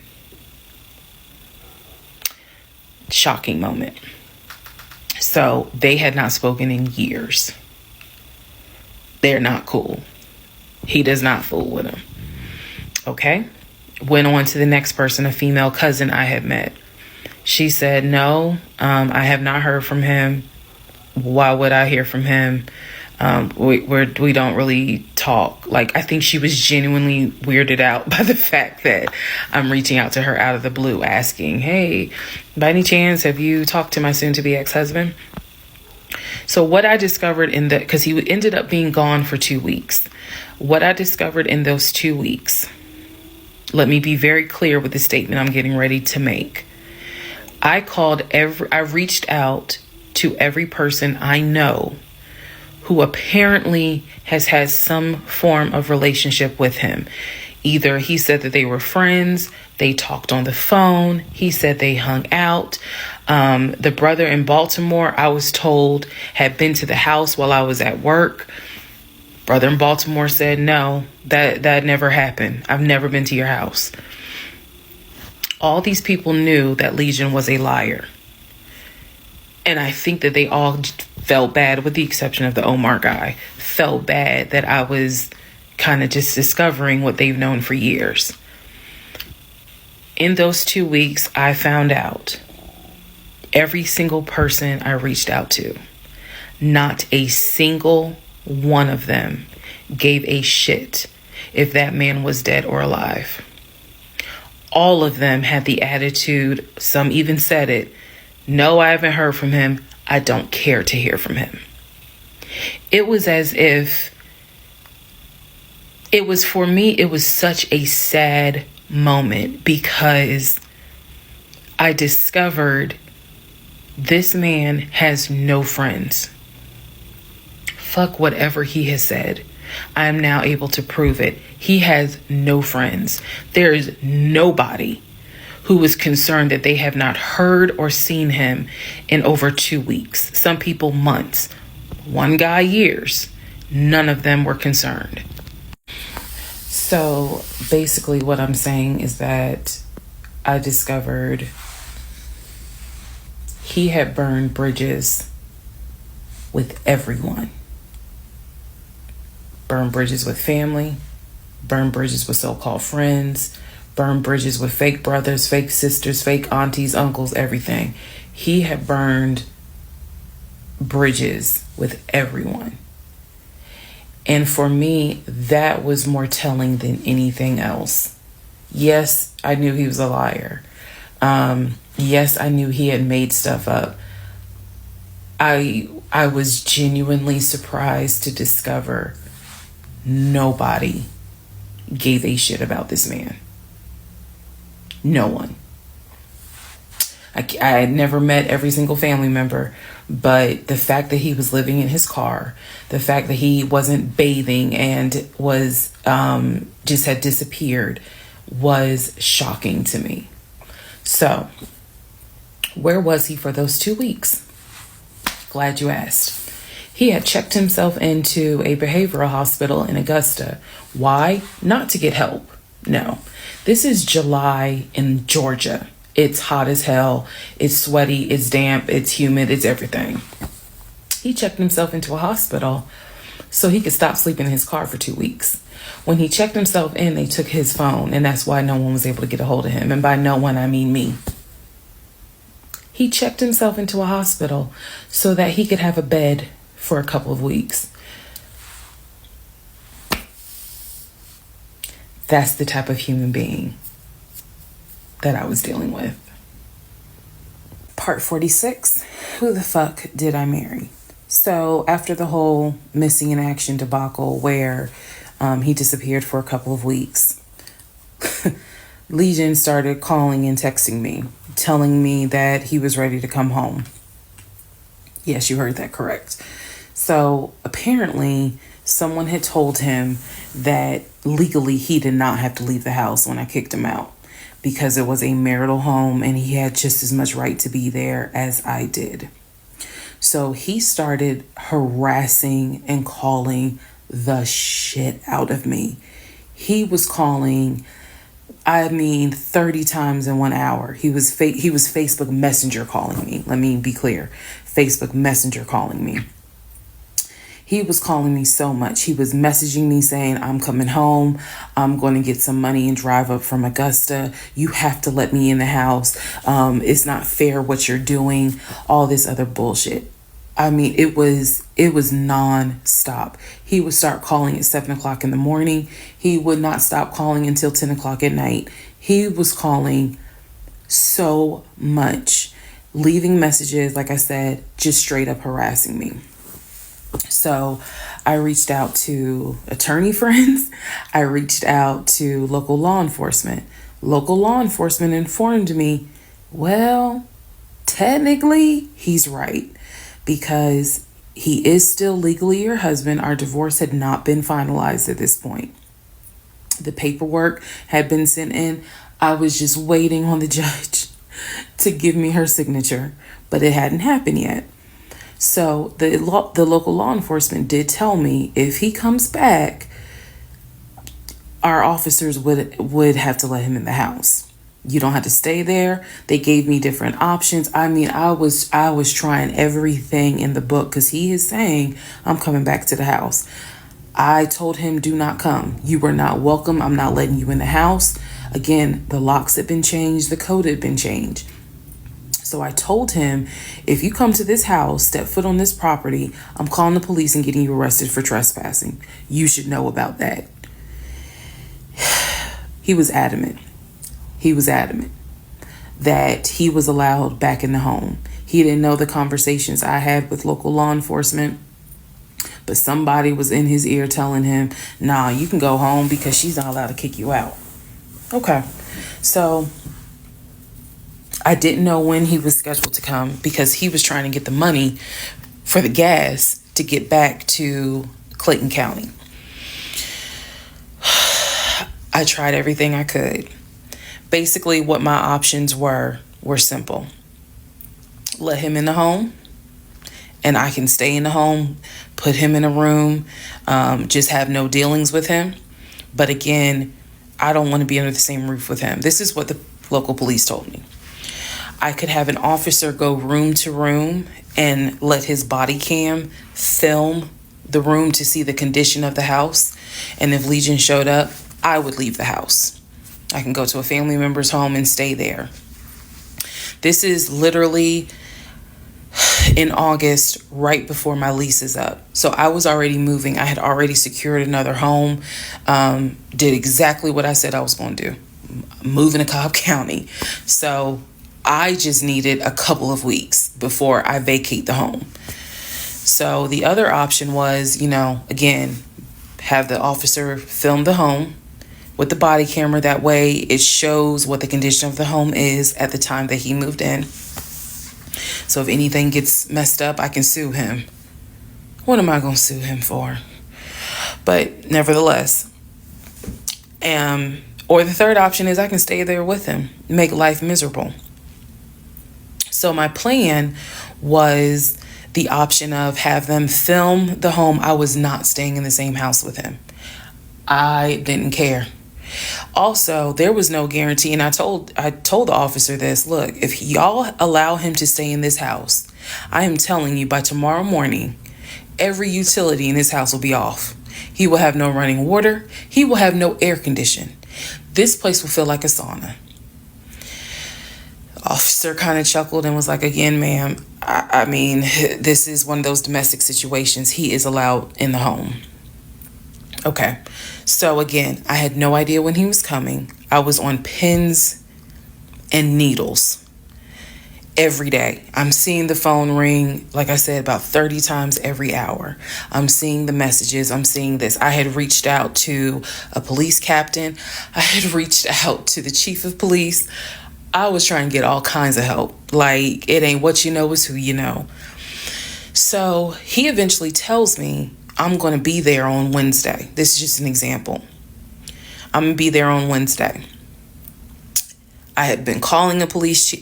Shocking moment. So they had not spoken in years. They're not cool. He does not fool with him. Okay. Went on to the next person, a female cousin I had met. She said, no, I have not heard from him. Why would I hear from him? We don't really talk. I think she was genuinely weirded out by the fact that I'm reaching out to her out of the blue, asking, hey, by any chance, have you talked to my soon-to-be ex-husband? So what I discovered because he ended up being gone for 2 weeks. What I discovered in those 2 weeks, let me be very clear with the statement I'm getting ready to make. I reached out to every person I know who apparently has had some form of relationship with him. Either he said that they were friends, they talked on the phone, he said they hung out. The brother in Baltimore, I was told, had been to the house while I was at work. Brother in Baltimore said, no, that never happened. I've never been to your house. All these people knew that Legion was a liar. And I think that they all felt bad, with the exception of the Omar guy, felt bad that I was kind of just discovering what they've known for years. In those 2 weeks, I found out every single person I reached out to, not a single one of them gave a shit if that man was dead or alive. All of them had the attitude, some even said it, no, I haven't heard from him. I don't care to hear from him. It was as if for me, it was such a sad moment because I discovered this man has no friends. Fuck whatever he has said. I am now able to prove it. He has no friends. There is nobody who is concerned that they have not heard or seen him in over 2 weeks. Some people months. One guy years. None of them were concerned. So basically what I'm saying is that I discovered he had burned bridges with everyone. Burned bridges with family, burned bridges with so-called friends, burned bridges with fake brothers, fake sisters, fake aunties, uncles, everything. He had burned bridges with everyone. And for me, that was more telling than anything else. Yes, I knew he was a liar. Yes, I knew he had made stuff up. I was genuinely surprised to discover nobody gave a shit about this man. No one. I had never met every single family member, but the fact that he was living in his car, the fact that he wasn't bathing and was just had disappeared was shocking to me. So, where was he for those 2 weeks? Glad you asked. He had checked himself into a behavioral hospital in Augusta. Why? Not to get help. No. This is July in Georgia. It's hot as hell. It's sweaty. It's damp. It's humid. It's everything. He checked himself into a hospital so he could stop sleeping in his car for 2 weeks. When he checked himself in, they took his phone, and that's why no one was able to get a hold of him. And by no one, I mean me. He checked himself into a hospital so that he could have a bed for a couple of weeks. That's the type of human being that I was dealing with. Part 46, who the fuck did I marry? So after the whole missing in action debacle where he disappeared for a couple of weeks, Legion started calling and texting me, telling me that he was ready to come home. Yes, you heard that correct. So apparently someone had told him that legally he did not have to leave the house when I kicked him out because it was a marital home and he had just as much right to be there as I did. So he started harassing and calling the shit out of me. He was calling, 30 times in 1 hour. He was Facebook Messenger calling me. Let me be clear. Facebook Messenger calling me. He was calling me so much. He was messaging me saying, I'm coming home. I'm going to get some money and drive up from Augusta. You have to let me in the house. It's not fair what you're doing. All this other bullshit. It was nonstop. He would start calling at 7 o'clock in the morning. He would not stop calling until 10 o'clock at night. He was calling so much, leaving messages, like I said, just straight up harassing me. So I reached out to attorney friends. I reached out to local law enforcement. Local law enforcement informed me, well, technically he's right because he is still legally your husband. Our divorce had not been finalized at this point. The paperwork had been sent in. I was just waiting on the judge to give me her signature, but it hadn't happened yet. So the local law enforcement did tell me if he comes back, our officers would have to let him in the house. You don't have to stay there. They gave me different options. I was trying everything in the book because he is saying I'm coming back to the house. I told him, do not come. You are not welcome. I'm not letting you in the house. Again, the locks had been changed. The code had been changed. So I told him, if you come to this house, step foot on this property, I'm calling the police and getting you arrested for trespassing. You should know about that. He was adamant. He was adamant that he was allowed back in the home. He didn't know the conversations I had with local law enforcement, but somebody was in his ear telling him, nah, you can go home because she's not allowed to kick you out. Okay. So I didn't know when he was scheduled to come because he was trying to get the money for the gas to get back to Clayton County. I tried everything I could. Basically, what my options were simple. Let him in the home, and I can stay in the home, put him in a room, just have no dealings with him. But again, I don't want to be under the same roof with him. This is what the local police told me. I could have an officer go room to room and let his body cam film the room to see the condition of the house. And if Legion showed up, I would leave the house. I can go to a family member's home and stay there. This is literally in August, right before my lease is up. So I was already moving. I had already secured another home, did exactly what I said I was going to do, moving to Cobb County. So I just needed a couple of weeks before I vacate the home. So the other option was, again, have the officer film the home with the body camera. That way it shows what the condition of the home is at the time that he moved in. So if anything gets messed up, I can sue him. What am I going to sue him for? But nevertheless, or the third option is I can stay there with him, make life miserable. So my plan was the option of have them film the home. I was not staying in the same house with him. I didn't care. Also, there was no guarantee, and I told the officer this, look, if y'all allow him to stay in this house, I am telling you by tomorrow morning, every utility in this house will be off. He will have no running water. He will have no air condition. This place will feel like a sauna. Officer kind of chuckled and was like, again, ma'am, I mean, this is one of those domestic situations. He is allowed in the home. Okay. So again, I had no idea when he was coming. I was on pins and needles every day. I'm seeing the phone ring, like I said, about 30 times every hour. I'm seeing the messages. I'm seeing this. I had reached out to a police captain. I had reached out to the chief of police. I was trying to get all kinds of help. Like, it ain't what you know, it's who you know. So he eventually tells me, I'm going to be there on Wednesday. This is just an example. I'm going to be there on Wednesday. I had been calling a police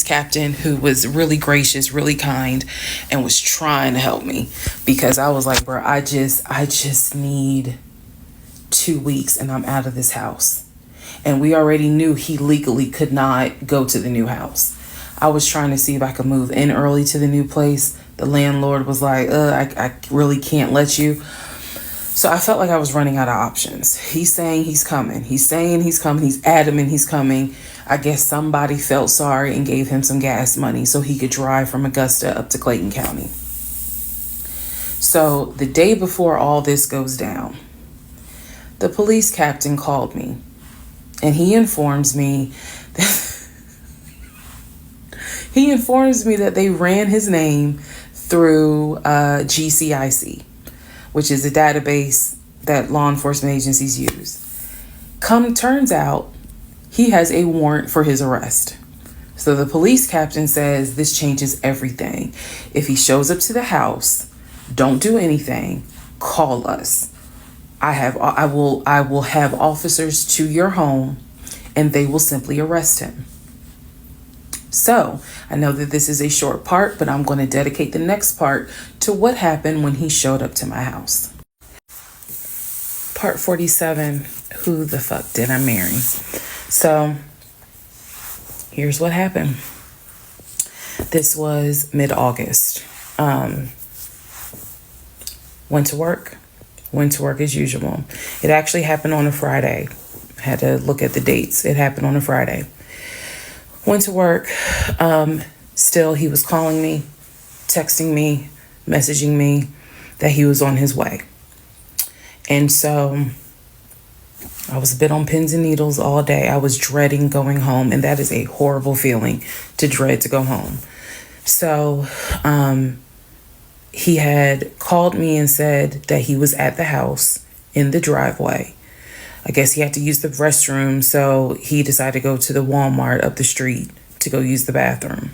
captain who was really gracious, really kind, and was trying to help me because I was like, bro, I just need 2 weeks and I'm out of this house. And we already knew he legally could not go to the new house. I was trying to see if I could move in early to the new place. The landlord was like, I really can't let you. So I felt like I was running out of options. He's saying he's coming. He's saying he's coming. He's adamant he's coming. I guess somebody felt sorry and gave him some gas money so he could drive from Augusta up to Clayton County. So the day before all this goes down, the police captain called me and he informs me that they ran his name through GCIC, which is a database that law enforcement agencies use. Turns out he has a warrant for his arrest. So the police captain says this changes everything. If he shows up to the house, don't do anything, call us. I will have officers to your home and they will simply arrest him. So I know that this is a short part, but I'm going to dedicate the next part to what happened when he showed up to my house. Part 47, who the fuck did I marry? So here's what happened. This was mid-August. Went to work as usual. It actually happened on a Friday. I had to look at the dates. It happened on a Friday. Went to work. Still, he was calling me, texting me, messaging me that he was on his way. And so I was a bit on pins and needles all day. I was dreading going home, and that is a horrible feeling to dread to go home. So he had called me and said that he was at the house in the driveway. I guess he had to use the restroom, so he decided to go to the Walmart up the street to go use the bathroom.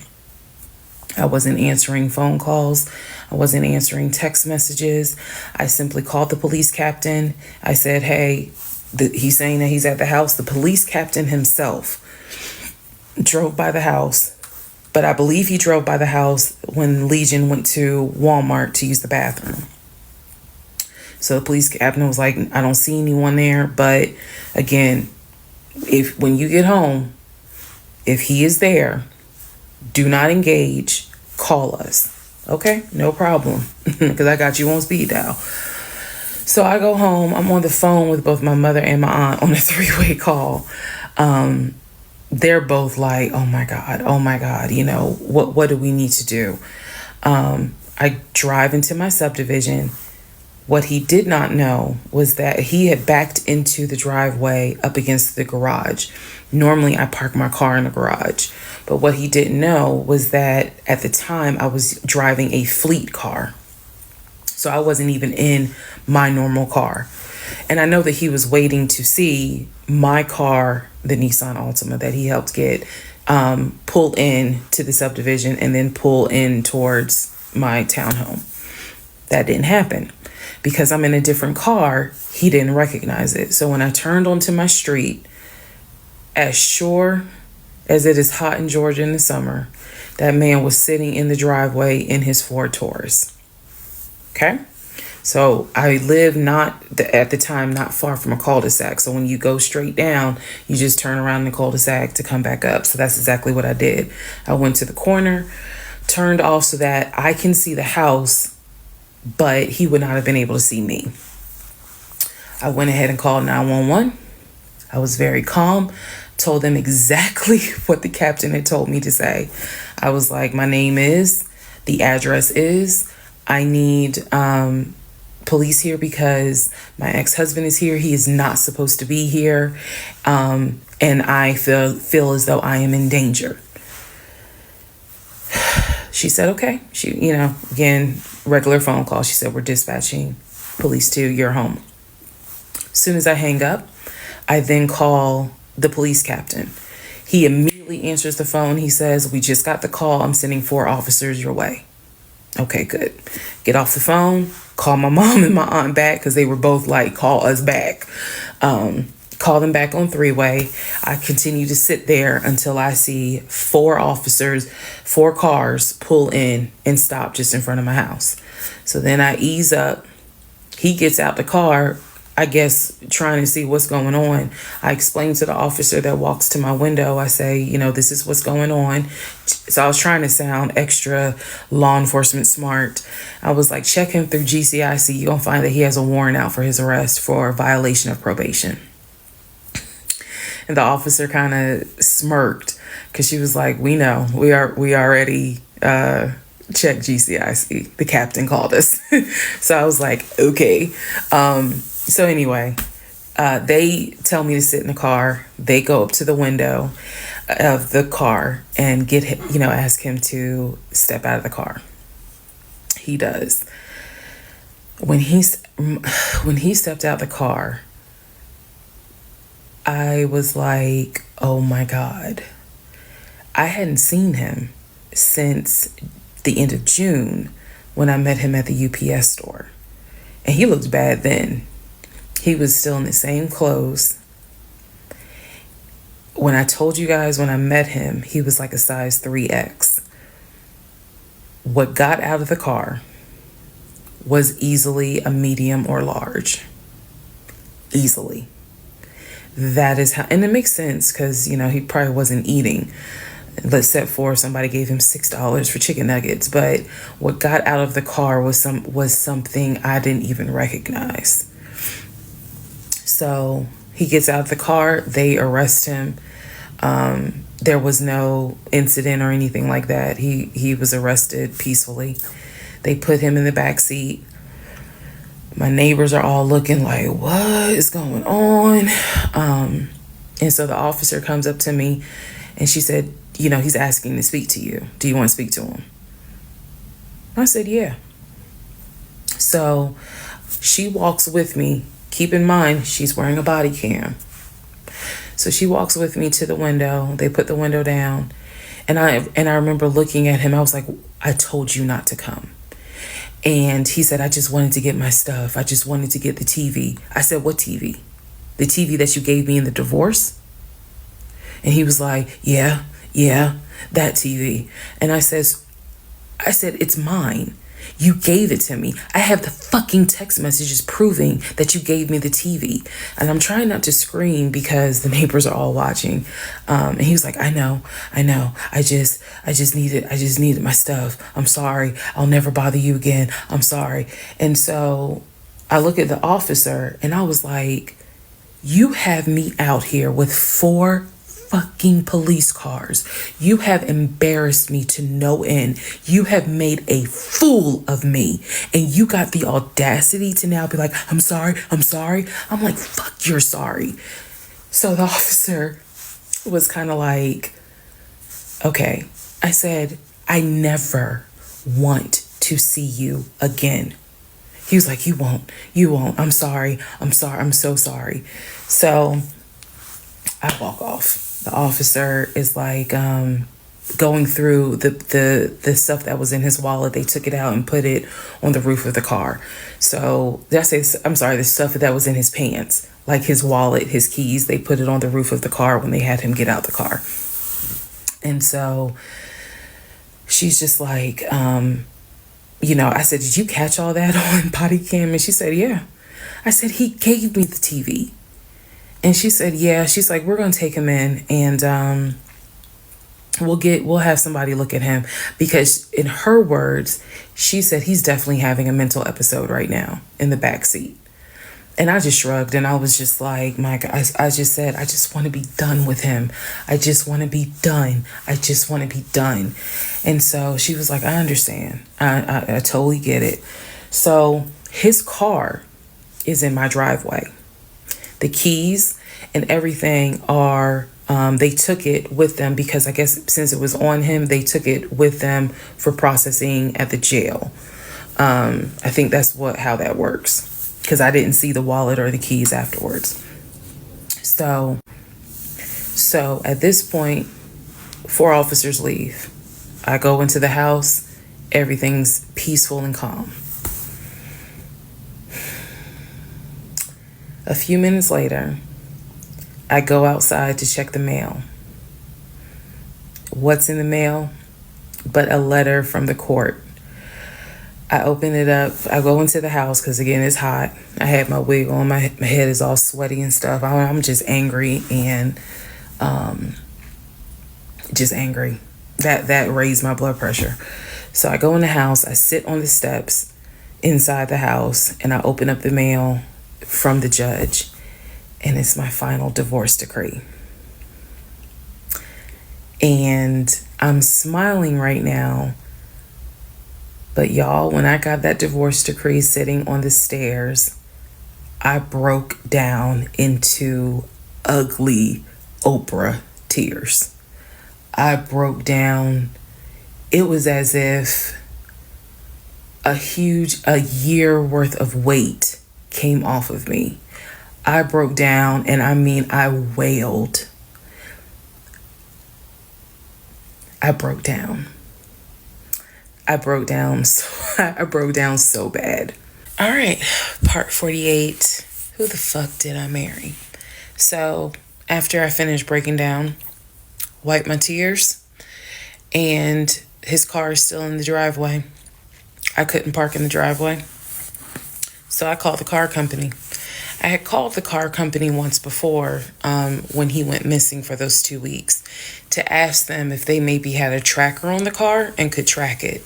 I wasn't answering phone calls. I wasn't answering text messages. I simply called the police captain. I said, hey, he's saying that he's at the house. The police captain himself drove by the house, but I believe he drove by the house when Legion went to Walmart to use the bathroom. So the police captain was like, I don't see anyone there. But again, when you get home, if he is there, do not engage. Call us. Okay? No problem. Because I got you on speed dial. So I go home. I'm on the phone with both my mother and my aunt on a 3-way call. They're both like, oh my God, you know, what do we need to do? I drive into my subdivision. What he did not know was that he had backed into the driveway up against the garage. Normally I park my car in the garage, but what he didn't know was that at the time I was driving a fleet car. So I wasn't even in my normal car. And I know that he was waiting to see my car, the Nissan Altima that he helped get, pull in to the subdivision and then pull in towards my townhome. That didn't happen. Because I'm in a different car, he didn't recognize it. So when I turned onto my street, as sure as it is hot in Georgia in the summer, that man was sitting in the driveway in his Ford Taurus. Okay? So I live at the time not far from a cul-de-sac. So when you go straight down, you just turn around the cul-de-sac to come back up. So that's exactly what I did. I went to the corner, turned off so that I can see the house, but he would not have been able to see me. I went ahead and called 911. I was very calm, told them exactly what the captain had told me to say. I was like, my name is, the address is, I need police here because my ex-husband is here. He is not supposed to be here. And I feel as though I am in danger. She said, okay. She, again, regular phone call. She said, we're dispatching police to your home. As soon as I hang up, I then call the police captain. He immediately answers the phone. He says, we just got the call. I'm sending 4 officers your way. Okay, good. Get off the phone, call my mom and my aunt back because they were both like, call us back. Call them back on 3-way. I continue to sit there until I see 4 officers, 4 cars pull in and stop just in front of my house. So then I ease up. He gets out the car, I guess, trying to see what's going on. I explain to the officer that walks to my window. I say, this is what's going on. So I was trying to sound extra law enforcement smart. I was like, check him through GCIC. You're going to find that he has a warrant out for his arrest for violation of probation. And the officer kind of smirked because she was like, we know, we already checked GCIC. The captain called us. So I was like, okay. So anyway, they tell me to sit in the car. They go up to the window of the car and get him, ask him to step out of the car. He does. When he stepped out the car, I was like, oh my God. I hadn't seen him since the end of June when I met him at the UPS store. And he looked bad then. He was still in the same clothes. When I told you guys when I met him, he was like a size 3X. What got out of the car was easily a medium or large. Easily. That is how, and it makes sense because, he probably wasn't eating. Let's set for somebody gave him $6 for chicken nuggets. But what got out of the car was something I didn't even recognize. So he gets out of the car. They arrest him. There was no incident or anything like that. He was arrested peacefully. They put him in the back seat. My neighbors are all looking like, what is going on? And so the officer comes up to me and she said, he's asking to speak to you. Do you want to speak to him? I said, yeah. So she walks with me. Keep in mind, she's wearing a body cam. So she walks with me to the window. They put the window down. And I remember looking at him. I was like, I told you not to come. And he said, I just wanted to get my stuff. I just wanted to get the TV. I said, what TV? The TV that you gave me in the divorce? And he was like, yeah, that TV. And I said, it's mine. You gave it to me. I have the fucking text messages proving that you gave me the TV. And I'm trying not to scream because the neighbors are all watching. And he was like, I know. I just needed my stuff. I'm sorry. I'll never bother you again. I'm sorry. And so I look at the officer and I was like, you have me out here with 4 fucking police cars. You have embarrassed me to no end. You have made a fool of me. And you got the audacity to now be like, I'm sorry. I'm like, fuck, you're sorry. So the officer was kind of like, okay. I said, I never want to see you again. He was like, you won't. I'm sorry. I'm so sorry. So I walk off. The officer is like going through the stuff that was in his wallet. They took it out and put it on the roof of the car. So did I say, I'm sorry, the stuff that was in his pants, like his wallet, his keys, they put it on the roof of the car when they had him get out the car. And so she's just like, I said, did you catch all that on body cam? And she said, yeah. I said, he gave me the TV. And she said, yeah. She's like, we're going to take him in and we'll have somebody look at him, because in her words, she said he's definitely having a mental episode right now in the back seat. And I just shrugged and I was just like, my God, I just said, I just want to be done with him. I just want to be done. And so she was like, I understand. I totally get it. So his car is in my driveway. The keys and everything are, they took it with them because I guess since it was on him, they took it with them for processing at the jail. I think that's how that works, because I didn't see the wallet or the keys afterwards. So at this point, 4 officers leave. I go into the house. Everything's peaceful and calm. A few minutes later, I go outside to check the mail. What's in the mail but a letter from the court? I open it up. I go into the house because, again, it's hot. I had my wig on. My head is all sweaty and stuff. I'm just angry and just angry. That raised my blood pressure. So I go in the house. I sit on the steps inside the house and I open up the mail from the judge, and it's my final divorce decree. And I'm smiling right now, but y'all, when I got that divorce decree sitting on the stairs, I broke down into ugly Oprah tears. I broke down. It was as if a year worth of weight came off of me. I broke down, and I mean, I wailed. I broke down so bad. All right, part 48. Who the fuck did I marry? So after I finished breaking down, wiped my tears, and his car is still in the driveway. I couldn't park in the driveway, so I called the car company. I had called the car company once before when he went missing for those 2 weeks to ask them if they maybe had a tracker on the car and could track it.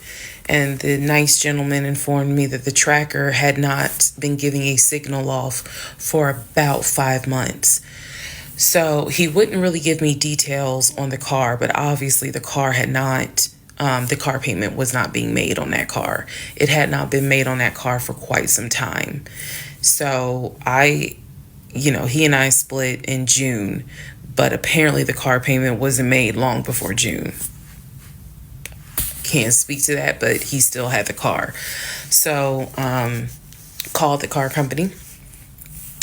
And the nice gentleman informed me that the tracker had not been giving a signal off for about 5 months. So he wouldn't really give me details on the car, but obviously the car had not, the car payment was not being made on that car. It had not been made on that car for quite some time. So he and I split in June, but apparently the car payment wasn't made long before June. Can't speak to that, but he still had the car. So called the car company.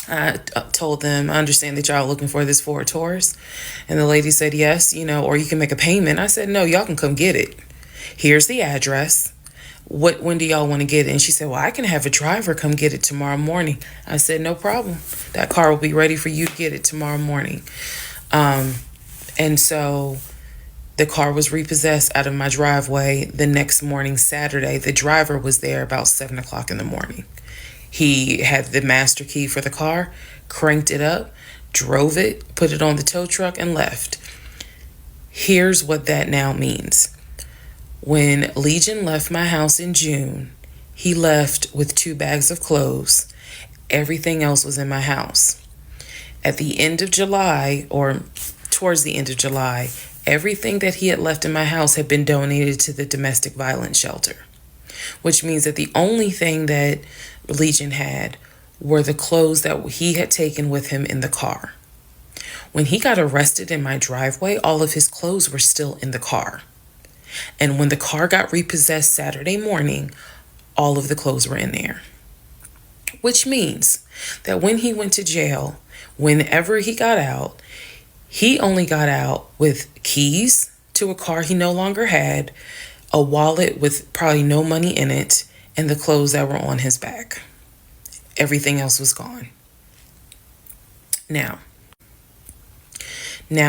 I told them, I understand that y'all are looking for this Ford Taurus. And the lady said, yes, or you can make a payment. I said, no, y'all can come get it. Here's the address. When do y'all want to get it? And she said, well, I can have a driver come get it tomorrow morning. I said, no problem. That car will be ready for you to get it tomorrow morning. And so The car was repossessed out of my driveway the next morning, Saturday. The driver was there about 7 o'clock in the morning. He had the master key for the car, cranked it up, drove it, put it on the tow truck, and left. Here's what that now means. When Legion left my house in June, he left with 2 bags of clothes. Everything else was in my house. At the end of July, or towards the end of July, everything that he had left in my house had been donated to the domestic violence shelter, which means that the only thing that Legion had were the clothes that he had taken with him in the car. When he got arrested in my driveway, all of his clothes were still in the car. And when the car got repossessed Saturday morning, all of the clothes were in there. Which means that when he went to jail, whenever he got out, he only got out with keys to a car he no longer had, a wallet with probably no money in it, and the clothes that were on his back. Everything else was gone. Now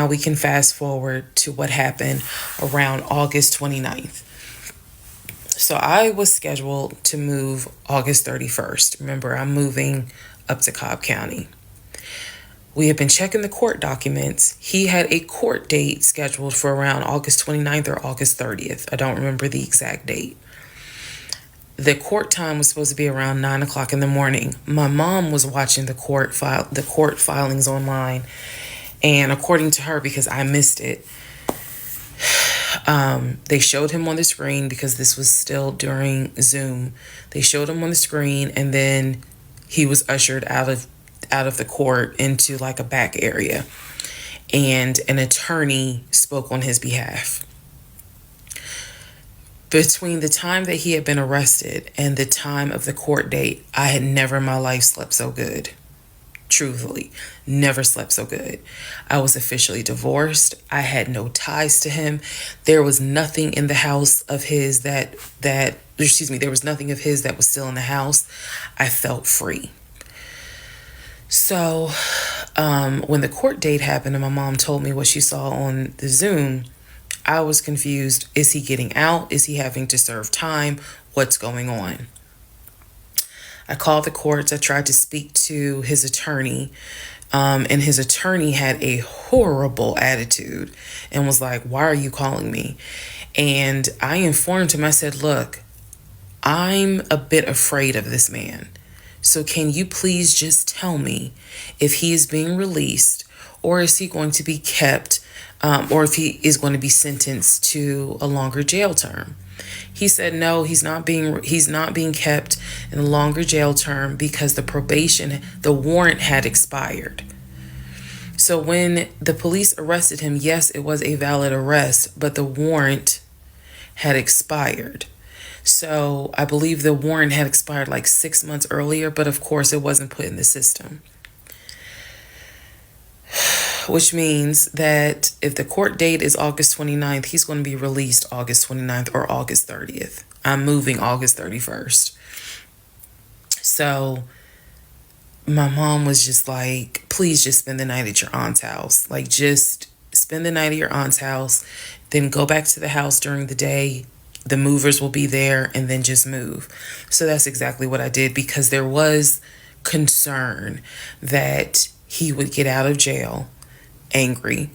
we can fast forward to what happened around August 29th. So I was scheduled to move August 31st. Remember, I'm moving up to Cobb County. We had been checking the court documents. He had a court date scheduled for around August 29th or August 30th. I don't remember the exact date. The court time was supposed to be around 9 o'clock in the morning. My mom was watching the court filings online. And according to her, because I missed it, they showed him on the screen because this was still during Zoom. They showed him on the screen, and then he was ushered out of the court into like a back area, and an attorney spoke on his behalf. Between the time that he had been arrested and the time of the court date, I had never in my life slept so good. Truthfully, never slept so good. I was officially divorced. I had no ties to him. There was nothing in the house of his there was nothing of his that was still in the house. I felt free. So when the court date happened and my mom told me what she saw on the Zoom, I was confused. Is he getting out? Is he having to serve time? What's going on? I called the courts. I tried to speak to his attorney, and his attorney had a horrible attitude and was like, "Why are you calling me?" And I informed him. I said, "Look, I'm a bit afraid of this man. So can you please just tell me if he is being released, or is he going to be kept, or if he is going to be sentenced to a longer jail term?" He said no, he's not being kept in a longer jail term because the warrant had expired. So when the police arrested him, yes, it was a valid arrest, but the warrant had expired. So I believe the warrant had expired like 6 months earlier, but of course it wasn't put in the system. Which means that if the court date is August 29th, he's going to be released August 29th or August 30th. I'm moving August 31st. So my mom was just like, please just spend the night at your aunt's house. Like, just spend the night at your aunt's house, then go back to the house during the day. The movers will be there, and then just move. So that's exactly what I did, because there was concern that he would get out of jail angry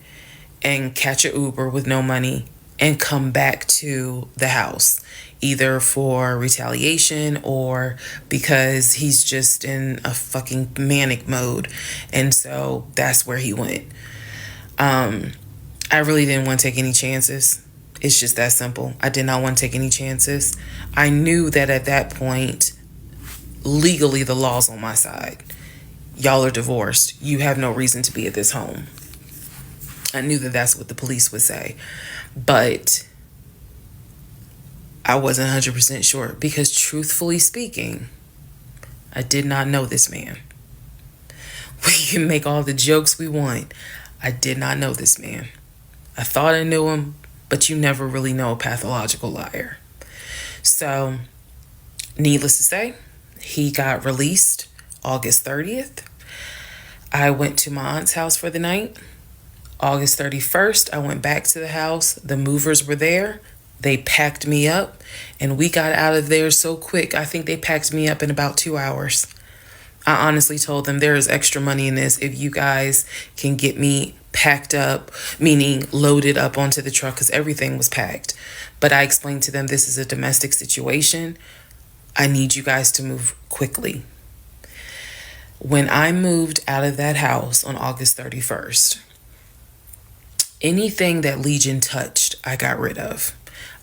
and catch an Uber with no money and come back to the house, either for retaliation or because he's just in a fucking manic mode. And so that's where he went. I really didn't want to take any chances. It's just that simple. I did not want to take any chances. I knew that at that point, legally, the law's on my side. Y'all are divorced. You have no reason to be at this home. I knew that that's what the police would say. But I wasn't 100% sure, because truthfully speaking, I did not know this man. We can make all the jokes we want. I did not know this man. I thought I knew him, but you never really know a pathological liar. So, needless to say, he got released August 30th. I went to my aunt's house for the night. August 31st, I went back to the house. The movers were there. They packed me up and we got out of there so quick. I think they packed me up in about 2 hours. I honestly told them there is extra money in this if you guys can get me packed up, meaning loaded up onto the truck, because everything was packed. But I explained to them this is a domestic situation. I need you guys to move quickly. When I moved out of that house on August 31st, anything that Legion touched, I got rid of.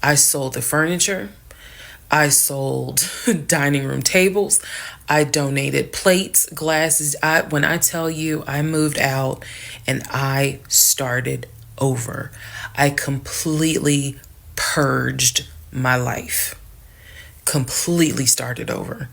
I sold the furniture. I sold dining room tables. I donated plates, glasses. When I tell you I moved out and I started over, I completely purged my life. Completely started over.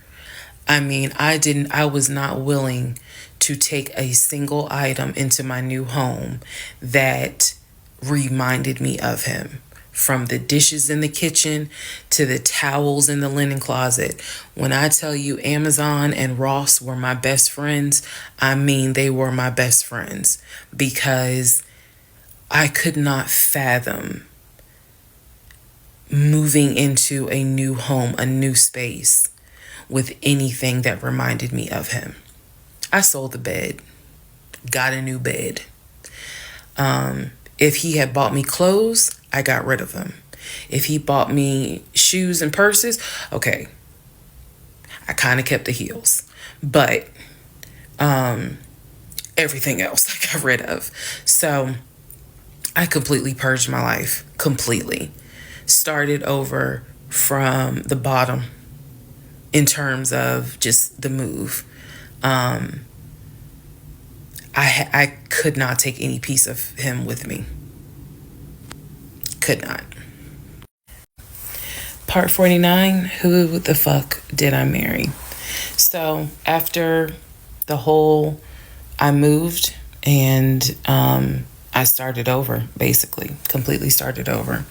I mean, I was not willing to take a single item into my new home that reminded me of him. From the dishes in the kitchen to the towels in the linen closet. When I tell you Amazon and Ross were my best friends, I mean they were my best friends, because I could not fathom moving into a new home, a new space, with anything that reminded me of him. I sold the bed, got a new bed. If he had bought me clothes, I got rid of them. If he bought me shoes and purses, okay, I kind of kept the heels. But everything else I got rid of. So I completely purged my life. Completely. Started over from the bottom in terms of just the move. I could not take any piece of him with me. Could not. Part 49, who the fuck did I marry? So after the whole, I moved and I started over, basically, completely started over.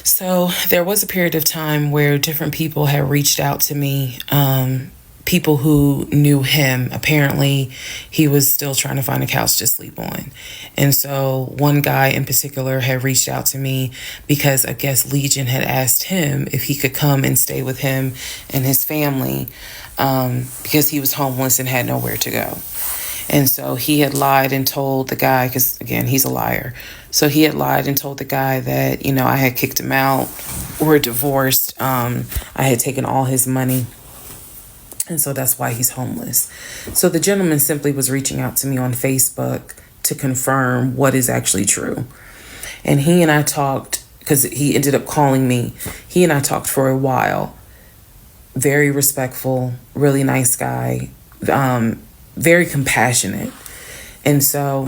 So there was a period of time where different people had reached out to me, people who knew him. Apparently, he was still trying to find a couch to sleep on. And so one guy in particular had reached out to me because I guess Legion had asked him if he could come and stay with him and his family, because he was homeless and had nowhere to go. And so he had lied and told the guy, because again, he's a liar. So he had lied and told the guy that, I had kicked him out. We're divorced. I had taken all his money. And so that's why he's homeless. So the gentleman simply was reaching out to me on Facebook to confirm what is actually true. And he and I talked, because he ended up calling me. He and I talked for a while. Very respectful, really nice guy, very compassionate. And so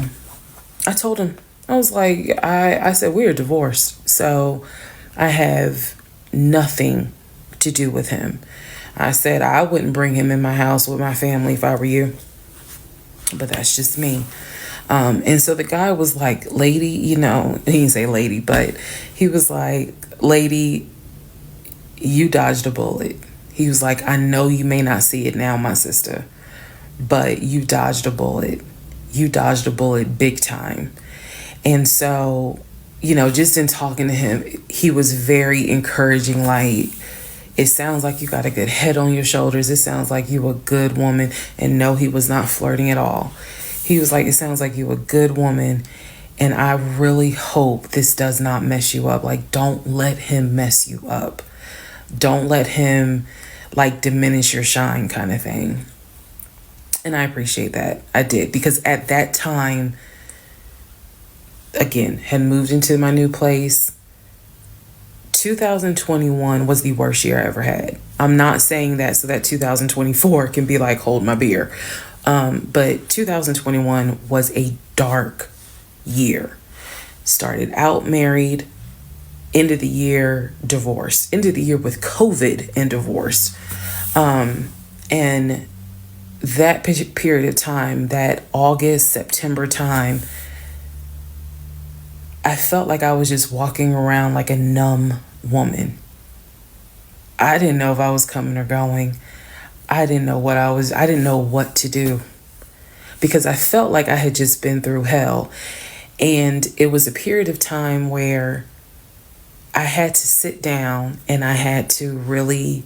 I told him, I was like, I said, we are divorced. So I have nothing to do with him. I said I wouldn't bring him in my house with my family if I were you. But that's just me. And so the guy was like, lady, he didn't say lady, but he was like, lady, you dodged a bullet. He was like, I know you may not see it now, my sister, but you dodged a bullet. You dodged a bullet big time. And so, just in talking to him, he was very encouraging. Like, it sounds like you got a good head on your shoulders. It sounds like you a good woman. And no, he was not flirting at all. He was like, it sounds like you a good woman. And I really hope this does not mess you up. Like, don't let him mess you up. Don't let him diminish your shine kind of thing. And I appreciate that. I did. Because at that time, again, had moved into my new place. 2021 was the worst year I ever had. I'm not saying that so that 2024 can be like, hold my beer. But 2021 was a dark year. Started out married, end of the year divorced, end of the year with COVID and divorced. And that period of time, that August, September time, I felt like I was just walking around like a numb woman. I didn't know if I was coming or going. I didn't know what to do, because I felt like I had just been through hell. And it was a period of time where I had to sit down and I had to really,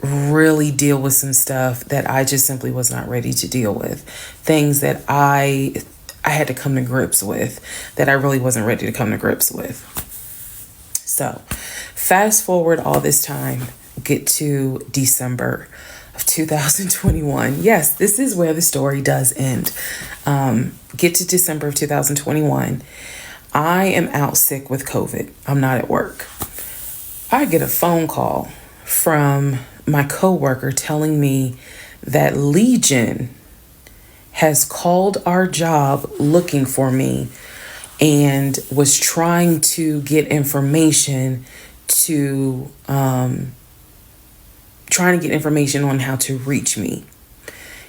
really deal with some stuff that I just simply was not ready to deal with. Things that I had to come to grips with that I really wasn't ready to come to grips with. So fast forward all this time, get to December of 2021. Yes, this is where the story does end. Get to December of 2021. I am out sick with COVID. I'm not at work. I get a phone call from my coworker telling me that Legion has called our job looking for me and was trying to get information on how to reach me.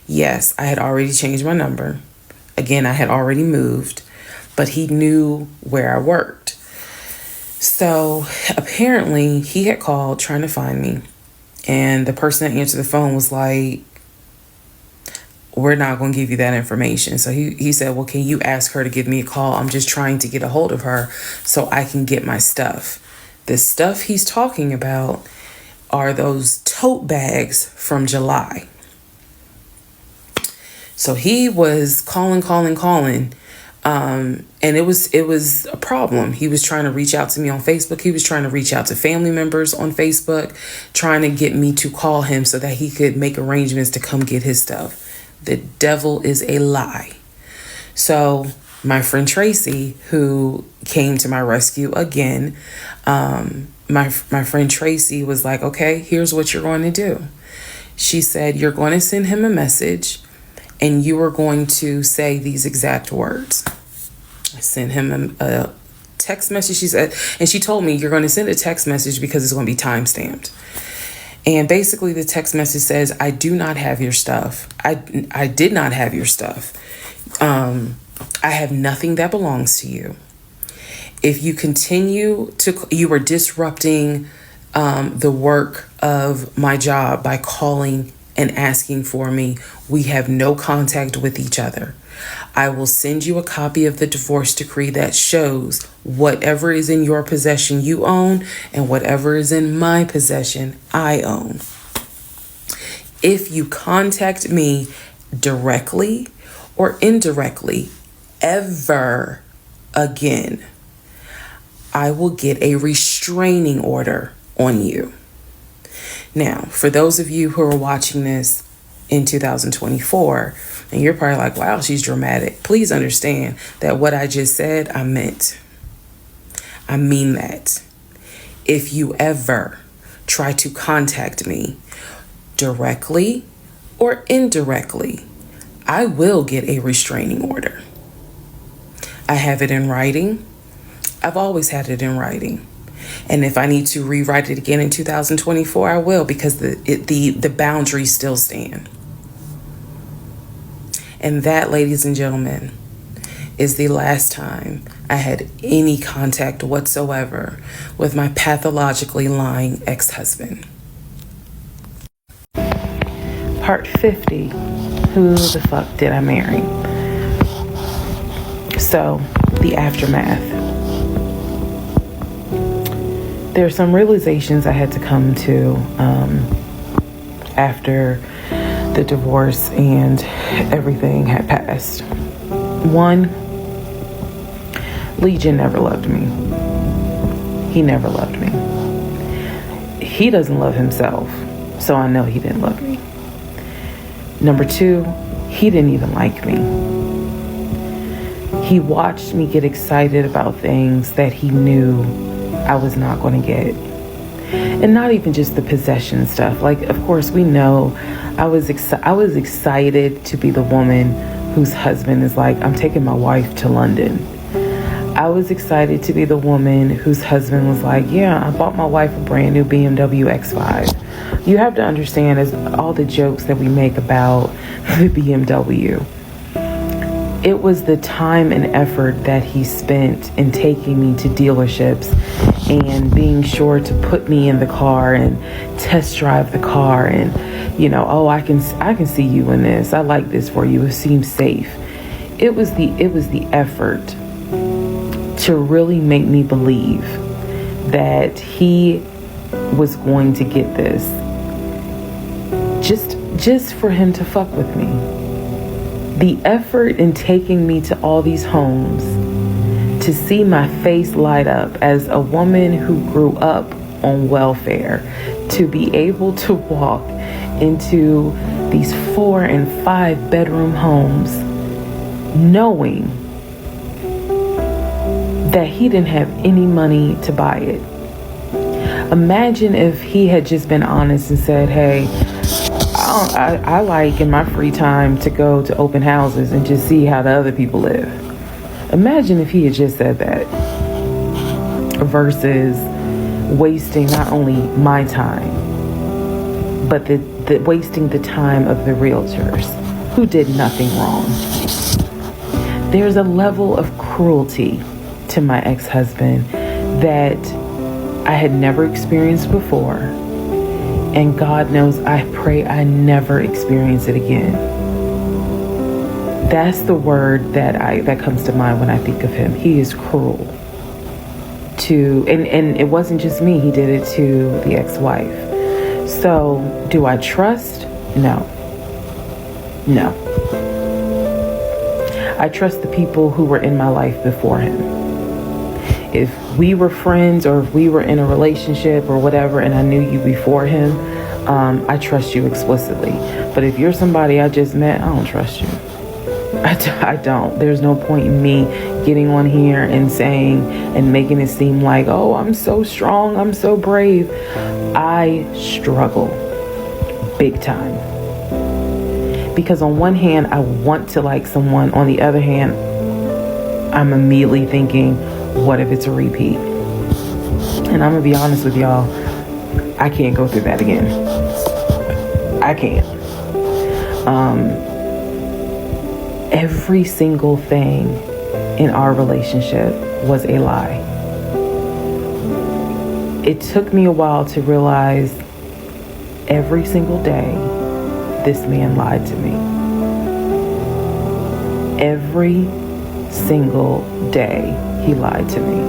Yes, I had already changed my number. Again, I had already moved, but he knew where I worked. So apparently he had called trying to find me, and the person that answered the phone was like, we're not going to give you that information. So he said, well, can you ask her to give me a call? I'm just trying to get a hold of her so I can get my stuff. The stuff he's talking about are those tote bags from July. So he was calling. And it was a problem. He was trying to reach out to me on Facebook. He was trying to reach out to family members on Facebook, trying to get me to call him so that he could make arrangements to come get his stuff. The devil is a lie. So my friend Tracy, who came to my rescue again, my friend Tracy was like, okay, here's what you're going to do. She said, you're going to send him a message and you are going to say these exact words. I sent him a text message. She said, and she told me, you're going to send a text message because it's going to be time-stamped. And basically the text message says, I do not have your stuff. I did not have your stuff. I have nothing that belongs to you. If you continue you are disrupting the work of my job by calling and asking for me. We have no contact with each other. I will send you a copy of the divorce decree that shows whatever is in your possession you own and whatever is in my possession I own. If you contact me directly or indirectly ever again, I will get a restraining order on you. Now, for those of you who are watching this in 2024, and you're probably like, wow, she's dramatic. Please understand that what I just said, I meant. I mean that. If you ever try to contact me directly or indirectly, I will get a restraining order. I have it in writing. I've always had it in writing. And if I need to rewrite it again in 2024, I will, because the boundaries still stand. And that, ladies and gentlemen, is the last time I had any contact whatsoever with my pathologically lying ex-husband. Part 50, who the fuck did I marry? So, the aftermath. There are some realizations I had to come to after the divorce and everything had passed. One, Legion never loved me. He never loved me. He doesn't love himself, so I know he didn't love me. Number two, he didn't even like me. He watched me get excited about things that he knew I was not going to get. And not even just the possession stuff. Like, of course, we know I was excited to be the woman whose husband is like, I'm taking my wife to London. I was excited to be the woman whose husband was like, yeah, I bought my wife a brand new BMW X5. You have to understand, as all the jokes that we make about the BMW, it was the time and effort that he spent in taking me to dealerships and being sure to put me in the car and test drive the car and, oh, I can see you in this. I like this for you. It seems safe. It was the effort to really make me believe that he was going to get this just for him to fuck with me. The effort in taking me to all these homes to see my face light up as a woman who grew up on welfare, to be able to walk into these 4 and 5 bedroom homes knowing that he didn't have any money to buy it. Imagine if he had just been honest and said, hey, I like in my free time to go to open houses and just see how the other people live. Imagine if he had just said that versus wasting not only my time, but the wasting the time of the realtors who did nothing wrong. There's a level of cruelty to my ex-husband that I had never experienced before. And God knows, I pray I never experience it again. That's the word that comes to mind when I think of him. He is cruel. And it wasn't just me, he did it to the ex-wife. So, do I trust? No. I trust the people who were in my life before him. If we were friends or if we were in a relationship or whatever and I knew you before him, I trust you explicitly. But if you're somebody I just met, I don't trust you. I don't. There's no point in me getting on here and saying and making it seem like, oh, I'm so strong, I'm so brave. I struggle big time. Because on one hand, I want to like someone. On the other hand, I'm immediately thinking, what if it's a repeat? And I'm going to be honest with y'all, I can't go through that again. I can't. Every single thing in our relationship was a lie. It took me a while to realize every single day this man lied to me. Every single day he lied to me.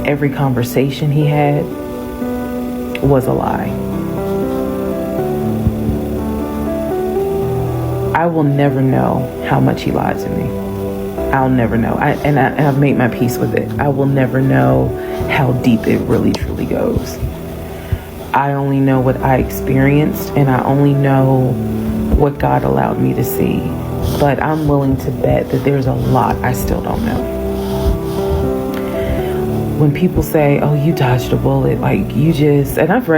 Every conversation he had was a lie. I will never know how much he lied to me. I'll never know. I've made my peace with it. I will never know how deep it really truly goes. I only know what I experienced, and I only know what God allowed me to see. But I'm willing to bet that there's a lot I still don't know. When people say, oh, you dodged a bullet, like you just, and I've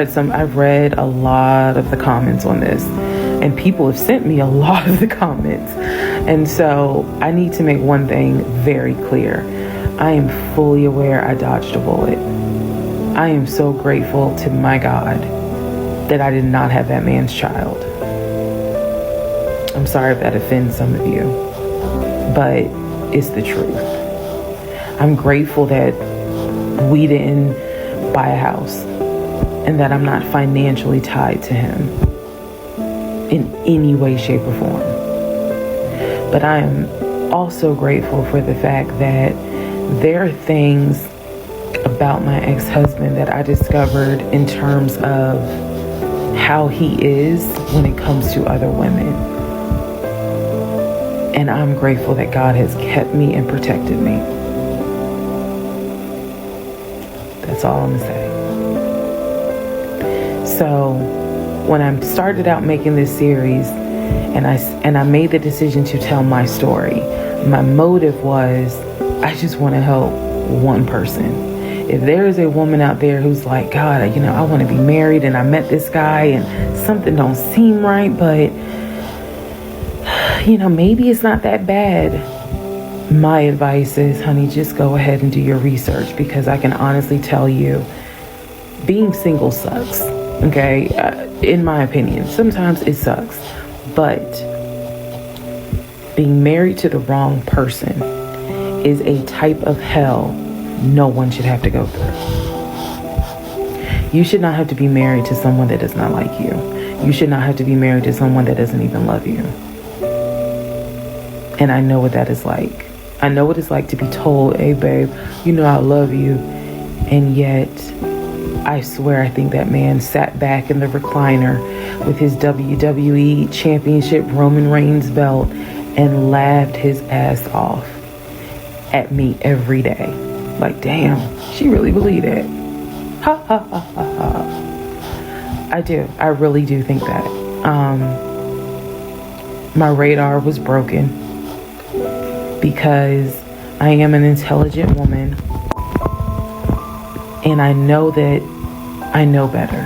read a lot of the comments on this, and people have sent me a lot of the comments. And so I need to make one thing very clear. I am fully aware I dodged a bullet. I am so grateful to my God that I did not have that man's child. I'm sorry if that offends some of you, but it's the truth. I'm grateful that we didn't buy a house and that I'm not financially tied to him in any way, shape, or form. But I am also grateful for the fact that there are things about my ex-husband that I discovered in terms of how he is when it comes to other women. And I'm grateful that God has kept me and protected me. That's all I'm gonna say. So when I started out making this series and I made the decision to tell my story, my motive was I just want to help one person. If there is a woman out there who's like, God, I want to be married and I met this guy and something don't seem right, but maybe it's not that bad. My advice is, honey, just go ahead and do your research, because I can honestly tell you, being single sucks. Okay, in my opinion, sometimes it sucks, but being married to the wrong person is a type of hell no one should have to go through. You should not have to be married to someone that does not like you. You should not have to be married to someone that doesn't even love you. And I know what that is like. I know what it's like to be told, hey, babe, you know I love you. And yet, I swear, I think that man sat back in the recliner with his WWE Championship Roman Reigns belt and laughed his ass off at me every day. Like, damn, she really believed it. Ha ha ha ha ha. I do. I really do think that. My radar was broken because I am an intelligent woman and I know that I know better.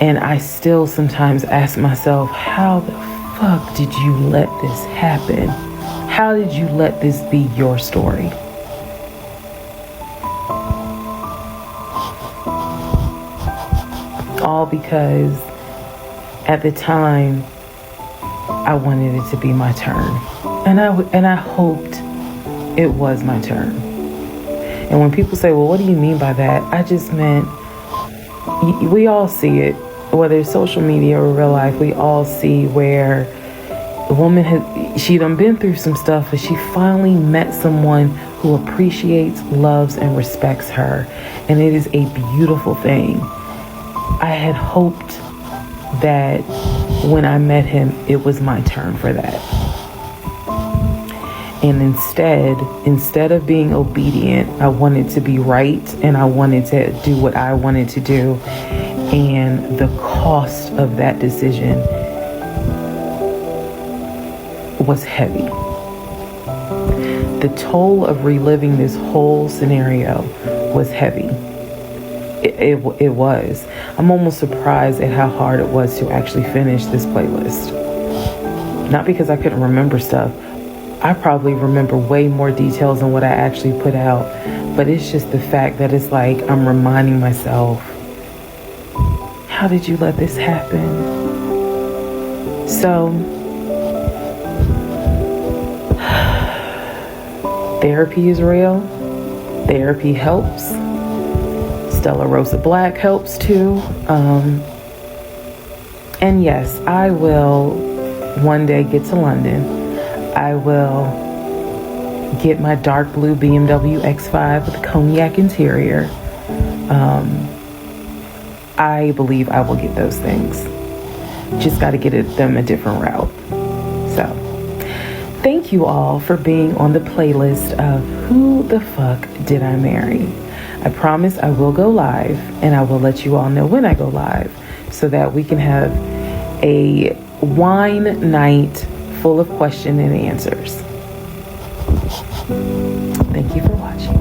And I still sometimes ask myself, how the fuck did you let this happen? How did you let this be your story? All because at the time I wanted it to be my turn. And I hoped it was my turn. And when people say, well, what do you mean by that? I just meant, we all see it, whether it's social media or real life, we all see where the woman she done been through some stuff, but she finally met someone who appreciates, loves, and respects her. And it is a beautiful thing. I had hoped that when I met him, it was my turn for that. And instead of being obedient, I wanted to be right and I wanted to do what I wanted to do. And the cost of that decision was heavy. The toll of reliving this whole scenario was heavy. It was. I'm almost surprised at how hard it was to actually finish this playlist. Not because I couldn't remember stuff. I probably remember way more details than what I actually put out. But it's just the fact that it's like I'm reminding myself, how did you let this happen? So, therapy is real. Therapy helps. Stella Rosa Black helps too. And yes, I will one day get to London. I will get my dark blue BMW X5 with a cognac interior. I believe I will get those things. Just got to get them a different route. So, thank you all for being on the playlist of Who the Fuck Did I Marry? I promise I will go live, and I will let you all know when I go live so that we can have a wine night full of question and answers. Thank you for watching.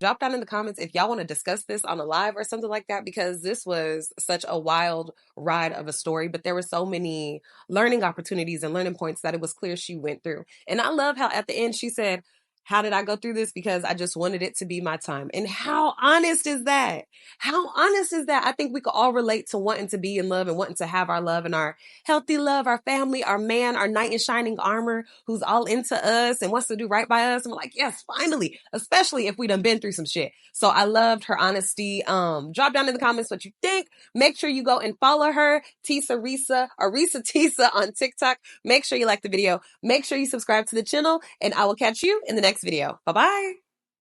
Drop down in the comments if y'all want to discuss this on a live or something like that, because this was such a wild ride of a story, but there were so many learning opportunities and learning points that it was clear she went through. And I love how at the end she said, how did I go through this? Because I just wanted it to be my time. And how honest is that? How honest is that? I think we could all relate to wanting to be in love and wanting to have our love and our healthy love, our family, our man, our knight in shining armor who's all into us and wants to do right by us. And we're like, yes, finally, especially if we done been through some shit. So I loved her honesty. Drop down in the comments what you think. Make sure you go and follow her, Tisa Risa, or Risa Tisa on TikTok. Make sure you like the video. Make sure you subscribe to the channel, and I will catch you in the next video. Bye-bye.